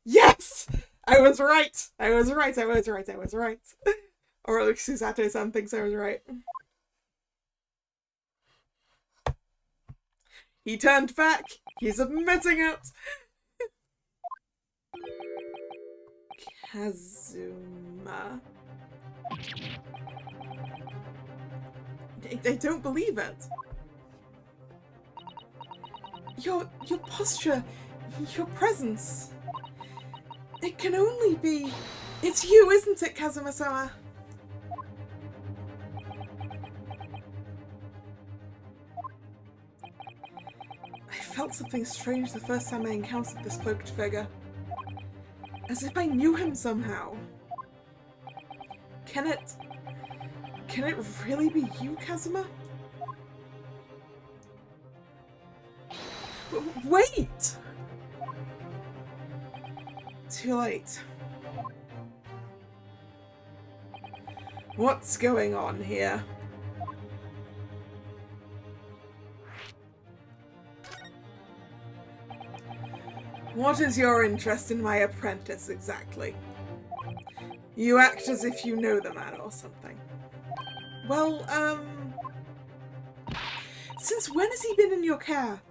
Yes! I was right! I was right. Or at least Susato-san thinks I was right. He turned back. He's admitting it. Kazuma. I don't believe it. Your posture, your presence. It can only be... It's you, isn't it, Kazuma-sama? I felt something strange the first time I encountered this cloaked figure. As if I knew him somehow. Can it really be you, Kazuma? Wait! Too late. What's going on here? What is your interest in my apprentice, exactly? You act as if you know the man or something. Well, Since when has he been in your care?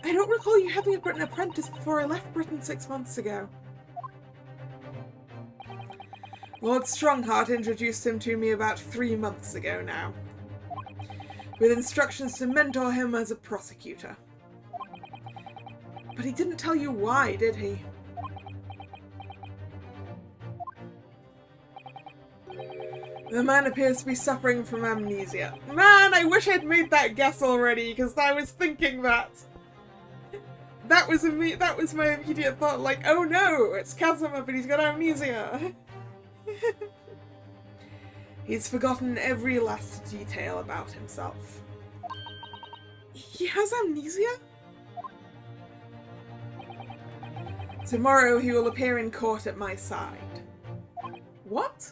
I don't recall you having an apprentice before I left Britain 6 months ago. Lord Strongheart introduced him to me about 3 months ago now, with instructions to mentor him as a prosecutor. But he didn't tell you why, did he? The man appears to be suffering from amnesia. Man, I wish I'd made that guess already, because I was thinking that. That was my immediate thought, like, oh no, it's Kazuma, but he's got amnesia. He's forgotten every last detail about himself. He has amnesia? Tomorrow he will appear in court at my side. What?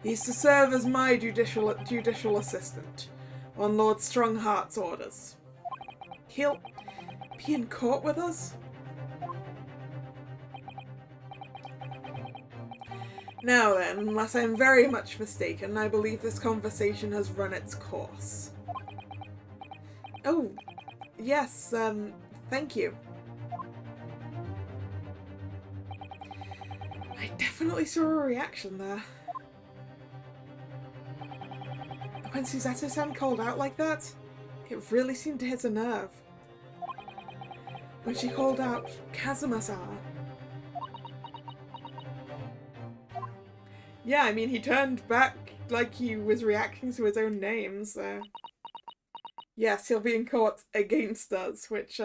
He's to serve as my judicial assistant, on Lord Strongheart's orders. He'll be in court with us? Now then, unless I'm very much mistaken, I believe this conversation has run its course. Oh, yes, thank you. I definitely saw a reaction there. When Susato-san called out like that, it really seemed to hit a nerve. When she called out Kazuma-san. Yeah, I mean, he turned back like he was reacting to his own name, so... Yes, he'll be in court against us, which,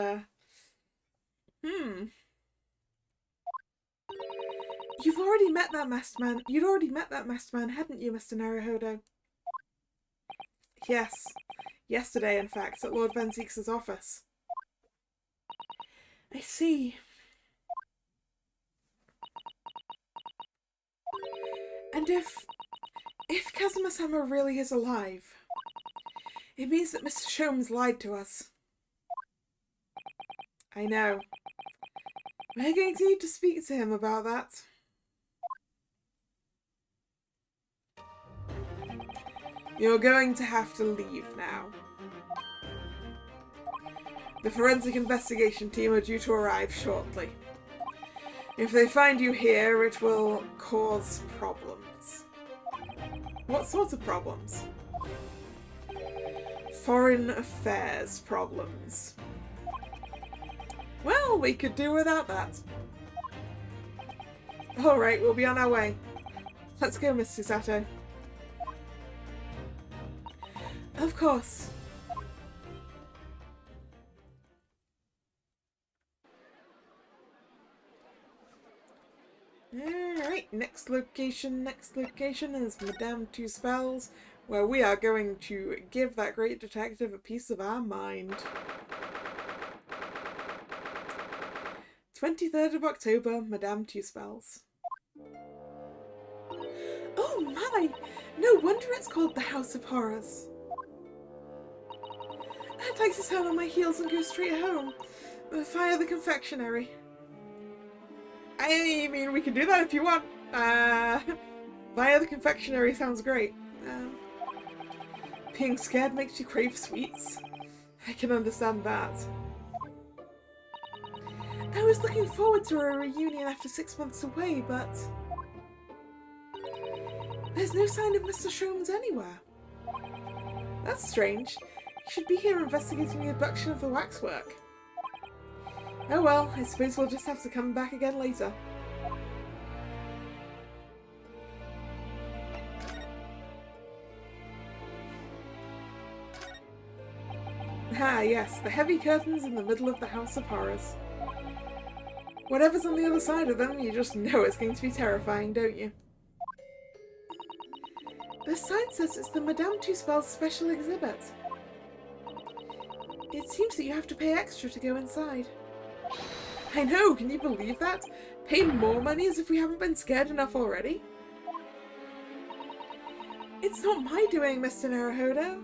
You'd already met that masked man, hadn't you, Mr. Naruhodo? Yes. Yesterday, in fact, at Lord Van Zeek's office. I see. And if Kazuma-sama really is alive, it means that Mr. Sholmes lied to us. I know. We're going to need to speak to him about that. You're going to have to leave now. The forensic investigation team are due to arrive shortly. If they find you here, it will cause problems. What sorts of problems? Foreign affairs problems. Well, we could do without that. Alright, we'll be on our way. Let's go, Miss Susato. Of course. Alright, next location is Madame Two Spells, where we are going to give that great detective a piece of our mind. 23rd of October, Madame Two Spells. Oh my! No wonder it's called the House of Horrors. I'd like to turn on my heels and go straight home. Fire the confectionery. I mean, we can do that if you want. Via the confectionery sounds great. Being scared makes you crave sweets. I can understand that. I was looking forward to a reunion after 6 months away, but... there's no sign of Mr. Sholmes anywhere. That's strange. He should be here investigating the abduction of the waxwork. Oh well, I suppose we'll just have to come back again later. Ah yes, the heavy curtains in the middle of the House of Horrors. Whatever's on the other side of them, you just know it's going to be terrifying, don't you? The sign says it's the Madame Two Spells special exhibit. It seems that you have to pay extra to go inside. I know, can you believe that? Pay more money as if we haven't been scared enough already? It's not my doing, Mr. Naruhodo.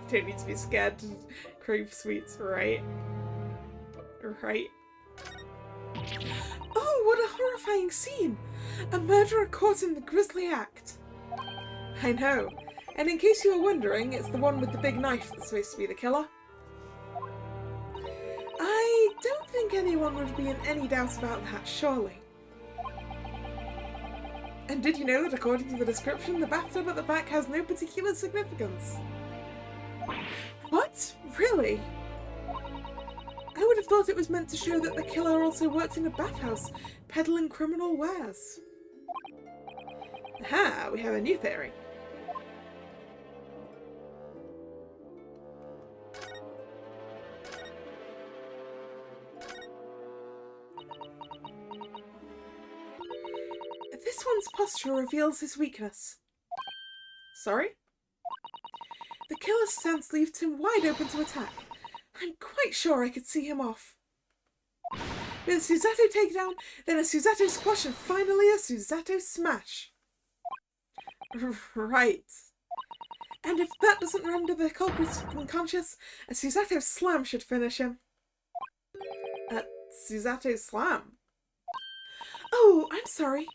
Don't need to be scared to crave sweets, right? Right. Oh, Oh, what a horrifying scene! A murderer caught in the grisly act. I know. And in case you were wondering, it's the one with the big knife that's supposed to be the killer. I don't think anyone would be in any doubt about that, surely. And did you know that according to the description, the bathtub at the back has no particular significance? What? Really? I would have thought it was meant to show that the killer also worked in a bathhouse, peddling criminal wares. Aha, we have a new theory. This one's posture reveals his weakness. Sorry? The killer's stance leaves him wide open to attack. I'm quite sure I could see him off. With a Susato takedown, then a Susato squash, and finally a Susato smash. Right. And if that doesn't render the culprit unconscious, a Susato slam should finish him. A Susato slam? Oh, I'm sorry.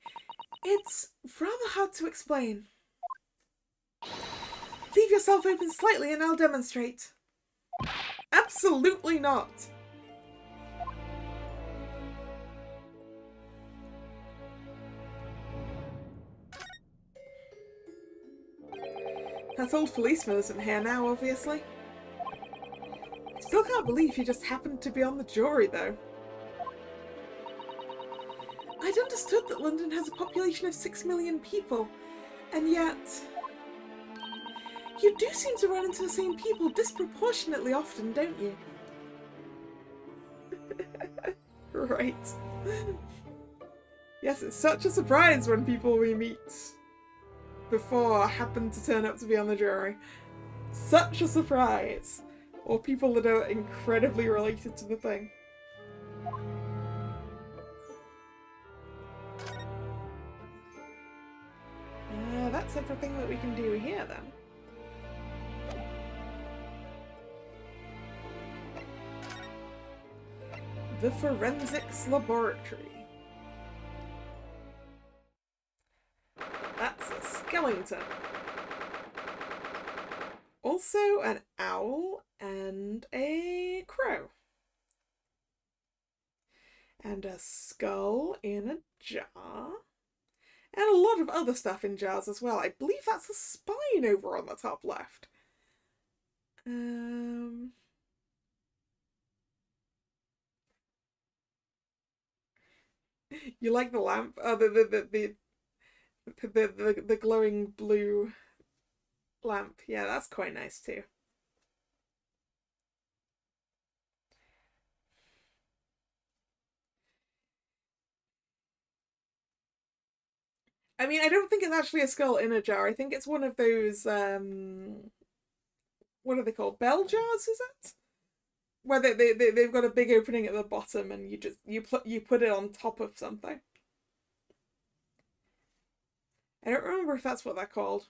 It's rather hard to explain. Leave yourself open slightly and I'll demonstrate. Absolutely not. That old policeman isn't here now, obviously. I still can't believe he just happened to be on the jury, though. I'd understood that London has a population of 6 million people, and yet... You do seem to run into the same people disproportionately often, don't you? Right. Yes, it's such a surprise when people we meet before happen to turn up to be on the jury. Such a surprise. Or people that are incredibly related to the thing. That's everything that we can do here then. The forensics laboratory. That's a skeleton. Also an owl and a crow. And a skull in a jar. And a lot of other stuff in jars as well. I believe that's a spine over on the top left. You like the lamp? Oh, the glowing blue lamp. Yeah, that's quite nice too. I mean, I don't think it's actually a skull in a jar. I think it's one of those, what are they called? Bell jars, is it? Where they've got a big opening at the bottom and you put it on top of something. I don't remember if that's what they're called.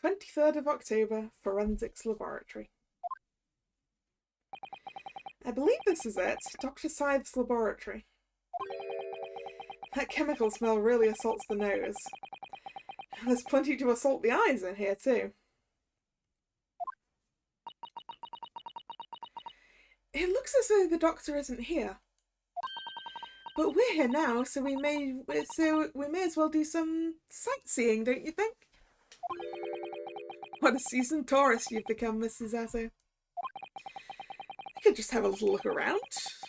October 23rd, Forensics Laboratory. I believe this is it, Dr. Scythe's laboratory. That chemical smell really assaults the nose. There's plenty to assault the eyes in here too. It looks as though the doctor isn't here. But we're here now, so we may as well do some sightseeing, don't you think? What a seasoned tourist you've become, Mrs. Azzo. I could just have a little look around,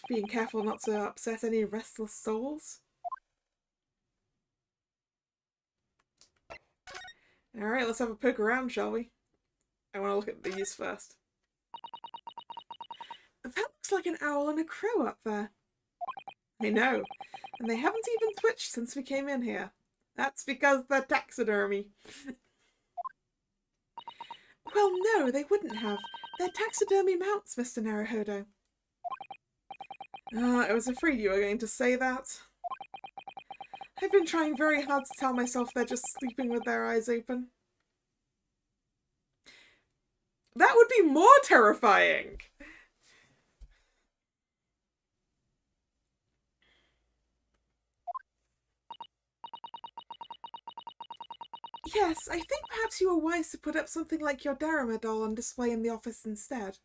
being careful not to upset any restless souls. Alright, let's have a poke around, shall we? I want to look at these first. That looks like an owl and a crow up there. I know, and they haven't even twitched since we came in here. That's because they're taxidermy. Well, no, they wouldn't have. They're taxidermy mounts, Mr. Naruhodo. I was afraid you were going to say that. I've been trying very hard to tell myself they're just sleeping with their eyes open. That would be more terrifying. Yes, I think perhaps you were wise to put up something like your Darama doll on display in the office instead.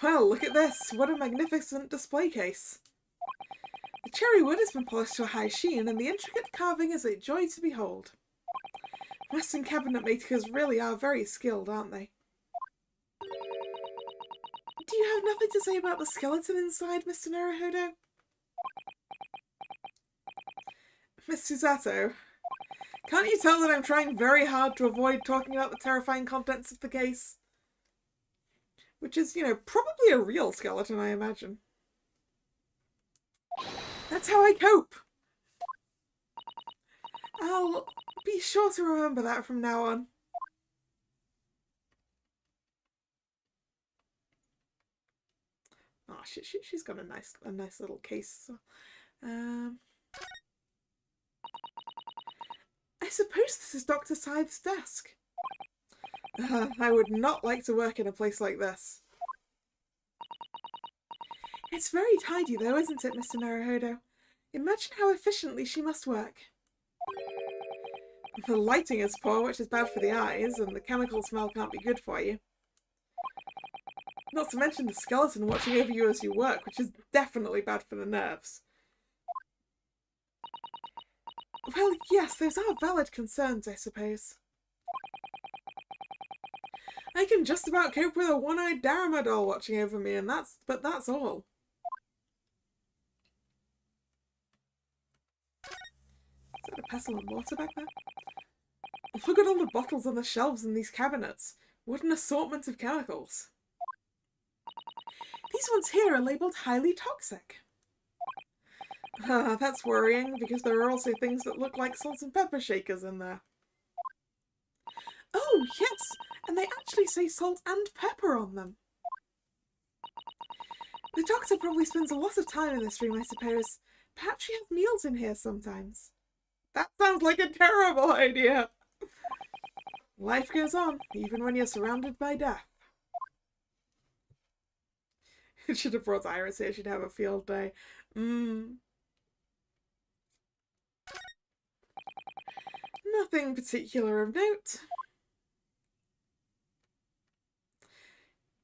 Well, look at this. What a magnificent display case. The cherry wood has been polished to a high sheen, and the intricate carving is a joy to behold. Western cabinet makers really are very skilled, aren't they? Do you have nothing to say about the skeleton inside, Mr. Naruhodo? Miss Susato, can't you tell that I'm trying very hard to avoid talking about the terrifying contents of the case? Which is, probably a real skeleton, I imagine. That's how I cope. I'll be sure to remember that from now on. Oh, she's got a nice little case. I suppose this is Dr. Scythe's desk. I would not like to work in a place like this. It's very tidy though, isn't it, Mr. Naruhodo? Imagine how efficiently she must work. The lighting is poor, which is bad for the eyes, and the chemical smell can't be good for you. Not to mention the skeleton watching over you as you work, which is definitely bad for the nerves. Well, yes, those are valid concerns, I suppose. I can just about cope with a one-eyed Darama doll watching over me, but that's all. Is that a pestle and mortar back there? Look at all the bottles on the shelves in these cabinets. What an assortment of chemicals. These ones here are labelled highly toxic. That's worrying, because there are also things that look like salt and pepper shakers in there. Oh, yes, and they actually say salt and pepper on them. The doctor probably spends a lot of time in this room, I suppose. Perhaps she has meals in here sometimes. That sounds like a terrible idea. Life goes on, even when you're surrounded by death. It should have brought Iris here, she'd have a field day. Nothing particular of note.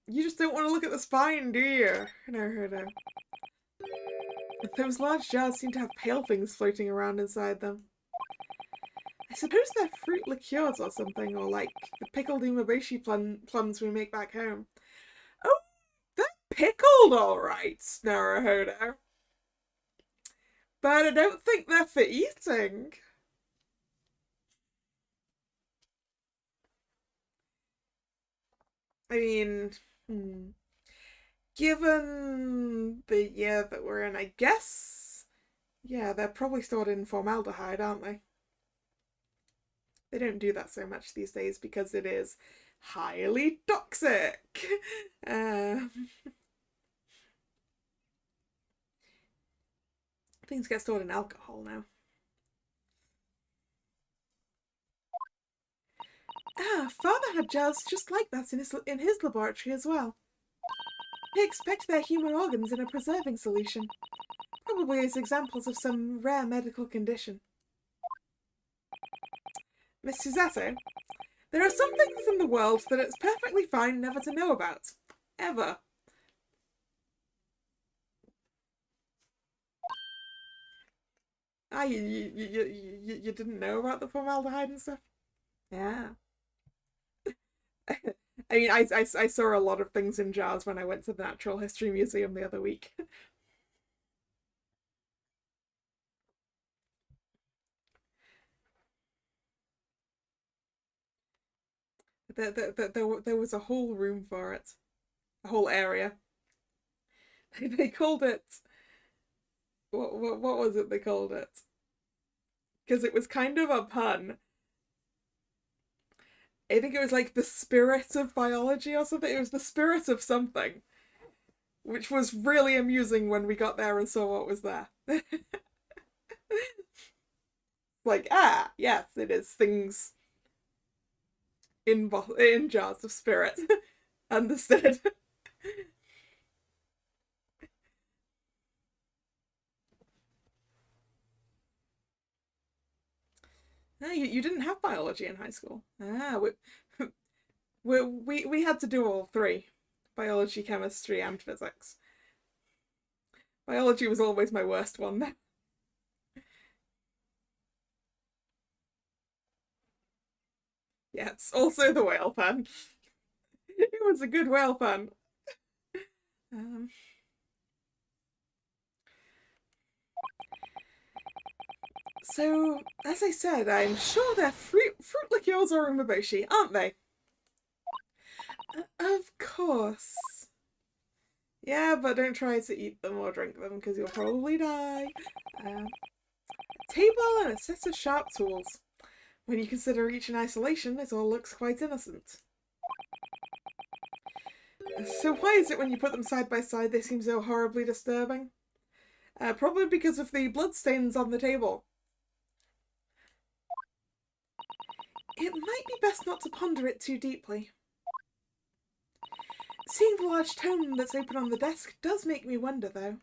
You just don't want to look at the spine, do you? No. Those large jars seem to have pale things floating around inside them. I suppose they're fruit liqueurs or something, or like the pickled umeboshi plums we make back home. Oh, they're pickled alright, Naruhodo. But I don't think they're for eating. I mean, given the year that we're in, I guess, yeah, they're probably stored in formaldehyde, aren't they? They don't do that so much these days because it is highly toxic. Things get stored in alcohol now. Father had jars just like that in his laboratory as well. They expect their human organs in a preserving solution, probably as examples of some rare medical condition. Miss Susato, there are some things in the world that it's perfectly fine never to know about. Ever. You didn't know about the formaldehyde and stuff? Yeah. I mean, I saw a lot of things in jars when I went to the Natural History Museum the other week. There was a whole room for it. A whole area. They called it... What was it they called it? Because it was kind of a pun. I think it was like the spirit of biology or something. It was the spirit of something. Which was really amusing when we got there and saw what was there. Like, ah, yes, it is things in jars of spirit. Understood. No, you didn't have biology in high school. Ah, we had to do all three: biology, chemistry, and physics. Biology was always my worst one. Yeah, it's also the whale pun. It was a good whale pun. Um, so, as I said, I'm sure they're fruit liqueurs or umeboshi, aren't they? Of course. Yeah, but don't try to eat them or drink them because you'll probably die. A table and a set of sharp tools. When you consider each in isolation, it all looks quite innocent. So why is it when you put them side by side they seem so horribly disturbing? Probably because of the bloodstains on the table. It might be best not to ponder it too deeply. Seeing the large tome that's open on the desk does make me wonder, though.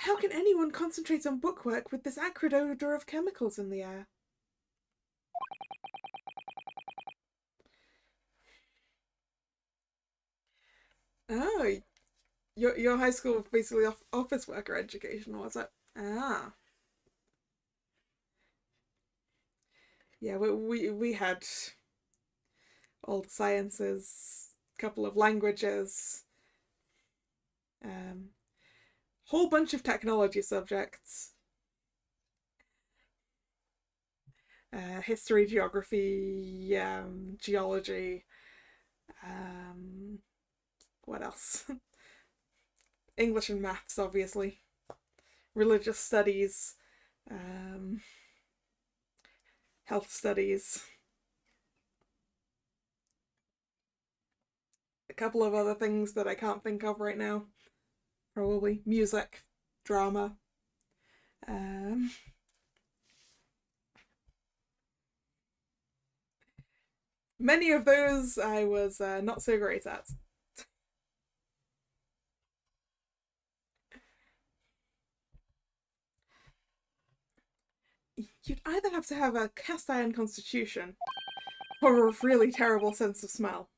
How can anyone concentrate on bookwork with this acrid odour of chemicals in the air? Oh, your high school was basically office worker education, was it? Ah, yeah. We had all the sciences, a couple of languages, um, whole bunch of technology subjects, history, geography, geology. Um, what else? English and maths, obviously. Religious studies, um, health studies. A couple of other things that I can't think of right now. Probably music, drama. Um, Many of those I was not so great at. You'd either have to have a cast iron constitution or a really terrible sense of smell.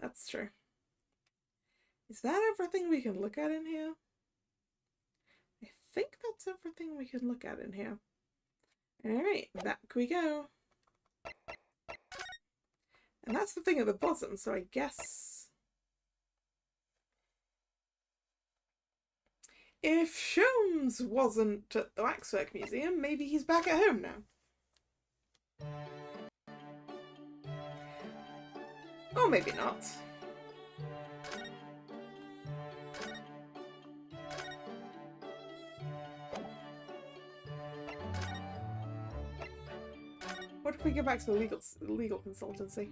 That's true. Is that everything we can look at in here? I think that's everything we can look at in here. Alright, back we go. And that's the thing at the bottom, so I guess... If Sholmes wasn't at the Waxwork Museum, maybe he's back at home now. Or maybe not. What if we go back to the legal consultancy?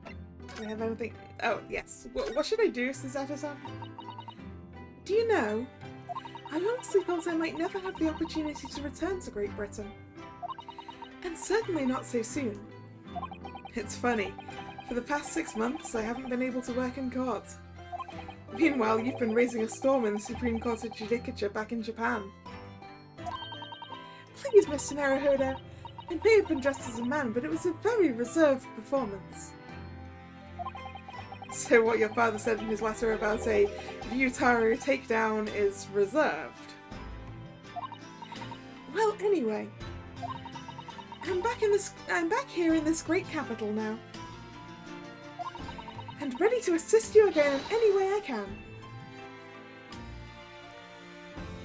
Do we have anything? Oh, yes. What should I do, Suzato-san? Do you know, I honestly thought I might never have the opportunity to return to Great Britain. And certainly not so soon. It's funny, for the past 6 months I haven't been able to work in court. Meanwhile, you've been raising a storm in the Supreme Court of Judicature back in Japan. Please, Mr. Naruhodo, I may have been dressed as a man, but it was a very reserved performance. So what your father said in his letter about a Ryutaro takedown is reserved. Well, anyway, I'm back here in this great capital now, and ready to assist you again in any way I can.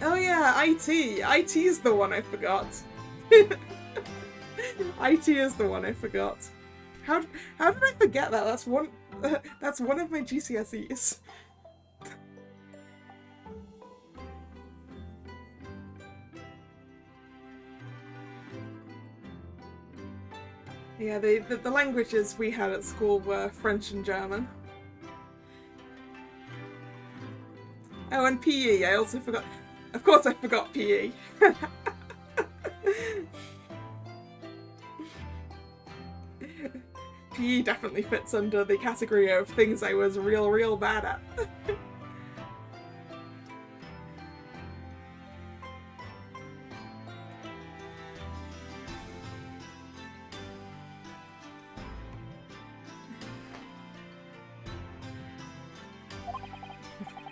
Oh yeah, IT. IT is the one I forgot. IT is the one I forgot. How did I forget that? That's one of my GCSEs. Yeah, the languages we had at school were French and German. Oh, and PE. I also forgot. Of course, I forgot PE. PE definitely fits under the category of things I was real bad at.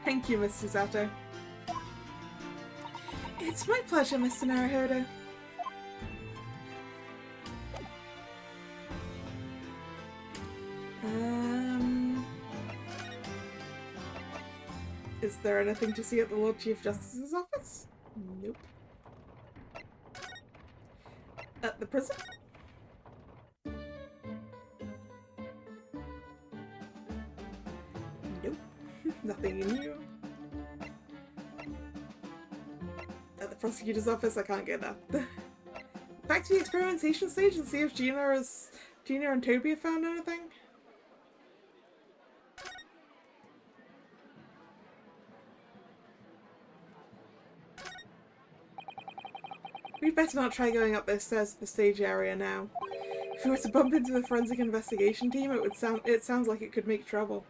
Thank you, Mr. Zato. It's my pleasure, Mr. Naruhodo. Is there anything to see at the Lord Chief Justice's office? Nope. At the prison? Nope. Nothing new. At the prosecutor's office, I can't get that. Back to the experimentation stage and see if Gina and Toby have found anything. We'd better not try going up those stairs to the stage area now. If we were to bump into the forensic investigation team, it sounds like it could make trouble.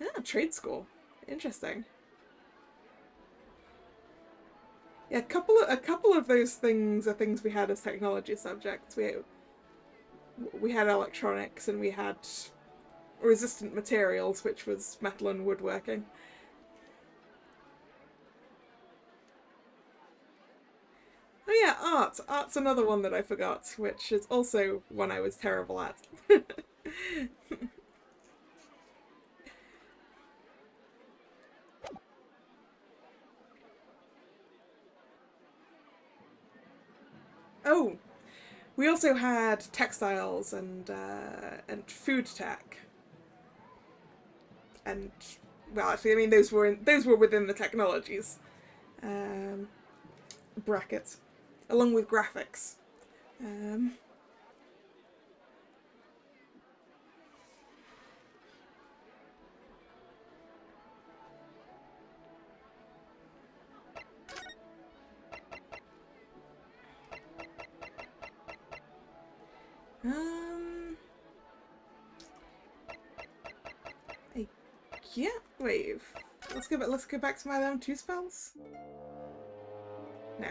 Ah, trade school. Interesting. Yeah, a couple of those things are things we had as technology subjects. We had electronics and we had resistant materials, which was metal and woodworking. Oh yeah, art. Art's another one that I forgot, which is also one I was terrible at. Oh, we also had textiles and food tech. And well, actually, I mean those were within the technologies brackets, along with graphics. Yeah. Wait. Let's go back to my level 2 spells. No.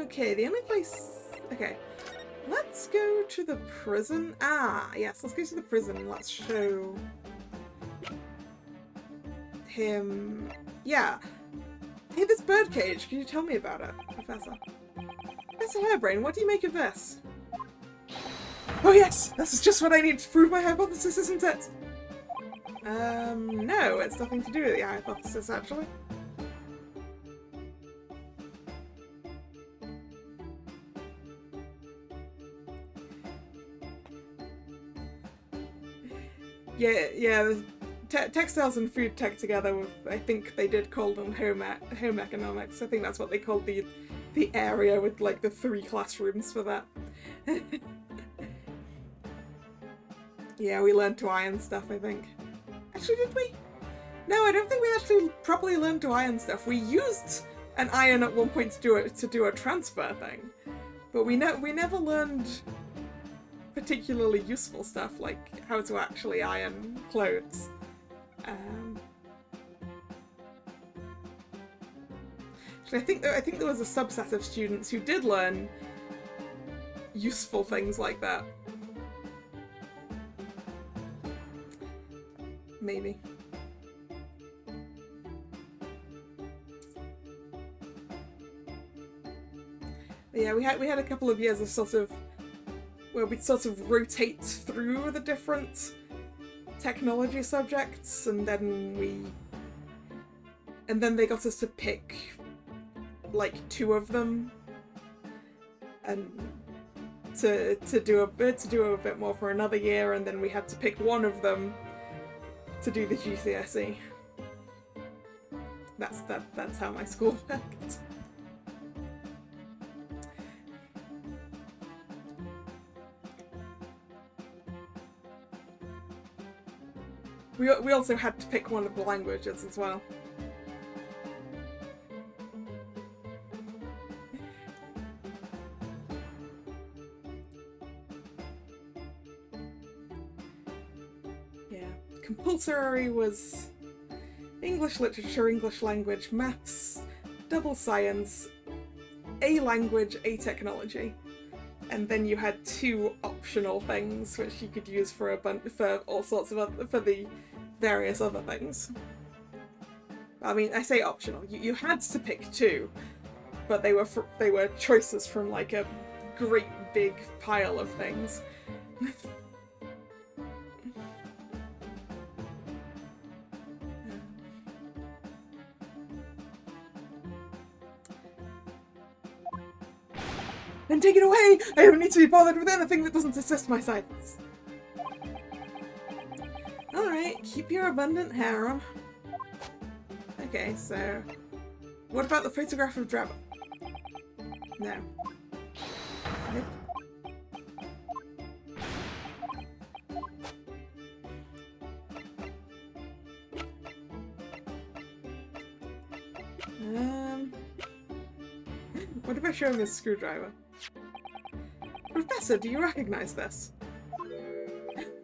Okay. The only place. Okay. Let's go to the prison. Ah, yes. Let's go to the prison. Let's show him. Yeah. Hey, this birdcage. Can you tell me about it, Professor? Professor Hairbrain, what do you make of this? Oh yes! This is just what I need to prove my hypothesis, isn't it? No, it's nothing to do with the hypothesis, actually. Yeah, textiles and food tech together, I think they did call them home economics. I think that's what they called the area with, like, the 3 classrooms for that. Yeah, we learned to iron stuff, I think. Actually, did we? No, I don't think we actually properly learned to iron stuff. We used an iron at one point to do a transfer thing, but we never learned particularly useful stuff like how to actually iron clothes. Actually, I think there was a subset of students who did learn useful things like that. Maybe. But yeah, we had a couple of years of where we'd sort of rotate through the different technology subjects, and then they got us to pick like 2 of them, and to do a bit more for another year, and then we had to pick 1 of them to do the GCSE. That's how my school worked. We also had to pick one of the languages as well. Yeah, compulsory was English literature, English language, maths, double science, a language, a technology. And then you had 2 optional things which you could use for all sorts of for the various other things. I mean, I say optional. You had to pick 2, but they were choices from like a great big pile of things. Then take it away! I don't need to be bothered with anything that doesn't assist my silence. Alright, keep your abundant harem. Okay, so... what about the photograph of Drabba? No. Nope. What if I show him his screwdriver? Professor, do you recognize this?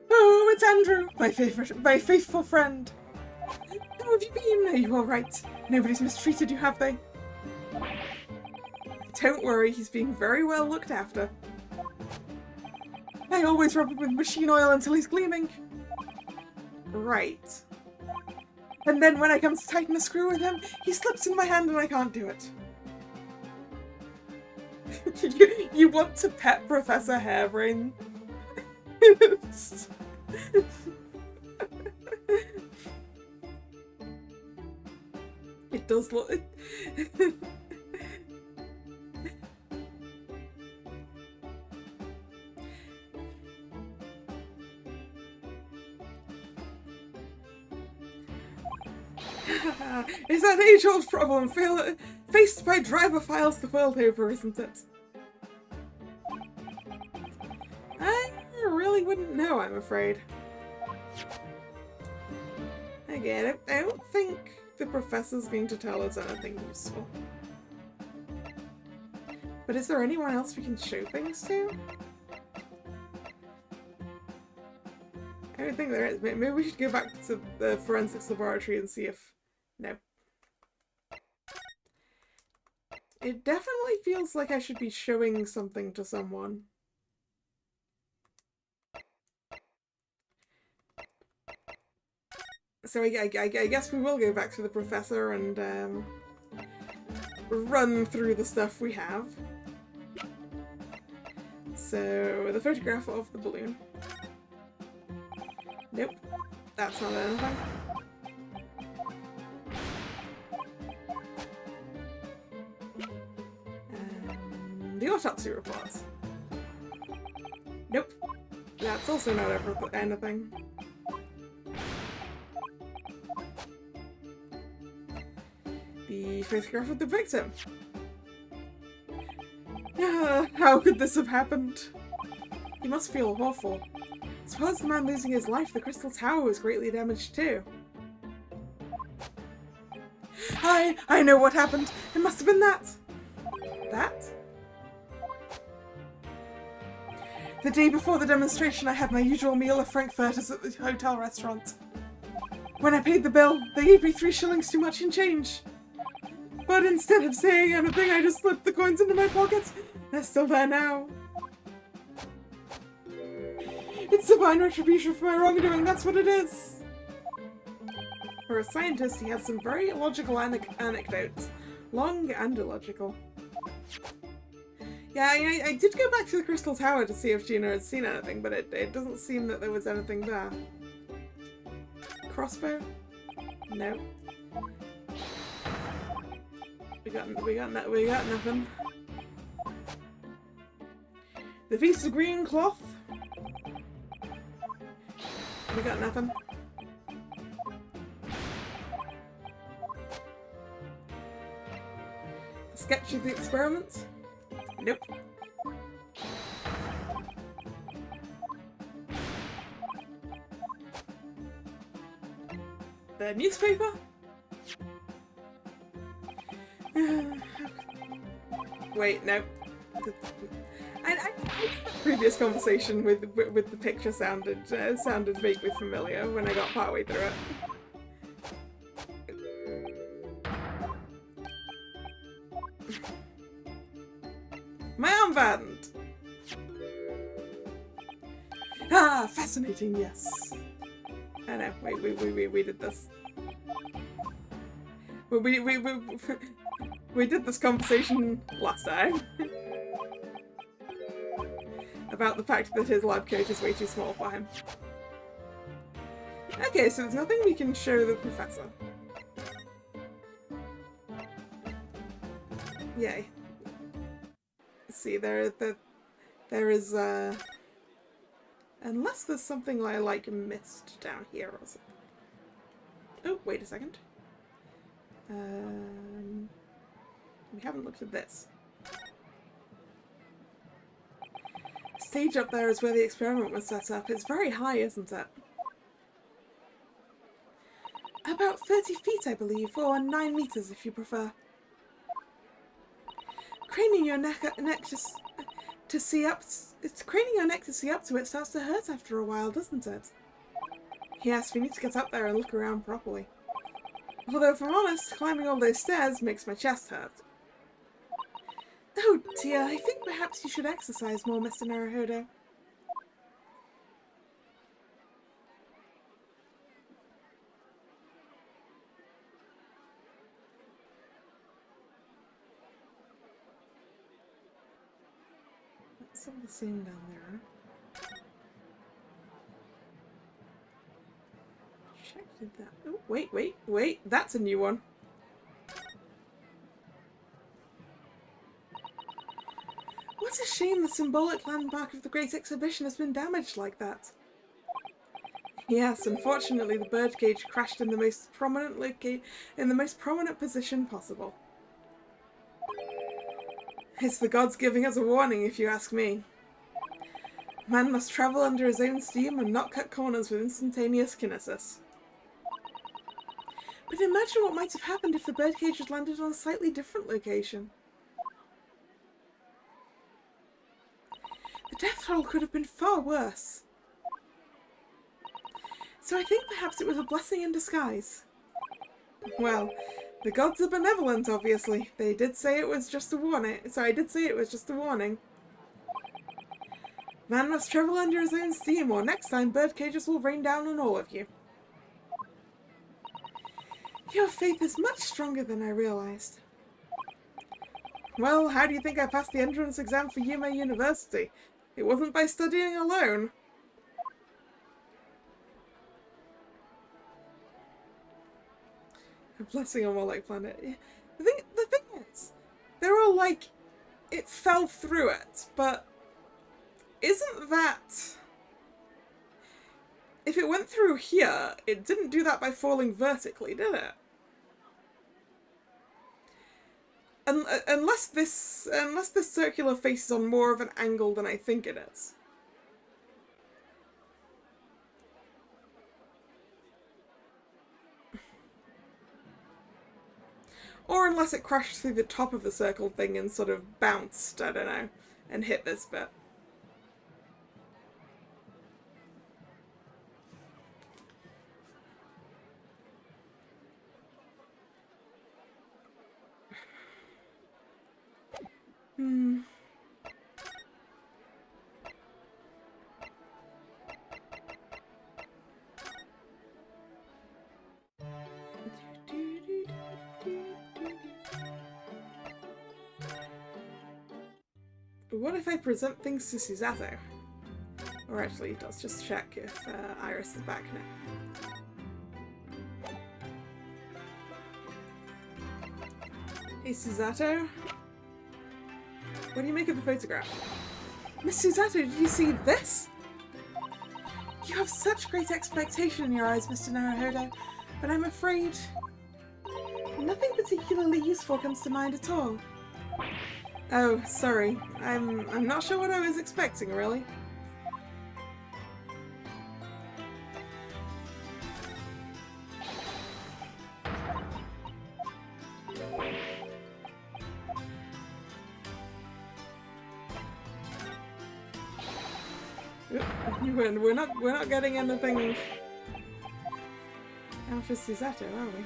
Oh, it's Andrew, my faithful friend. How have you been? Are you alright? Nobody's mistreated you, have they? Don't worry, he's being very well looked after. I always rub him with machine oil until he's gleaming. Right. And then when I come to tighten a screw with him, he slips in my hand and I can't do it. You want to pet Professor Hairbrain? It does look... It's that age-old problem faced by driver files the world over, isn't it? I really wouldn't know, I'm afraid. Again, I don't think the professor's going to tell us anything useful. But is there anyone else we can show things to? I don't think there is. Maybe we should go back to the forensics laboratory and see if... No. It definitely feels like I should be showing something to someone. So I guess we will go back to the professor and run through the stuff we have. So, the photograph of the balloon. Nope, that's not anything. The autopsy reports. Nope, that's also not anything. The photograph of the victim. How could this have happened? He must feel awful. As well as the man losing his life, the Crystal Tower was greatly damaged too. I know what happened. It must have been that. That? The day before the demonstration, I had my usual meal of frankfurters at the hotel restaurant. When I paid the bill, they gave me 3 shillings too much in change. But instead of saying anything, I just slipped the coins into my pockets. They're still there now. It's divine retribution for my wrongdoing, that's what it is. For a scientist, he has some very illogical anecdotes. Long and illogical. Yeah, I did go back to the Crystal Tower to see if Gina had seen anything, but it doesn't seem that there was anything there. Crossbow? No. We got nothing. The piece of green cloth? We got nothing. A sketch of the experiment? Nope. the newspaper. Wait, no. I previous conversation with the picture sounded vaguely familiar when I got partway through it. My armband! Ah, fascinating, yes. I know. Wait, we did this. We did this conversation last time. About the fact that his lab coat is way too small for him. Okay, so there's nothing we can show the professor. Yay. Let's see, there is, unless there's something I, like, missed down here or something. Oh, wait a second. We haven't looked at this. The stage up there is where the experiment was set up. It's very high, isn't it? About 30 feet, I believe, or 9 meters if you prefer. Craning your neck to see up to it starts to hurt after a while, doesn't it? Yes, we need to get up there and look around properly. Although, if I'm honest, climbing all those stairs makes my chest hurt. Oh dear, I think perhaps you should exercise more, Mr. Naruhodo. It's all the same down there. Check did that. Oh, wait, that's a new one. What a shame the symbolic landmark of the Great Exhibition has been damaged like that. Yes, unfortunately the birdcage crashed in the most prominent position possible. It's the gods giving us a warning, if you ask me. Man must travel under his own steam and not cut corners with instantaneous kinesis. But imagine what might have happened if the birdcage had landed on a slightly different location. The death toll could have been far worse. So I think perhaps it was a blessing in disguise. Well, the gods are benevolent, obviously. They did say it was just a warning. So I did say it was just a warning. Man must travel under his own steam, or next time birdcages will rain down on all of you. Your faith is much stronger than I realized. Well, how do you think I passed the entrance exam for Yume University? It wasn't by studying alone. A blessing on Wallach Planet. The thing is, they're all like, it fell through it, but isn't that... If it went through here, it didn't do that by falling vertically, did it? Unless this circular face is on more of an angle than I think it is. Or unless it crashed through the top of the circle thing and sort of bounced, I don't know, and hit this bit. What if I present things to Susato? Or actually, let's just check if Iris is back now. Hey Susato? What do you make of the photograph? Miss Susato, did you see this? You have such great expectation in your eyes, Mr. Naruhodo, but I'm afraid nothing particularly useful comes to mind at all. Oh, sorry. I'm not sure what I was expecting, really. We're not getting anything out of Susato, are we?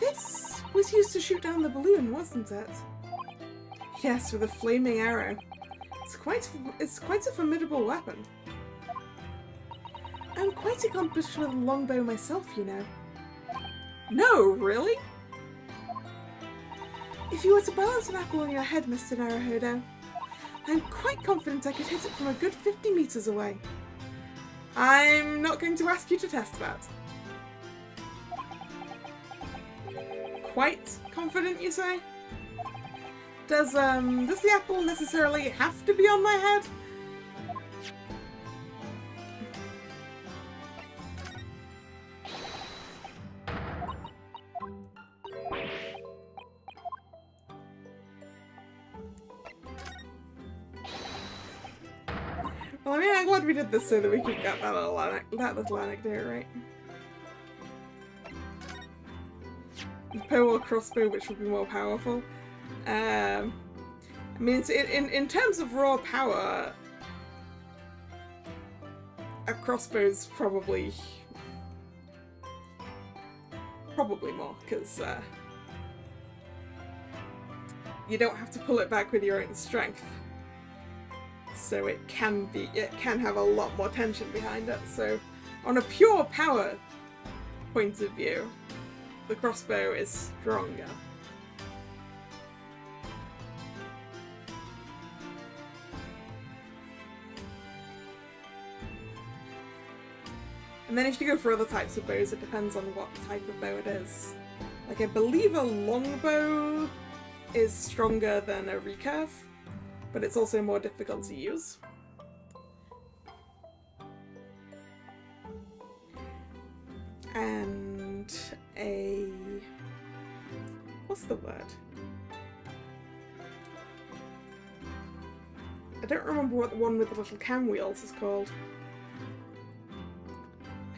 This was used to shoot down the balloon, wasn't it? Yes, with a flaming arrow. It's quite a formidable weapon. I'm quite accomplished with a longbow myself, you know. No, really? If you were to balance an apple on your head, Mr. Naruhodo, I'm quite confident I could hit it from a good 50 meters away. I'm not going to ask you to test that. Quite confident, you say? Does the apple necessarily have to be on my head? Well, I mean, I'm glad we did this so that we could get that little anecdote, right? Bow or crossbow, which would be more powerful? I mean, in terms of raw power, a crossbow's probably more, because you don't have to pull it back with your own strength. So it can have a lot more tension behind it. So on a pure power point of view, the crossbow is stronger. And then if you go for other types of bows, it depends on what type of bow it is. Like, I believe a longbow is stronger than a recurve, but it's also more difficult to use. And what's the word? I don't remember what the one with the little cam wheels is called.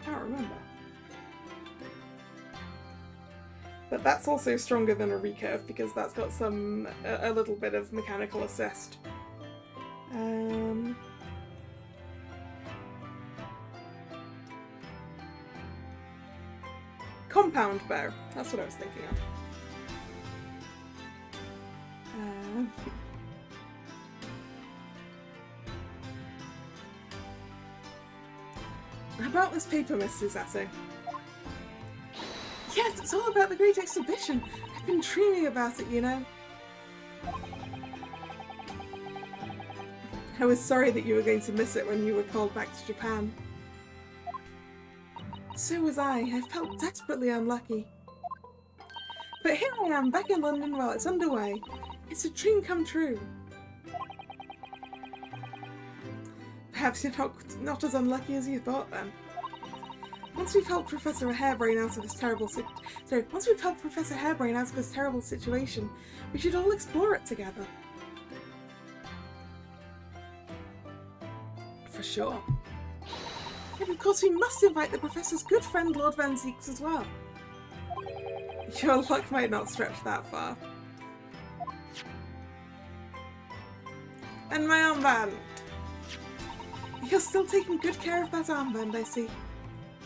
I can't remember. But that's also stronger than a recurve because that's got a little bit of mechanical assist. Compound bow. That's what I was thinking of. About this paper, Mr. Sato. Yes, it's all about the Great Exhibition. I've been dreaming about it, you know. I was sorry that you were going to miss it when you were called back to Japan. So was I. I felt desperately unlucky. But here I am, back in London while it's underway. It's a dream come true. Perhaps you're not as unlucky as you thought then. Once we've helped Professor Harebrained out of his terrible situation, we should all explore it together. For sure. And of course we must invite the Professor's good friend Lord Van Zieks as well. Your luck might not stretch that far. And my armband! You're still taking good care of that armband, I see.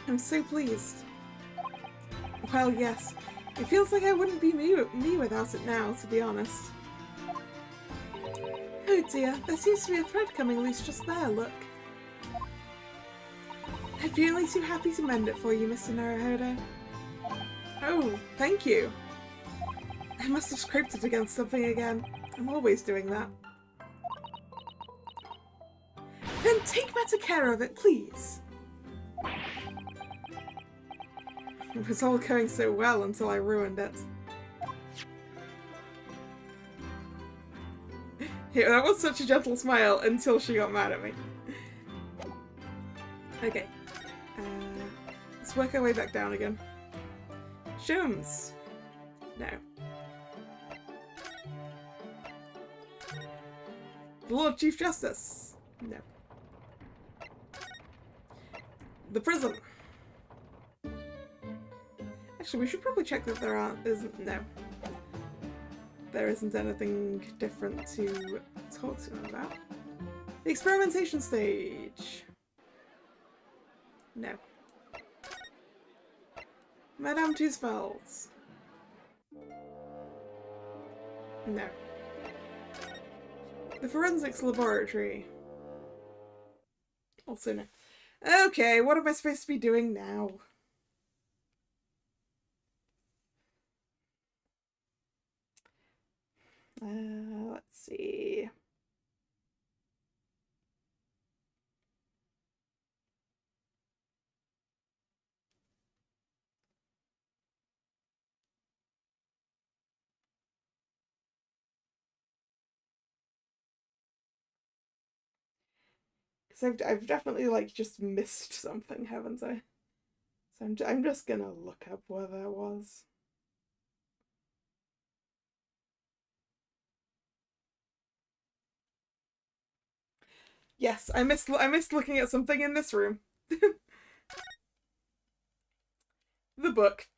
I'm so pleased. Well, yes. It feels like I wouldn't be me without it now, to be honest. Oh dear, there seems to be a thread coming loose just there, look. I'd be only too happy to mend it for you, Mr. Naruhodo. Oh, thank you. I must have scraped it against something again. I'm always doing that. Then take better care of it, please. It was all going so well until I ruined it. Yeah, that was such a gentle smile until she got mad at me. Okay. Let's work our way back down again. Sholmes. No. The Lord Chief Justice. No. The prison. Actually, we should probably check that there isn't anything different to talk to him about. The experimentation stage. No. Madame Two Spells. No. The forensics laboratory. Also no. Okay, what am I supposed to be doing now? Let's see. Because I've definitely like just missed something, haven't I? So I'm just gonna look up where that was. Yes, I missed looking at something in this room. The book.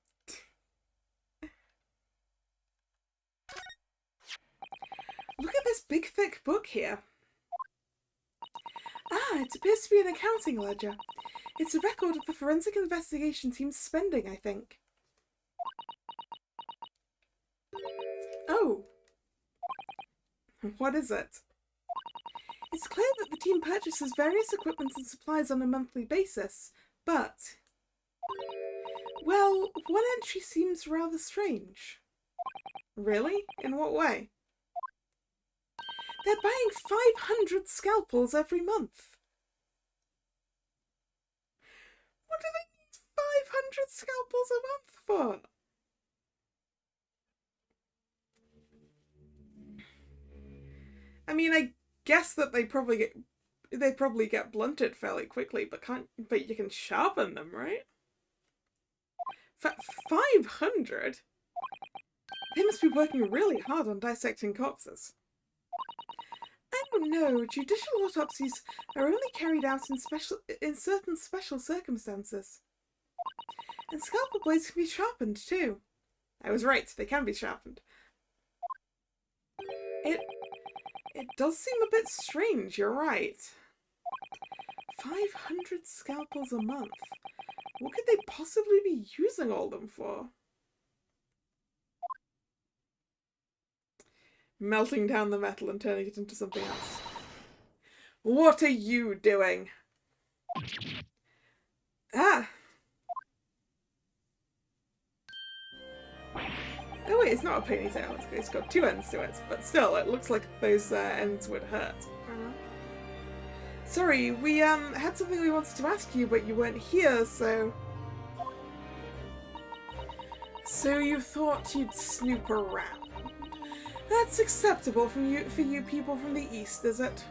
Look at this big thick book here. Ah, it appears to be an accounting ledger. It's a record of the forensic investigation team's spending, I think. Oh. What is it? It's clear that the team purchases various equipment and supplies on a monthly basis, but... well, one entry seems rather strange. Really? In what way? They're buying 500 scalpels every month. What do they need 500 scalpels a month for? I mean, I guess that they probably get blunted fairly quickly, but you can sharpen them, right? 500? They must be working really hard on dissecting corpses. I don't know. Judicial autopsies are only carried out in certain special circumstances. And scalpel blades can be sharpened too. I was right, they can be sharpened. It does seem a bit strange, you're right. 500 scalpels a month. What could they possibly be using all them for? Melting down the metal and turning it into something else. What are you doing? Ah! Oh wait, it's not a ponytail, it's got two ends to it, but still, it looks like those ends would hurt. Sorry, we had something we wanted to ask you, but you weren't here, so... So you thought you'd snoop around. That's acceptable for you people from the East, is it?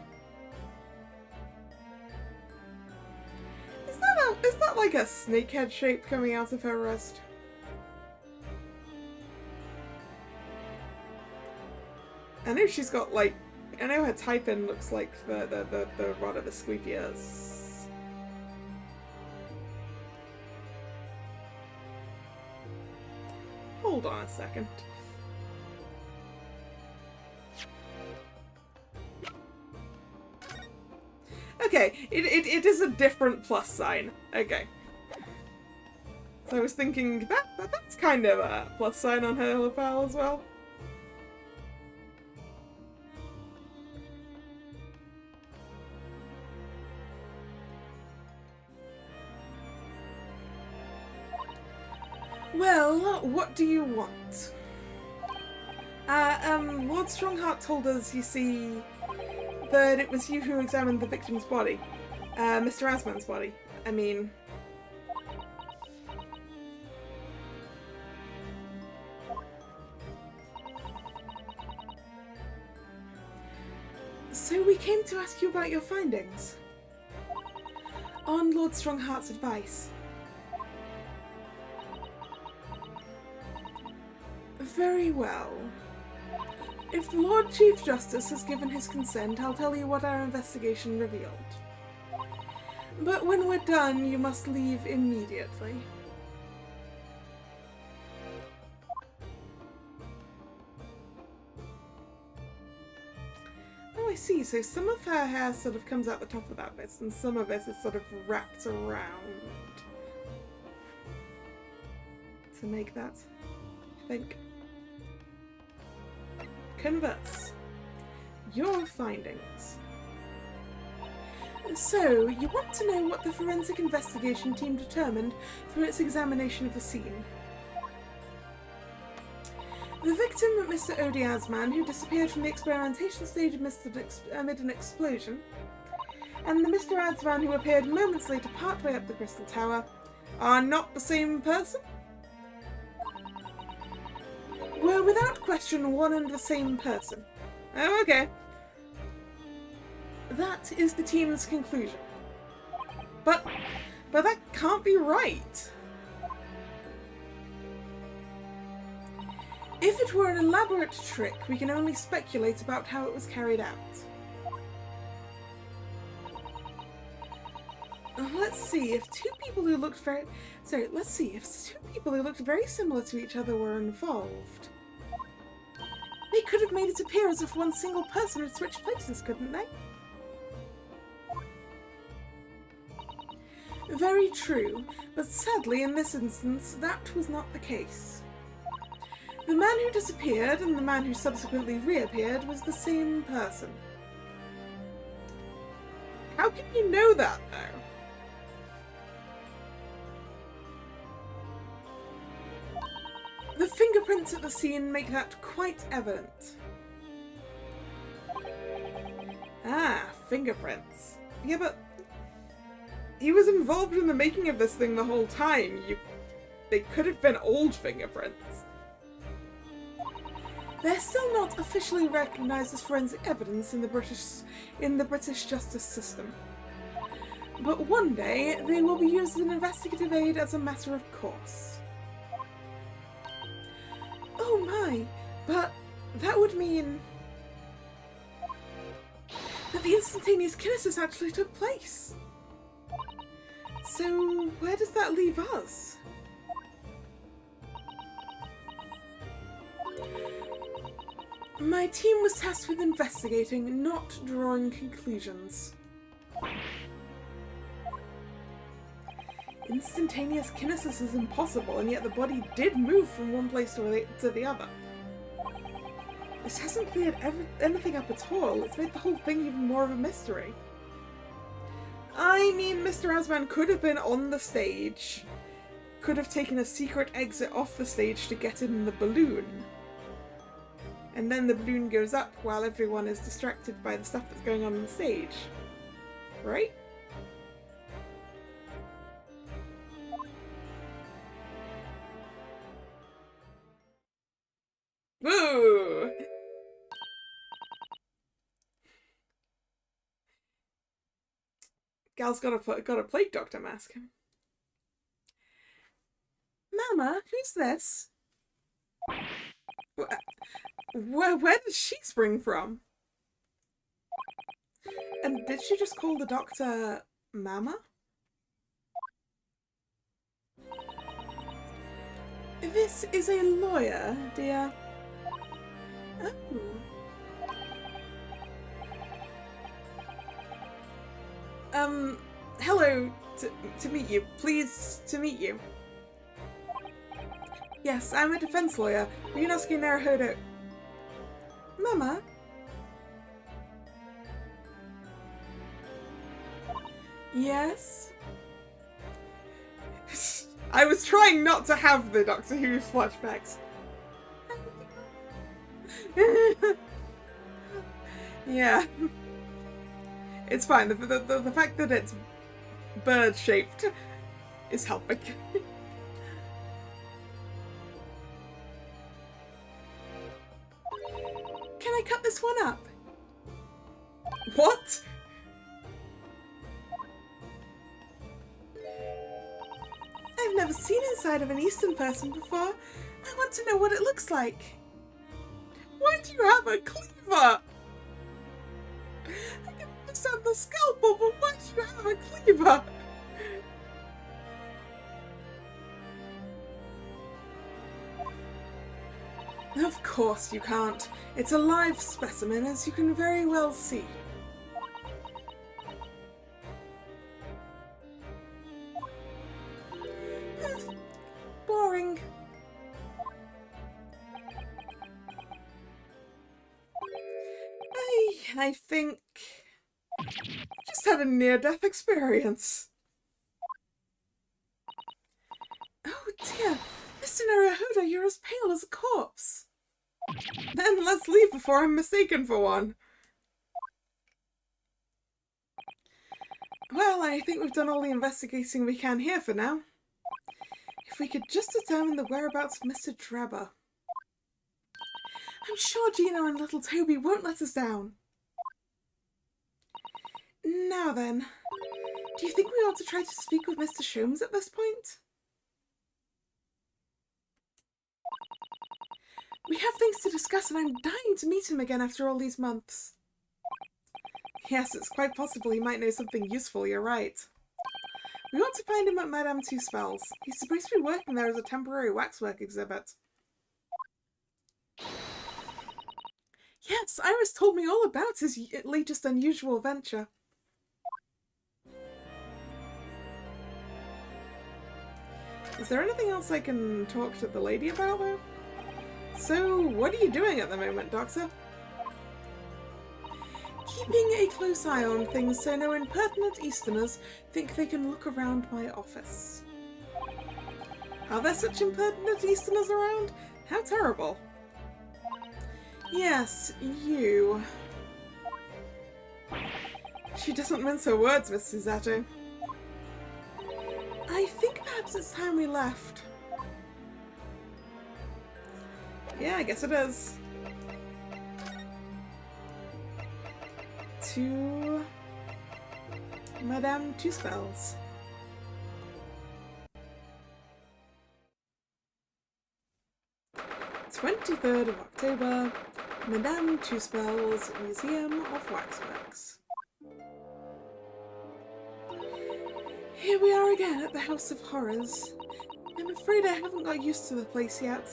Is that like a snakehead shape coming out of her wrist? I know she's got like, I know her type-in looks like the rod of Asclepius. Hold on a second. Okay, it is a different plus sign. Okay. So I was thinking that's kind of a plus sign on her lapel as well. Well, what do you want? Lord Strongheart told us, you see, that it was you who examined the victim's body. Mr. Asman's body. I mean... So we came to ask you about your findings. on Lord Strongheart's advice. Very well. If the Lord Chief Justice has given his consent, I'll tell you what our investigation revealed. But when we're done, you must leave immediately. Oh, I see. So some of her hair sort of comes out the top of that bit, and some of it is sort of wrapped around to make that, I think. Converse. Your findings. So, you want to know what the forensic investigation team determined through its examination of the scene. The victim, Mr. Odiazman, who disappeared from the experimentation stage amid an explosion, and the Mr. Adzvan, who appeared moments later partway up the Crystal Tower, are not the same person? Were without question one and the same person. Oh, okay. That is the team's conclusion. But that can't be right. If it were an elaborate trick, we can only speculate about how it was carried out. Let's see if two people who looked very similar to each other were involved. They could have made it appear as if one single person had switched places, couldn't they? Very true, but sadly in this instance that was not the case. The man who disappeared and the man who subsequently reappeared was the same person. How can you know that, though? The fingerprints at the scene make that quite evident. Ah, fingerprints. Yeah, but he was involved in the making of this thing the whole time. They could have been old fingerprints. They're still not officially recognised as forensic evidence in the British justice system. But one day, they will be used as an investigative aid as a matter of course. Oh my, but that would mean that the instantaneous kinesis actually took place. So where does that leave us? My team was tasked with investigating, not drawing conclusions. Instantaneous kinesis is impossible, and yet the body did move from one place to the other. This hasn't cleared anything up at all. It's made the whole thing even more of a mystery. I mean, Mr. Asman could have been on the stage, could have taken a secret exit off the stage to get in the balloon. And then the balloon goes up while everyone is distracted by the stuff that's going on the stage. Right? Woo! Gal's got a plague doctor mask. Mama, who's this? Where did she spring from? And did she just call the doctor Mama? This is a lawyer, dear. Oh. Hello, to meet you. Pleased to meet you. Yes, I'm a defense lawyer. Ryunosuke Naruhodo. Mama? Yes? I was trying not to have the Doctor Who flashbacks. Yeah. It's fine. The fact that it's bird-shaped is helping. Can I cut this one up? What? never seen inside of an Eastern person before. I want to know what it looks like. Why do you have a cleaver? I can understand the scalpel, but why do you have a cleaver? Of course you can't. It's a live specimen, as you can very well see. Boring. I think I just had a near-death experience. Oh dear, Mr. Naruhodo, you're as pale as a corpse. Then let's leave before I'm mistaken for one. Well, I think we've done all the investigating we can here for now. If we could just determine the whereabouts of Mr. Drebber. I'm sure Gino and little Toby won't let us down. Now then, do you think we ought to try to speak with Mr. Sholmes at this point? We have things to discuss and I'm dying to meet him again after all these months. Yes, it's quite possible he might know something useful, you're right. We ought to find him at Madame Two Spells. He's supposed to be working there as a temporary waxwork exhibit. Yes, Iris told me all about his latest unusual venture. Is there anything else I can talk to the lady about, though? So, what are you doing at the moment, Doctor? Keeping a close eye on things so no impertinent Easterners think they can look around my office. Are there such impertinent Easterners around? How terrible. Yes, you. She doesn't mince her words, Miss Susato. I think perhaps it's time we left. Yeah, I guess it is. To Madame Two Spells. (23rd of October), Madame Two Spells, Museum of Waxworks. Here we are again at the House of Horrors. I'm afraid I haven't got used to the place yet.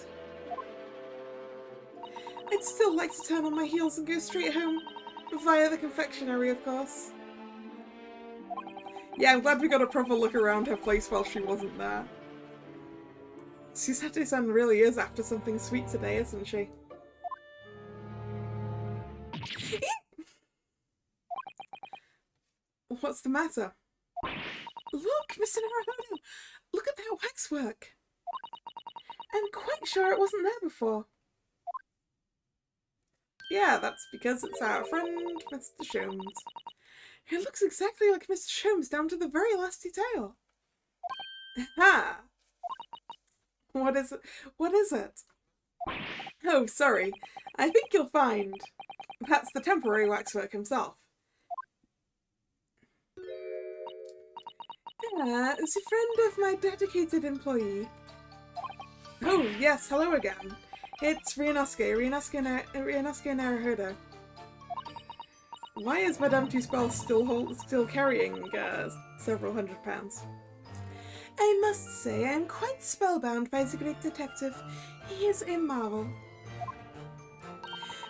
I'd still like to turn on my heels and go straight home, via the confectionery, of course. Yeah, I'm glad we got a proper look around her place while she wasn't there. Susato-san really is after something sweet today, isn't she? What's the matter? Look, Mr. Naruhodo! Look at that waxwork! I'm quite sure it wasn't there before. Yeah, that's because it's our friend, Mr. Sholmes. It looks exactly like Mr. Sholmes down to the very last detail. Ha! What is it? What is it? Oh, sorry. I think you'll find that's the temporary waxwork himself. It's a friend of my dedicated employee. Oh, yes, hello again. It's Ryunosuke Naruhodo. Why is Madame Two Spells still carrying several hundred pounds? I must say I am quite spellbound by the great detective. He is a marvel.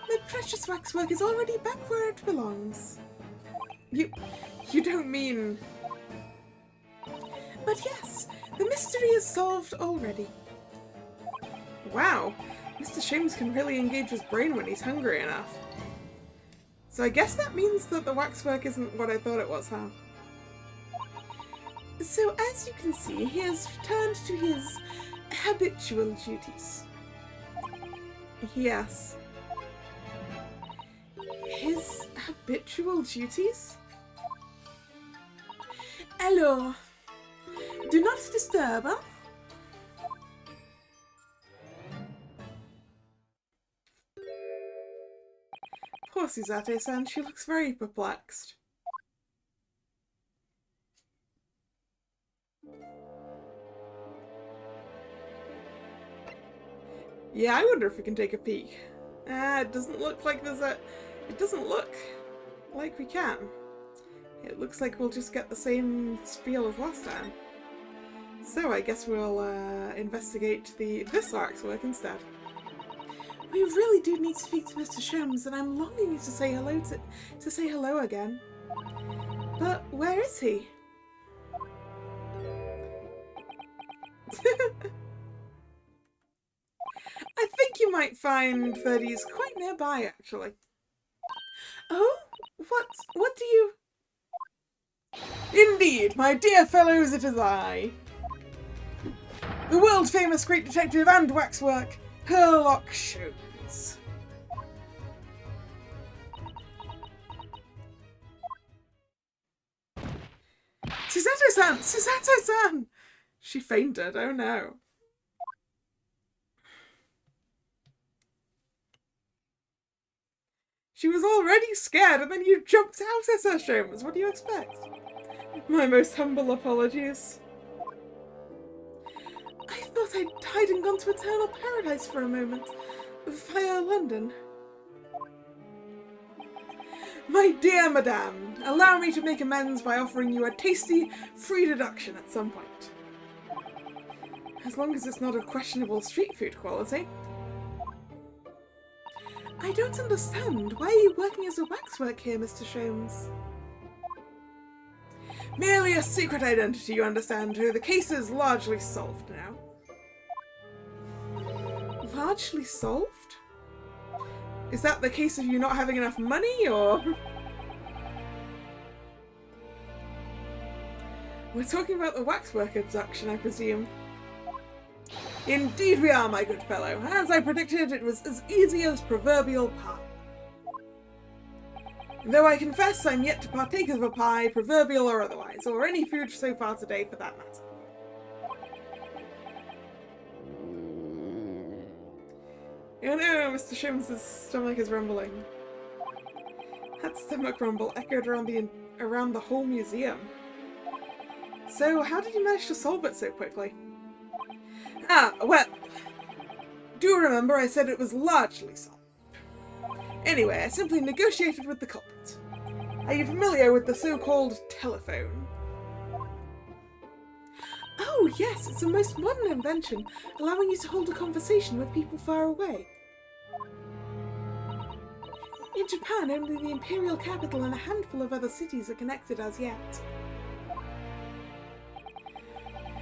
My precious waxwork is already back where it belongs. You don't mean... But yes, the mystery is solved already. Wow, Mr. Sholmes can really engage his brain when he's hungry enough. So I guess that means that the waxwork isn't what I thought it was, huh? So as you can see, he has returned to his habitual duties. Yes. His habitual duties? Alors, do not disturb, huh? Poor Susato-san, she looks very perplexed. Yeah, I wonder if we can take a peek. It doesn't look like there's a... It doesn't look like we can. It looks like we'll just get the same spiel as last time. So I guess we'll investigate this waxwork instead. We really do need to speak to Mr. Sholmes, and I'm longing to say hello again. But where is he? I think you might find that he's quite nearby, actually. Oh? What do you... Indeed, my dear fellows, it is I. The world-famous great detective and waxwork, Kalla Shearwater. Susato-san! Susato-san! She fainted, oh no. She was already scared and then you jumped out at her, Sholmes. What do you expect? My most humble apologies. I thought I'd died and gone to eternal paradise for a moment, via London. My dear madame, allow me to make amends by offering you a tasty, free deduction at some point. As long as it's not of questionable street food quality. I don't understand. Why are you working as a waxwork here, Mr. Sholmes? Merely a secret identity, you understand, the case is largely solved now. Largely solved? Is that the case of you not having enough money, or...? We're talking about the waxwork abduction, I presume. Indeed we are, my good fellow. As I predicted, it was as easy as proverbial pie. Though I confess I'm yet to partake of a pie, proverbial or otherwise, or any food so far today for that matter. Oh no, Mr. Sholmes' stomach is rumbling. That stomach rumble echoed around the whole museum. So, how did you manage to solve it so quickly? Ah, well, do remember I said it was largely solved. Anyway, I simply negotiated with the culprit. Are you familiar with the so-called telephone? Oh yes, it's a most modern invention, allowing you to hold a conversation with people far away. In Japan, only the imperial capital and a handful of other cities are connected as yet.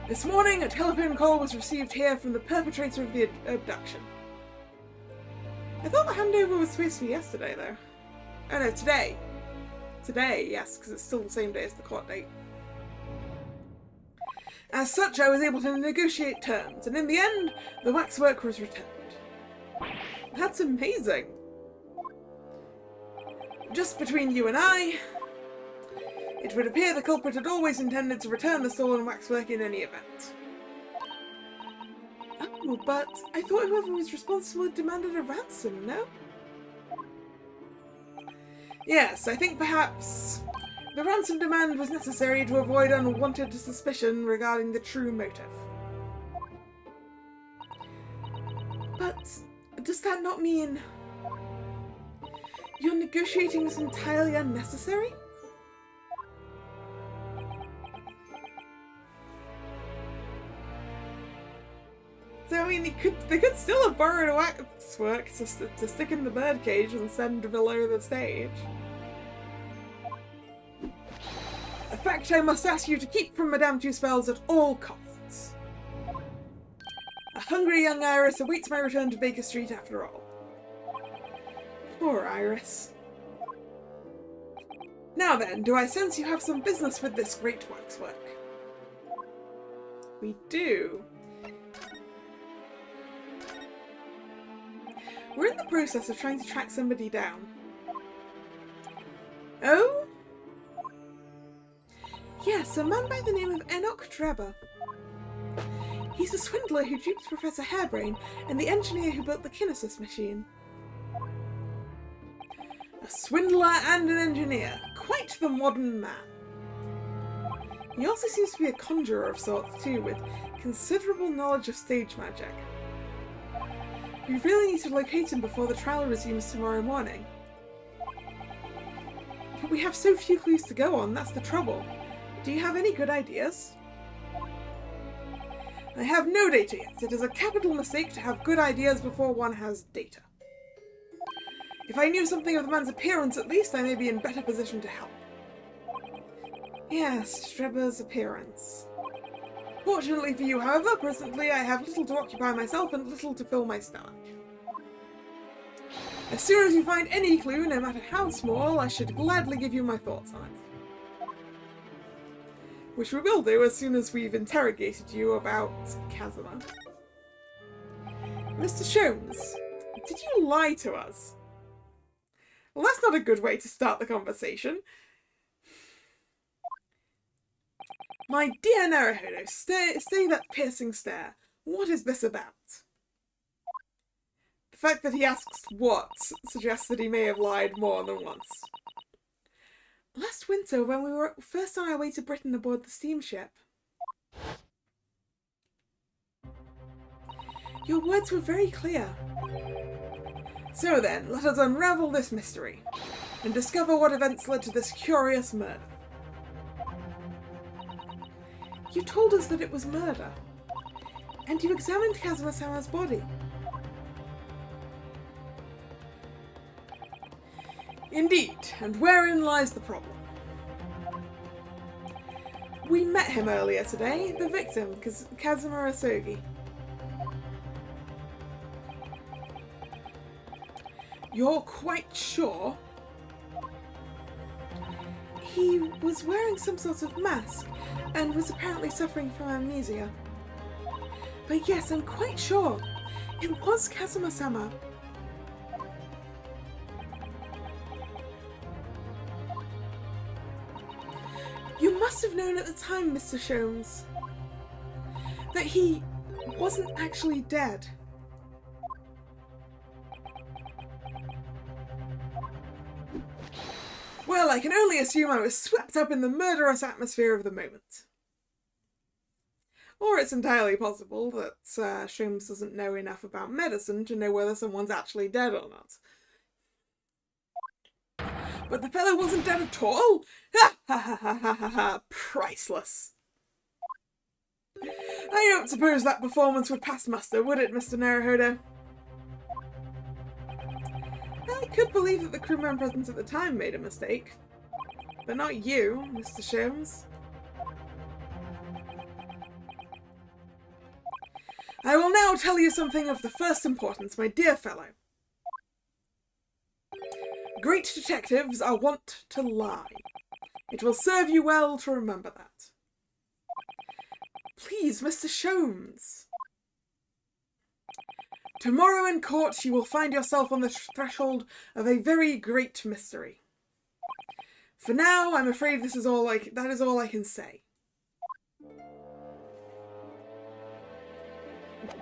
This morning, a telephone call was received here from the perpetrator of the abduction. I thought the handover was supposed to be yesterday, though. Oh no, today. Today, yes, because it's still the same day as the court date. As such, I was able to negotiate terms, and in the end, the waxwork was returned. That's amazing. Just between you and I, it would appear the culprit had always intended to return the stolen waxwork in any event. Oh, but I thought whoever was responsible demanded a ransom, no? Yes, I think perhaps the ransom demand was necessary to avoid unwanted suspicion regarding the true motive. But does that not mean your negotiating was entirely unnecessary? So, I mean, they could still have borrowed a waxwork to stick in the birdcage and send below the stage. A fact I must ask you to keep from Madame Tuspel's at all costs. A hungry young Iris awaits my return to Baker Street after all. Poor Iris. Now then, do I sense you have some business with this great waxwork? We do. We're in the process of trying to track somebody down. Oh? Yes, a man by the name of Enoch Drebber. He's a swindler who duped Professor Hairbrain and the engineer who built the Kinesis machine. A swindler and an engineer. Quite the modern man. He also seems to be a conjurer of sorts too, with considerable knowledge of stage magic. We really need to locate him before the trial resumes tomorrow morning. But we have so few clues to go on, that's the trouble. Do you have any good ideas? I have no data yet. It is a capital mistake to have good ideas before one has data. If I knew something of the man's appearance at least, I may be in better position to help. Yes, Streber's appearance. Fortunately for you, however, presently I have little to occupy myself and little to fill my stomach. As soon as you find any clue, no matter how small, I should gladly give you my thoughts on it. Which we will do as soon as we've interrogated you about Kazuma. Mr. Sholmes, did you lie to us? Well, that's not a good way to start the conversation. My dear Naruhodo, stay that piercing stare. What is this about? The fact that he asks what suggests that he may have lied more than once. Last winter, when we were first on our way to Britain aboard the steamship. Your words were very clear. So then, let us unravel this mystery and discover what events led to this curious murder. You told us that it was murder, and you examined Kazuma-sama's body. Indeed, and wherein lies the problem? We met him earlier today, the victim, Kazuma Asogi. You're quite sure? He was wearing some sort of mask and was apparently suffering from amnesia. But yes, I'm quite sure. It was Kazuma-sama. You must have known at the time, Mr. Sholmes, that he wasn't actually dead. Well, I can only assume I was swept up in the murderous atmosphere of the moment. Or it's entirely possible that Sholmes doesn't know enough about medicine to know whether someone's actually dead or not. But the fellow wasn't dead at all? Ha ha ha ha ha ha ha! Priceless. I don't suppose that performance would pass muster, would it, Mr. Naruhodo? I could believe that the crewmen present at the time made a mistake. But not you, Mr. Sholmes. I will now tell you something of the first importance, my dear fellow. Great detectives are wont to lie. It will serve you well to remember that. Please, Mr. Sholmes. Tomorrow in court you will find yourself on the threshold of a very great mystery. For now, I'm afraid that is all I can say.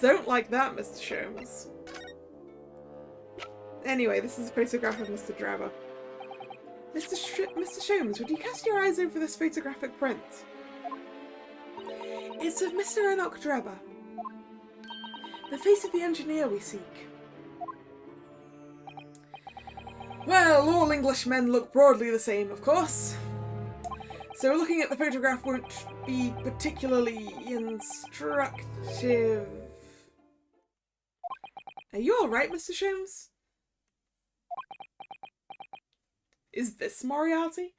Don't like that, Mr. Sholmes. Anyway, this is a photograph of Mr. Drebber. Mr. Sholmes, would you cast your eyes over this photographic print? It's of Mr. Enoch Drebber, the face of the engineer we seek. Well, all Englishmen look broadly the same, of course. So looking at the photograph won't be particularly instructive. Are you alright, Mr. Sholmes? Is this Moriarty?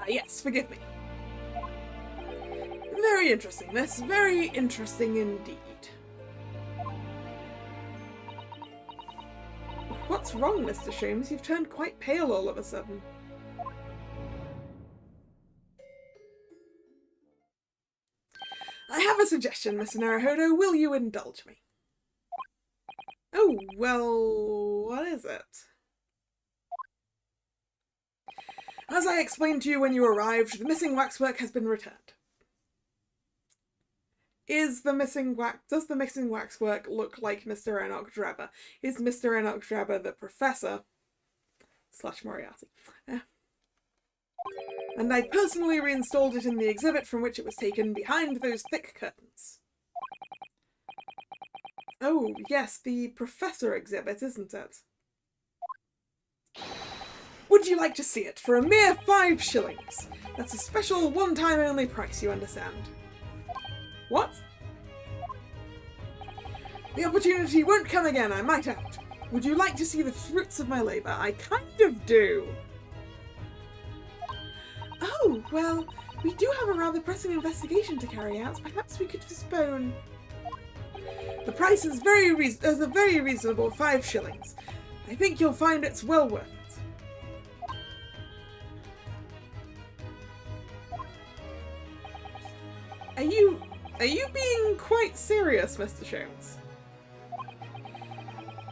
Yes, forgive me. Very interesting, this. Very interesting indeed. What's wrong, Mr. Sholmes? You've turned quite pale all of a sudden. I have a suggestion, Mr. Naruhodo. Will you indulge me? Oh, well, what is it? As I explained to you when you arrived, the missing waxwork has been returned. Does the missing waxwork look like Mr. Enoch Drebber? Is Mr. Enoch Drebber the professor / Moriarty? And I personally reinstalled it in the exhibit from which it was taken behind those thick curtains. Oh, yes, the Professor exhibit, isn't it? Would you like to see it for a mere 5 shillings? That's a special one-time only price, you understand. What? The opportunity won't come again, I might add. Would you like to see the fruits of my labour? I kind of do. Oh, well, we do have a rather pressing investigation to carry out. Perhaps we could postpone. The price is a very reasonable 5 shillings. I think you'll find it's well worth it. Are you being quite serious, Mr. Sholmes?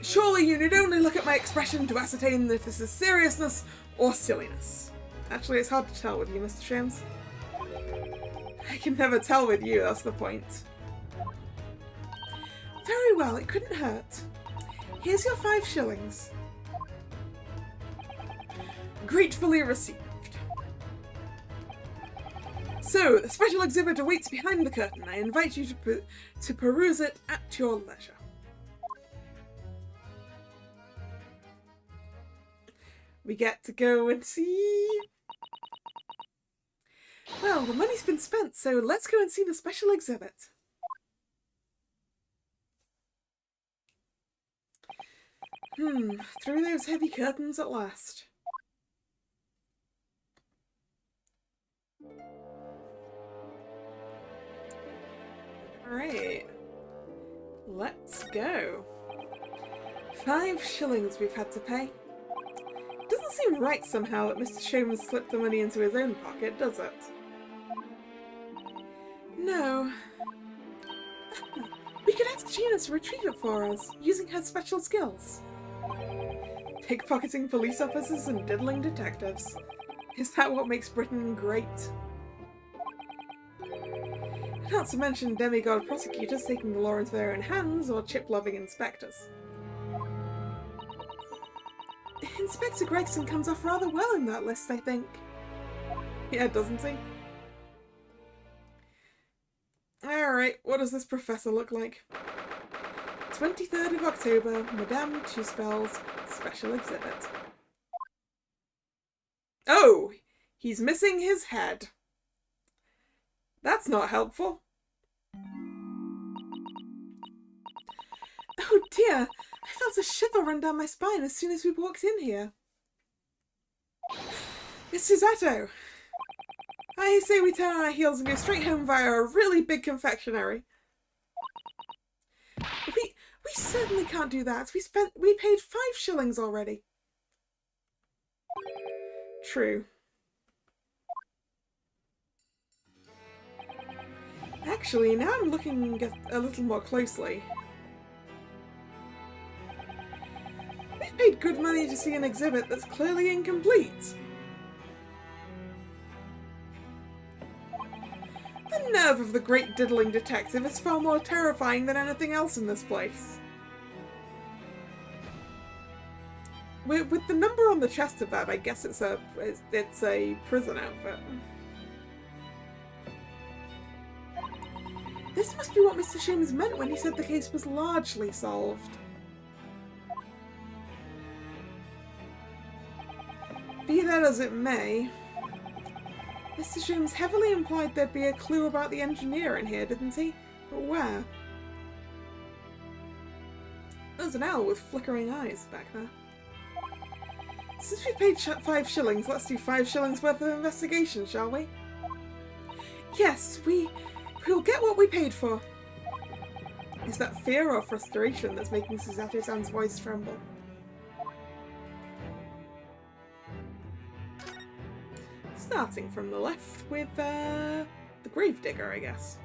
Surely you need only look at my expression to ascertain if this is seriousness or silliness. Actually, it's hard to tell with you, Mr. Sholmes. I can never tell with you, that's the point. Very well, it couldn't hurt. Here's your 5 shillings. Gratefully received. So, the special exhibit awaits behind the curtain. I invite you to peruse it at your leisure. We get to go and see... Well, the money's been spent, so let's go and see the special exhibit. Through those heavy curtains at last. Alright. Let's go. 5 shillings we've had to pay. Doesn't seem right somehow that Mr. Sholmes slipped the money into his own pocket, does it? No. We could ask Gina to retrieve it for us, using her special skills. Pickpocketing police officers and diddling detectives. Is that what makes Britain great? Not to mention demigod prosecutors taking the law into their own hands, or chip-loving inspectors. Inspector Gregson comes off rather well in that list, I think. Yeah, doesn't he? Alright, what does this professor look like? 23rd of October, Madame Tuspel's special exhibit. Oh! He's missing his head. That's not helpful. Oh dear! I felt a shiver run down my spine as soon as we walked in here. It's Susato! I say we turn on our heels and go straight home via a really big confectionery. We certainly can't do that. We paid 5 shillings already. True. Actually, now I'm looking at a little more closely. We've paid good money to see an exhibit that's clearly incomplete. The nerve of the great diddling detective is far more terrifying than anything else in this place. With the number on the chest of that, I guess it's a prison outfit. This must be what Mr. Sholmes meant when he said the case was largely solved. Be that as it may, Mr. Sholmes heavily implied there'd be a clue about the engineer in here, didn't he? But where? There's an owl with flickering eyes back there. Since we paid 5 shillings, let's do 5 shillings worth of investigation, shall we? Yes, we'll get what we paid for. Is that fear or frustration that's making Susato-san's voice tremble? Starting from the left with the gravedigger, I guess.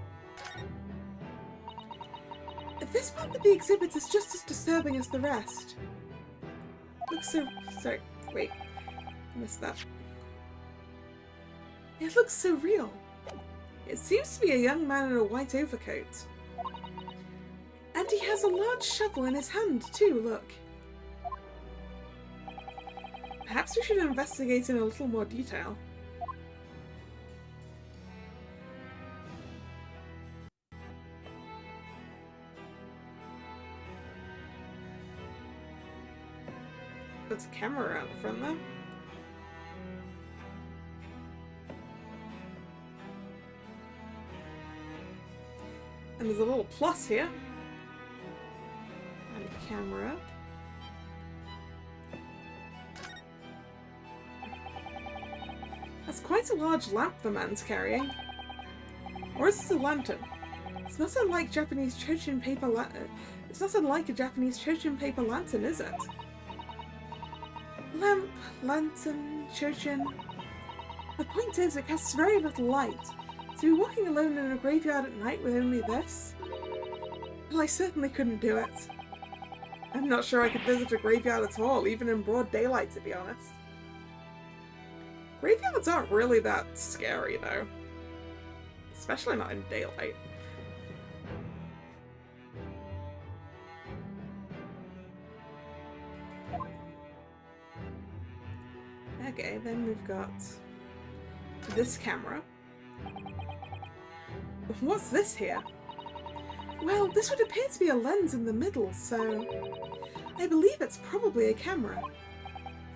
This part of the exhibit is just as disturbing as the rest. Looks so... Sorry, wait. I missed that. It looks so real. It seems to be a young man in a white overcoat. And he has a large shovel in his hand too, look. Perhaps we should investigate in a little more detail. There's a camera around the front there. And there's a little plus here. And a camera. That's quite a large lamp the man's carrying. Or is this a lantern? It's not unlike Japanese church and paper lantern. It's not unlike a Japanese church and paper lantern, is it? Lamp, lantern, churchin. The point is, it casts very little light. To be walking alone in a graveyard at night with only this? Well, I certainly couldn't do it. I'm not sure I could visit a graveyard at all, even in broad daylight, to be honest. Graveyards aren't really that scary, though. Especially not in daylight. Okay, then we've got this camera. What's this here? Well, this would appear to be a lens in the middle, so I believe it's probably a camera.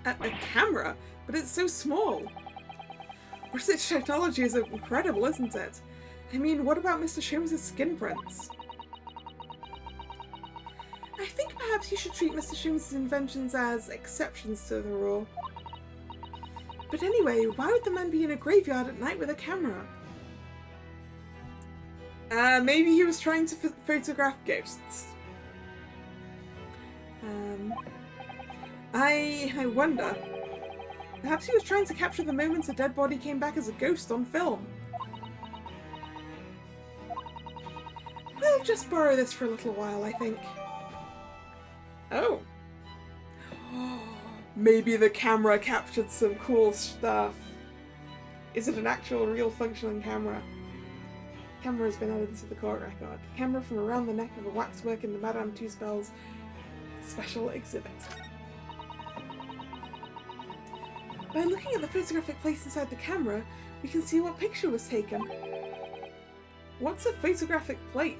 A camera? But it's so small. Research technology is incredible, isn't it? I mean, what about Mr. Sholmes' skin prints? I think perhaps you should treat Mr. Sholmes' inventions as exceptions to the rule. But anyway, why would the man be in a graveyard at night with a camera? Maybe he was trying to photograph ghosts. I wonder. Perhaps he was trying to capture the moments a dead body came back as a ghost on film. We'll just borrow this for a little while, I think. Oh. Maybe the camera captured some cool stuff. Is it an actual real functioning camera? Camera has been added to the court record. Camera from around the neck of a waxwork in the Madame Tussauds special exhibit. By looking at the photographic place inside the camera, we can see what picture was taken. What's a photographic plate?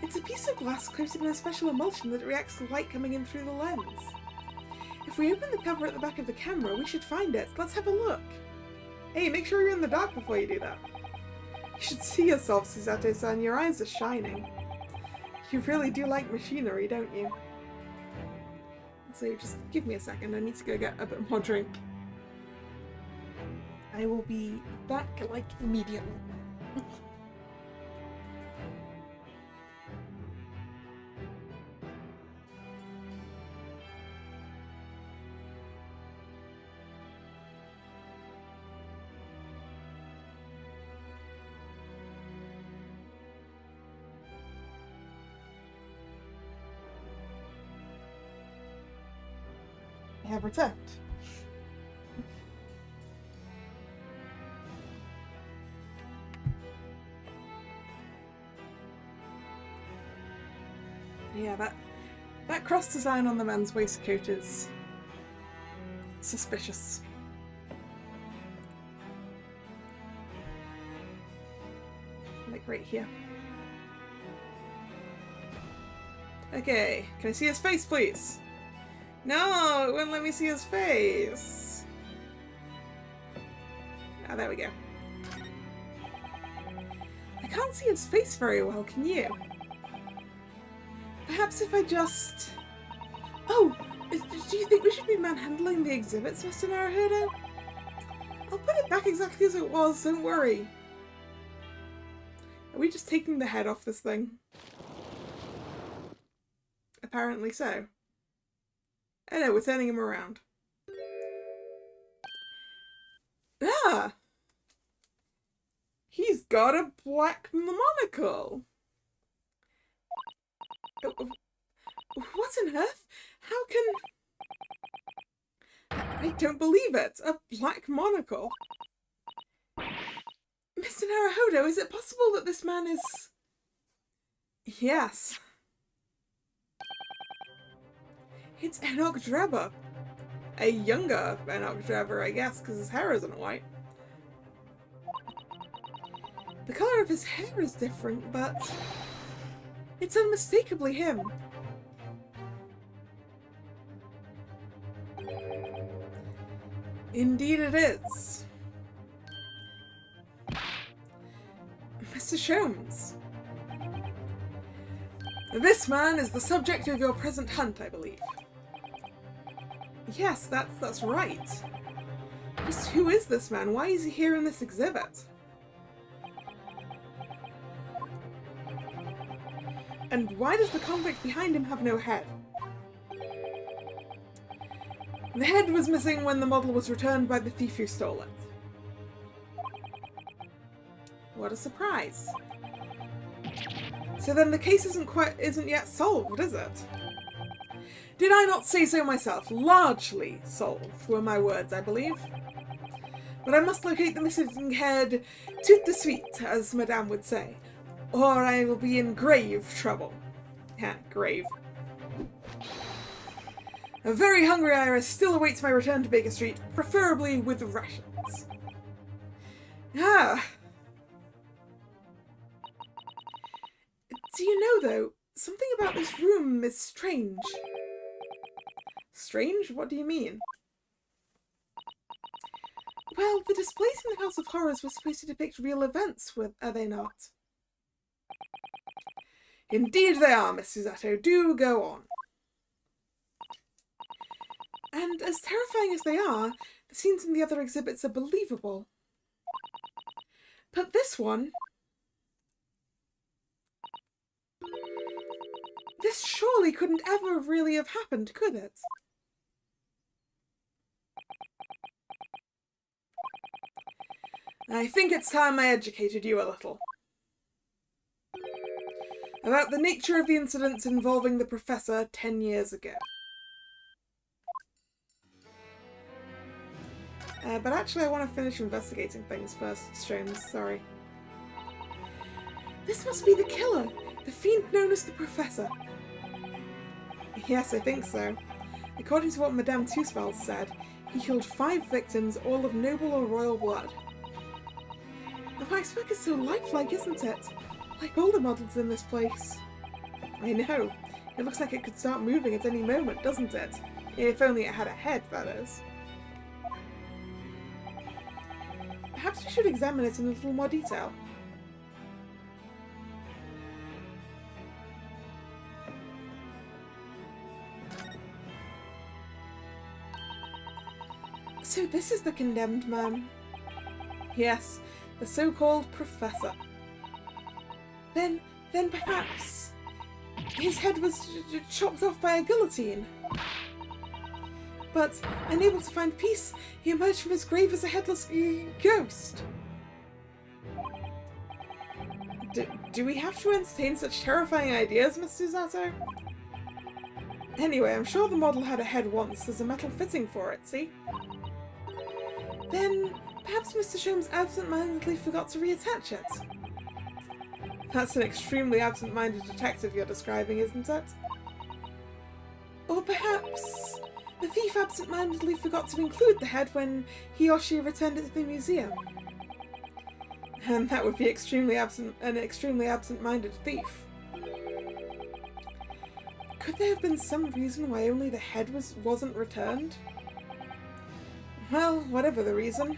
It's a piece of glass coated in a special emulsion that reacts to light coming in through the lens. If we open the cover at the back of the camera, we should find it. Let's have a look. Hey, make sure you're in the dark before you do that. You should see yourself, Susato-san. Your eyes are shining. You really do like machinery, don't you? So just give me a second. I need to go get a bit more drink. I will be back, like, immediately. I have returned. Yeah, that cross design on the man's waistcoat is suspicious. Like right here. Okay, can I see his face, please? No, it wouldn't let me see his face. Ah, there we go. I can't see his face very well, can you? Perhaps if I just... Oh! Do you think we should be manhandling the exhibits, Mr. Naruhodo? I'll put it back exactly as it was, don't worry. Are we just taking the head off this thing? Apparently so. Oh no, we're turning him around. Ah! He's got a black monocle! What on earth? How can... I don't believe it! A black monocle! Mr. Naruhodo, is it possible that this man is... Yes. It's Enoch Drebber. A younger Enoch Drebber, I guess, because his hair isn't white. The colour of his hair is different, but... it's unmistakably him. Indeed it is. Mr. Sholmes, this man is the subject of your present hunt, I believe. Yes, that's right. Just who is this man? Why is he here in this exhibit? And why does the convict behind him have no head? The head was missing when the model was returned by the thief who stole it. What a surprise. So then the case isn't yet solved, is it? Did I not say so myself? Largely solved were my words, I believe. But I must locate the missing head tout de suite, as Madame would say, or I will be in grave trouble. Ha, grave. A very hungry Iris still awaits my return to Baker Street, preferably with rations. Ah. Do you know, though, something about this room is strange. Strange? What do you mean? Well, the displays in the House of Horrors were supposed to depict real events, are they not? Indeed they are, Miss Susato. Do go on. And as terrifying as they are, the scenes in the other exhibits are believable. But this one... This surely couldn't ever really have happened, could it? I think it's time I educated you a little. About the nature of the incidents involving the Professor 10 years ago. But actually I want to finish investigating things first, Sholmes, sorry. This must be the killer, the fiend known as the Professor. Yes, I think so. According to what Madame Tusspel said, he killed 5 victims, all of noble or royal blood. The waxwork is so lifelike, isn't it? Like all the models in this place. I know. It looks like it could start moving at any moment, doesn't it? If only it had a head, that is. Perhaps we should examine it in a little more detail. So this is the condemned man. Yes, the so-called Professor. Then perhaps his head was chopped off by a guillotine. But, unable to find peace, he emerged from his grave as a headless ghost. Do we have to entertain such terrifying ideas, Miss Susato? Anyway, I'm sure the model had a head once. There's a metal fitting for it, see? Then, perhaps Mr. Sholmes absent-mindedly forgot to reattach it. That's an extremely absent-minded detective you're describing, isn't it? Or perhaps the thief absent-mindedly forgot to include the head when he or she returned it to the museum. And that would be an extremely absent-minded thief. Could there have been some reason why only the head wasn't returned? Well, whatever the reason.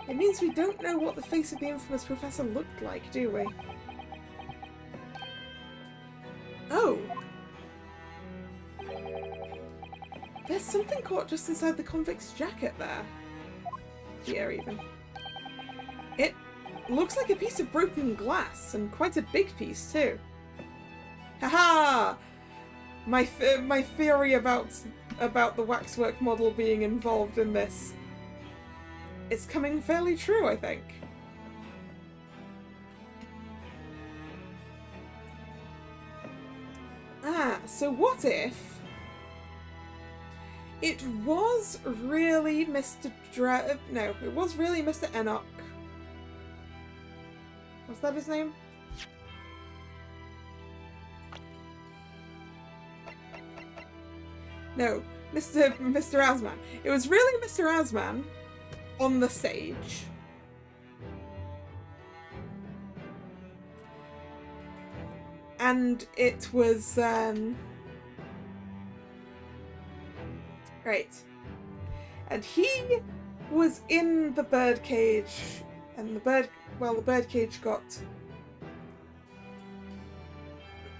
It means we don't know what the face of the infamous Professor looked like, do we? Oh! There's something caught just inside the convict's jacket there. Here, even. It looks like a piece of broken glass, and quite a big piece, too. Haha! My theory about the waxwork model being involved in this is coming fairly true, I think. So what if it was really Mr. No, it was really Mr. Enoch. Was that his name? No, Mr. Asman. It was really Mr. Asman on the stage. And it was, right. And he was in the birdcage, and the birdcage got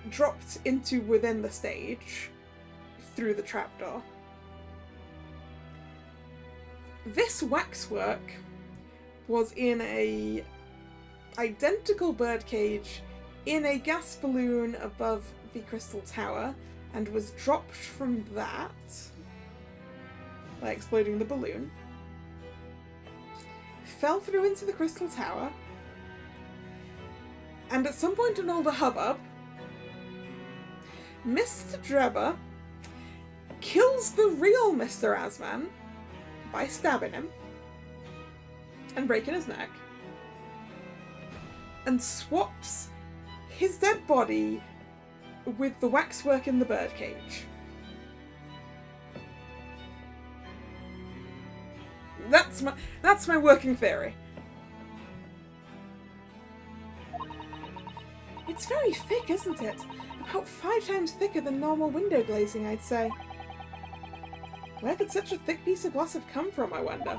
dropped into within the stage through the trapdoor. This waxwork was in a identical birdcage in a gas balloon above the Crystal Tower, and was dropped from that by exploding the balloon, fell through into the Crystal Tower, and at some point in all the hubbub, Mr. Drebber kills the real Mr. Asman by stabbing him and breaking his neck, and swaps his dead body with the waxwork in the birdcage. That's my working theory. It's very thick, isn't it? About 5 times thicker than normal window glazing, I'd say. Where could such a thick piece of glass have come from, I wonder?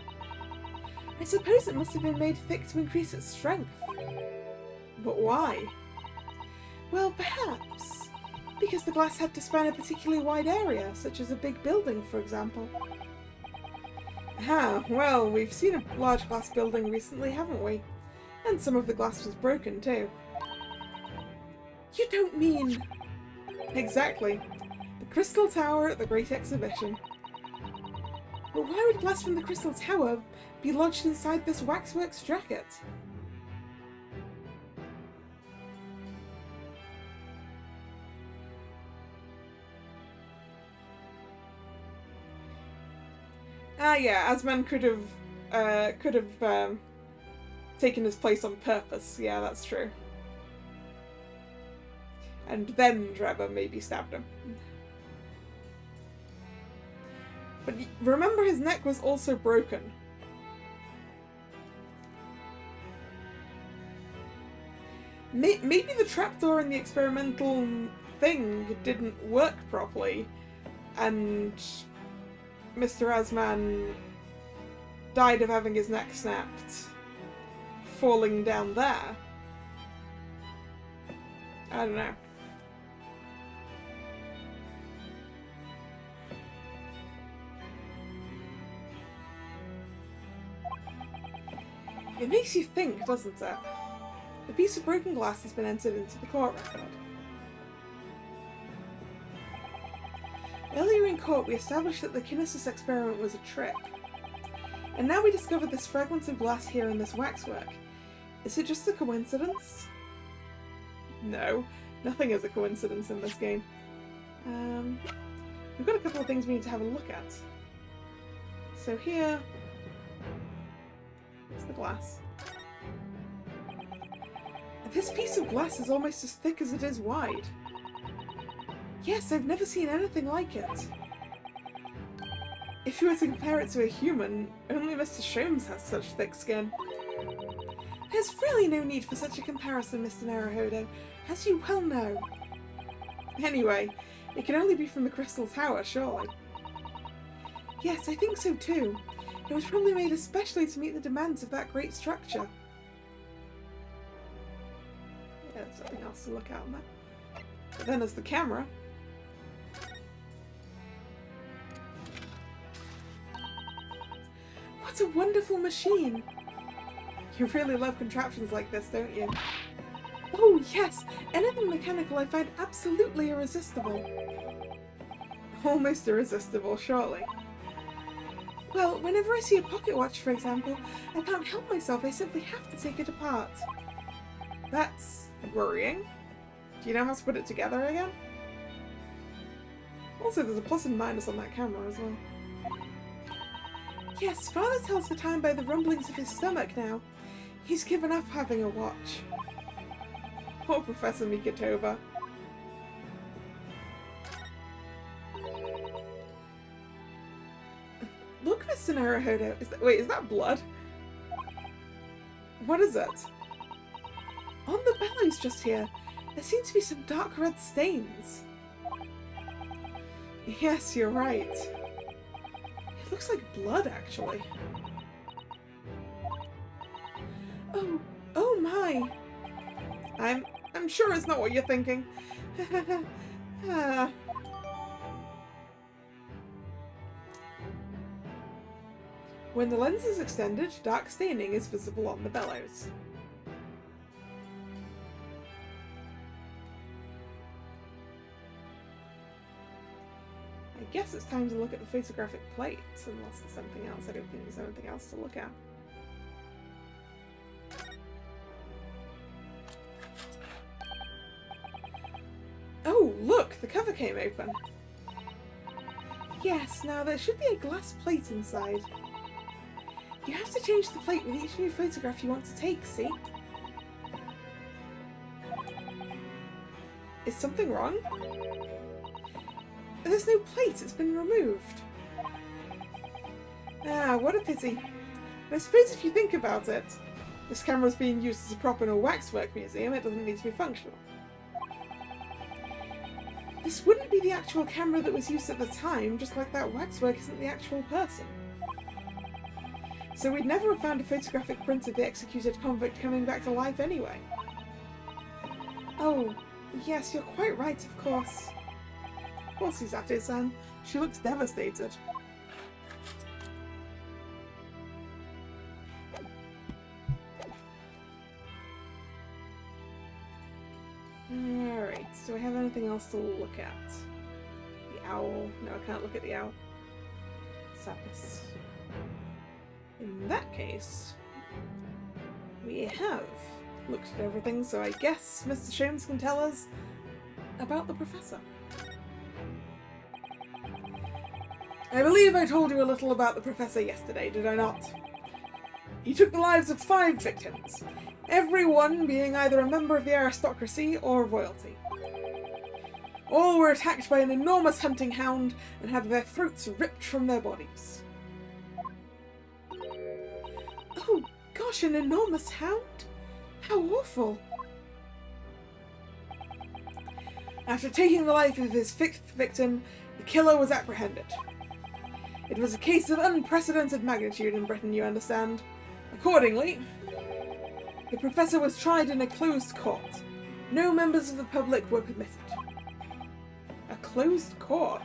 I suppose it must have been made thick to increase its strength. But why? Well, perhaps because the glass had to span a particularly wide area, such as a big building, for example. Ah, well, we've seen a large glass building recently, haven't we? And some of the glass was broken, too. You don't mean... Exactly. The Crystal Tower at the Great Exhibition. But why would glass from the Crystal Tower be lodged inside this waxworks jacket? Ah, yeah, Asman could have taken his place on purpose. Yeah, that's true. And then Drebber maybe stabbed him. But remember, his neck was also broken. Maybe the trapdoor in the experimental thing didn't work properly, and Mr. Asman died of having his neck snapped, falling down there. I don't know. It makes you think, doesn't it? The piece of broken glass has been entered into the court record. Earlier in court, we established that the kinesis experiment was a trick. And now we discover this fragment of glass here in this waxwork. Is it just a coincidence? No, nothing is a coincidence in this game. We've got a couple of things we need to have a look at. So here... It's the glass. This piece of glass is almost as thick as it is wide. Yes, I've never seen anything like it. If you were to compare it to a human, only Mr. Sholmes has such thick skin. There's really no need for such a comparison, Mr. Naruhodo, as you well know. Anyway, it can only be from the Crystal Tower, surely. Yes, I think so too. It was probably made especially to meet the demands of that great structure. Yeah, there's something else to look at on that. But then there's the camera. What a wonderful machine! You really love contraptions like this, don't you? Oh yes! Anything mechanical I find absolutely irresistible. Almost irresistible, surely. Well, whenever I see a pocket watch, for example, I can't help myself, I simply have to take it apart. That's worrying. Do you know how to put it together again? Also, there's a plus and minus on that camera as well. Yes, Father tells the time by the rumblings of his stomach now. He's given up having a watch. Poor Professor Mikitova. Look, Mr. Naruhodo. Wait, is that blood? What is it? On the bellows just here, there seem to be some dark red stains. Yes, you're right. It Looks like blood, actually. Oh my! I'm sure it's not what you're thinking. When the lens is extended, dark staining is visible on the bellows. I guess it's time to look at the photographic plates, unless it's something else. I don't think there's anything else to look at. Oh, look! The cover came open. Yes, now there should be a glass plate inside. You have to change the plate with each new photograph you want to take, see? Is something wrong? There's no plate, it's been removed. Ah, what a pity. But I suppose if you think about it, this camera's being used as a prop in a waxwork museum, it doesn't need to be functional. This wouldn't be the actual camera that was used at the time, just like that waxwork isn't the actual person. So we'd never have found a photographic print of the executed convict coming back to life anyway. Oh, yes, you're quite right, of course. What's Suzette-san? She looks devastated. Alright, do I have anything else to look at? The owl. No, I can't look at the owl. Sadness. In that case, we have looked at everything, so I guess Mr. Sholmes can tell us about the Professor. I believe I told you a little about the Professor yesterday, did I not? He took the lives of 5 victims, every one being either a member of the aristocracy or royalty. All were attacked by an enormous hunting hound and had their throats ripped from their bodies. Oh gosh, an enormous hound? How awful! After taking the life of his 5th victim, the killer was apprehended. It was a case of unprecedented magnitude in Britain, you understand. Accordingly, the Professor was tried in a closed court. No members of the public were permitted. A closed court?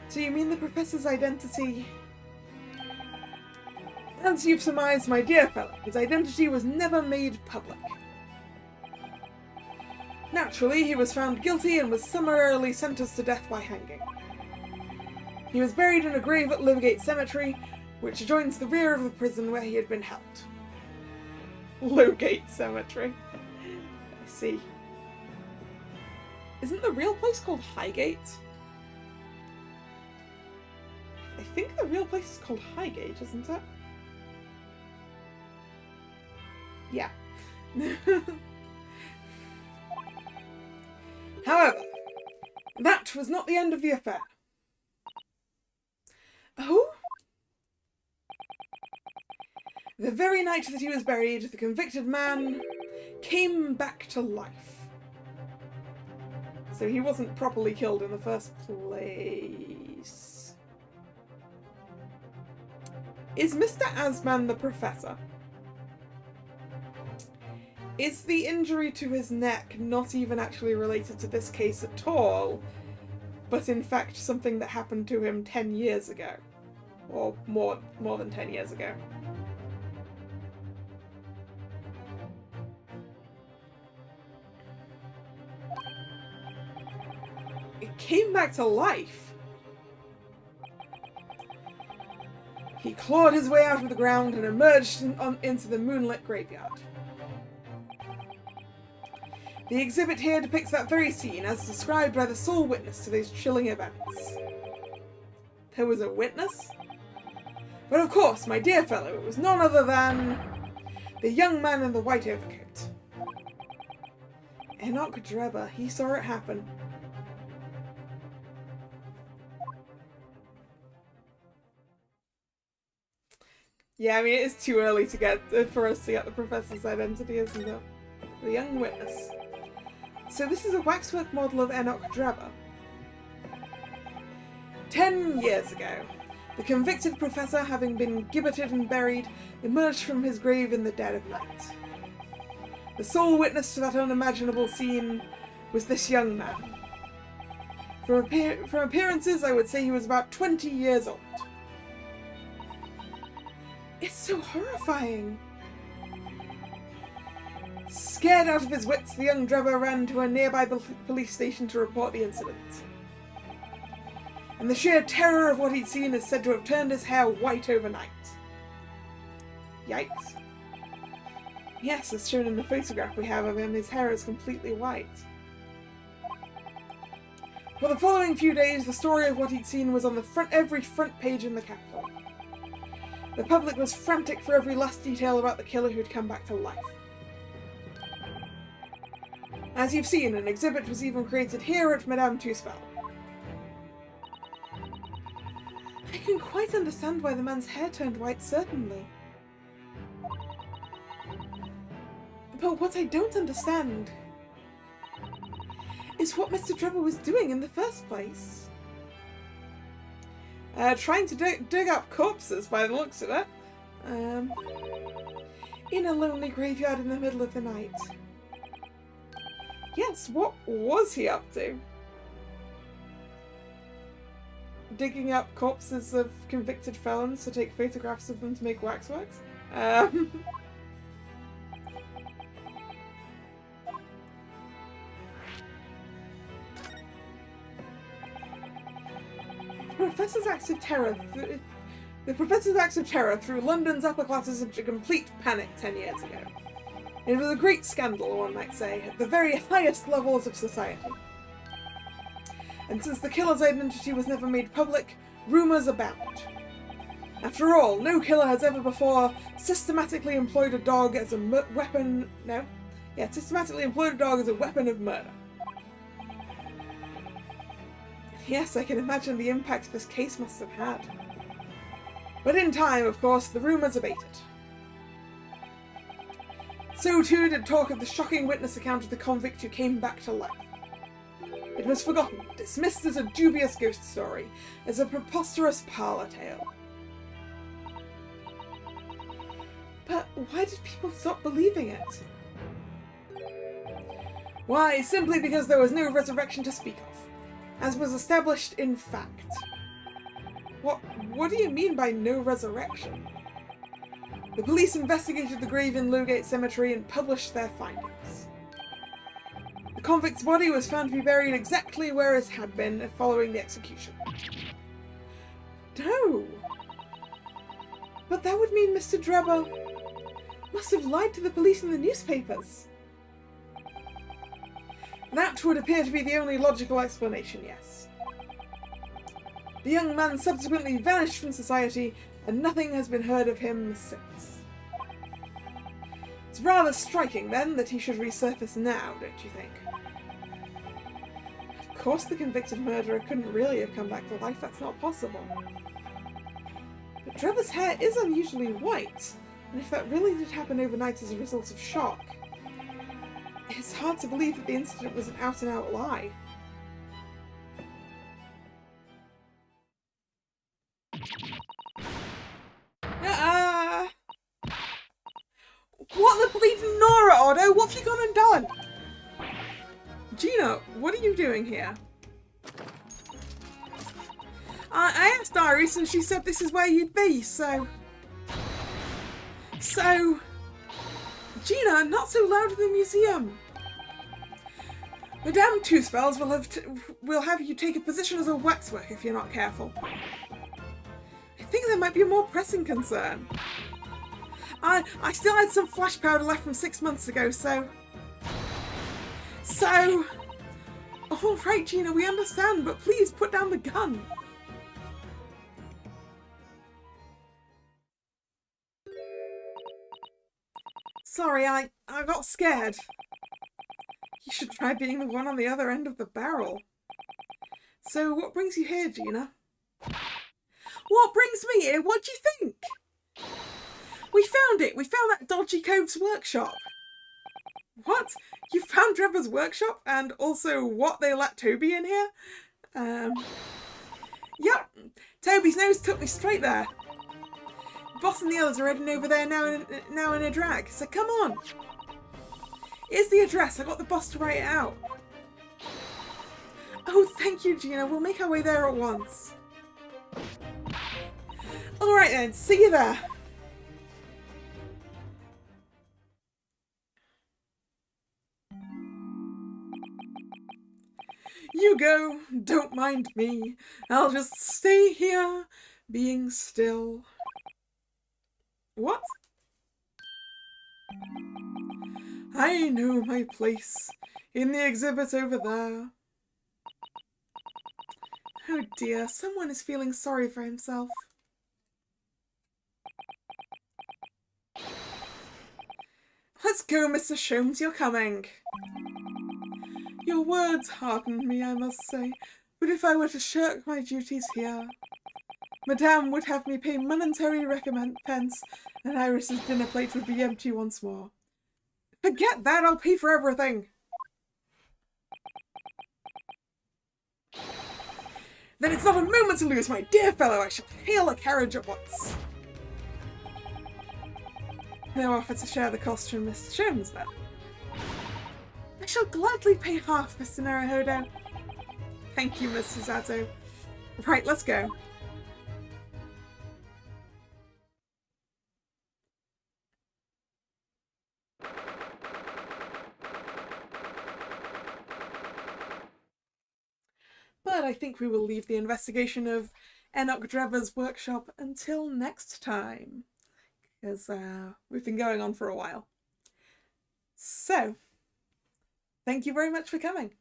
So you mean the Professor's identity... As you've surmised, my dear fellow, his identity was never made public. Naturally, he was found guilty and was summarily sentenced to death by hanging. He was buried in a grave at Lowgate Cemetery, which adjoins the rear of the prison where he had been held. Lowgate Cemetery. I see. Isn't the real place called Highgate? I think the real place is called Highgate, isn't it? Yeah. However, that was not the end of the affair. Oh? The very night that he was buried, the convicted man came back to life. So he wasn't properly killed in the first place. Is Mr. Asman the Professor? Is the injury to his neck not even actually related to this case at all, but in fact something that happened to him 10 years ago? Or more than 10 years ago? It came back to life! He clawed his way out of the ground and emerged into the moonlit graveyard. The exhibit here depicts that very scene as described by the sole witness to those chilling events. There was a witness? But of course, my dear fellow, it was none other than the young man in the white overcoat. Enoch Drebber, he saw it happen. Yeah, I mean, it is too early for us to get the Professor's identity, isn't it? The young witness. So this is a waxwork model of Enoch Drebber. 10 years ago, The convicted professor, having been gibbeted and buried, emerged from his grave in the dead of night. The sole witness to that unimaginable scene was this young man. From appearances, I would say he was about 20 years old. It's so horrifying. Scared out of his wits, the young Drebber ran to a nearby police station to report the incident. And the sheer terror of what he'd seen is said to have turned his hair white overnight. Yikes. Yes, as shown in the photograph we have of him, his hair is completely white. For the following few days, the story of what he'd seen was on every front page in the capital. The public was frantic for every last detail about the killer who'd come back to life. As you've seen, an exhibit was even created here at Madame Tussauds. I can quite understand why the man's hair turned white, certainly. But what I don't understand is what Mr. Drebber was doing in the first place. Trying to dig up corpses by the looks of it. In a lonely graveyard in the middle of the night. Yes, what was he up to? Digging up corpses of convicted felons to take photographs of them to make waxworks? The Professor's acts of terror threw London's upper classes into complete panic 10 years ago. It was a great scandal, one might say, at the very highest levels of society. And since the killer's identity was never made public, rumours abound. After all, no killer has ever before systematically employed a dog as a weapon of murder. Yes, I can imagine the impact this case must have had. But in time, of course, the rumours abated. So too did talk of the shocking witness account of the convict who came back to life. It was forgotten, dismissed as a dubious ghost story, as a preposterous parlour tale. But why did people stop believing it? Why, simply because there was no resurrection to speak of, as was established in fact. What do you mean by no resurrection? The police investigated the grave in Lowgate Cemetery and published their findings. The convict's body was found to be buried exactly where it had been following the execution. No! But that would mean Mr. Drebber must have lied to the police and the newspapers. That would appear to be the only logical explanation, yes. The young man subsequently vanished from society, and nothing has been heard of him since. It's rather striking, then, that he should resurface now, don't you think? Of course the convicted murderer couldn't really have come back to life, that's not possible. But Drebber's hair is unusually white, and if that really did happen overnight as a result of shock, it's hard to believe that the incident was an out-and-out lie. What the bleeding Nora, Otto? What have you gone and done? Gina, what are you doing here? I asked Iris and she said this is where you'd be, so... Gina, not so loud in the museum. Madame Tussauds will have you take a position as a waxwork if you're not careful. I think there might be a more pressing concern. I still had some flash powder left from 6 months ago, so... Alright, Gina, we understand, but please put down the gun. Sorry, I got scared. You should try being the one on the other end of the barrel. So, what brings you here, Gina? What brings me here? What do you think? We found it! We found that dodgy cove's workshop! What? You found Drebber's workshop? And also what, they let Toby in here? Yep. Toby's nose took me straight there. Boss and the others are heading over there now in a drag, so come on. Here's the address. I got the boss to write it out. Oh, thank you, Gina. We'll make our way there at once. Alright then, see you there. You go, don't mind me. I'll just stay here, being still. What? I know my place, in the exhibit over there. Oh dear, someone is feeling sorry for himself. Let's go, Mr. Sholmes, you're coming. Your words heartened me, I must say, but if I were to shirk my duties here, Madame would have me pay monetary recompense, and Iris's dinner plate would be empty once more. Forget that, I'll pay for everything! Then it's not a moment to lose, my dear fellow. I shall hail a carriage at once. No offer to share the cost from Mr. Sholmes, then. I shall gladly pay half, Mr. Naruhodo. Thank you, Mr. Zato. Right, let's go. But I think we will leave the investigation of Enoch Drebber's workshop until next time, because we've been going on for a while. So, thank you very much for coming.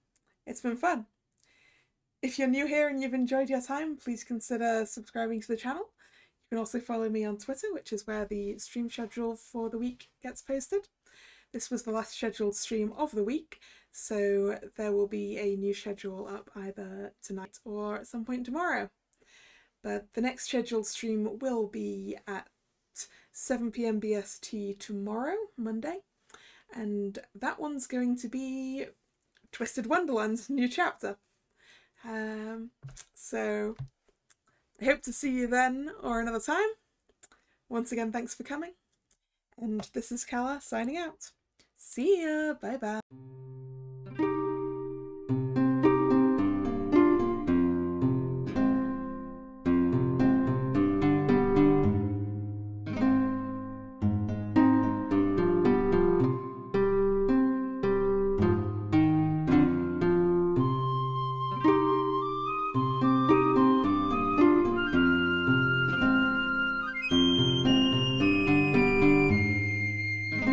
It's been fun. If you're new here and you've enjoyed your time, please consider subscribing to the channel. You can also follow me on Twitter, which is where the stream schedule for the week gets posted. This was the last scheduled stream of the week, so there will be a new schedule up either tonight or at some point tomorrow. But the next scheduled stream will be at 7 PM BST tomorrow, Monday, and that one's going to be Twisted Wonderland's new chapter. So I hope to see you then or another time. Once again, thanks for coming. And this is Kalla signing out. See ya! Bye bye!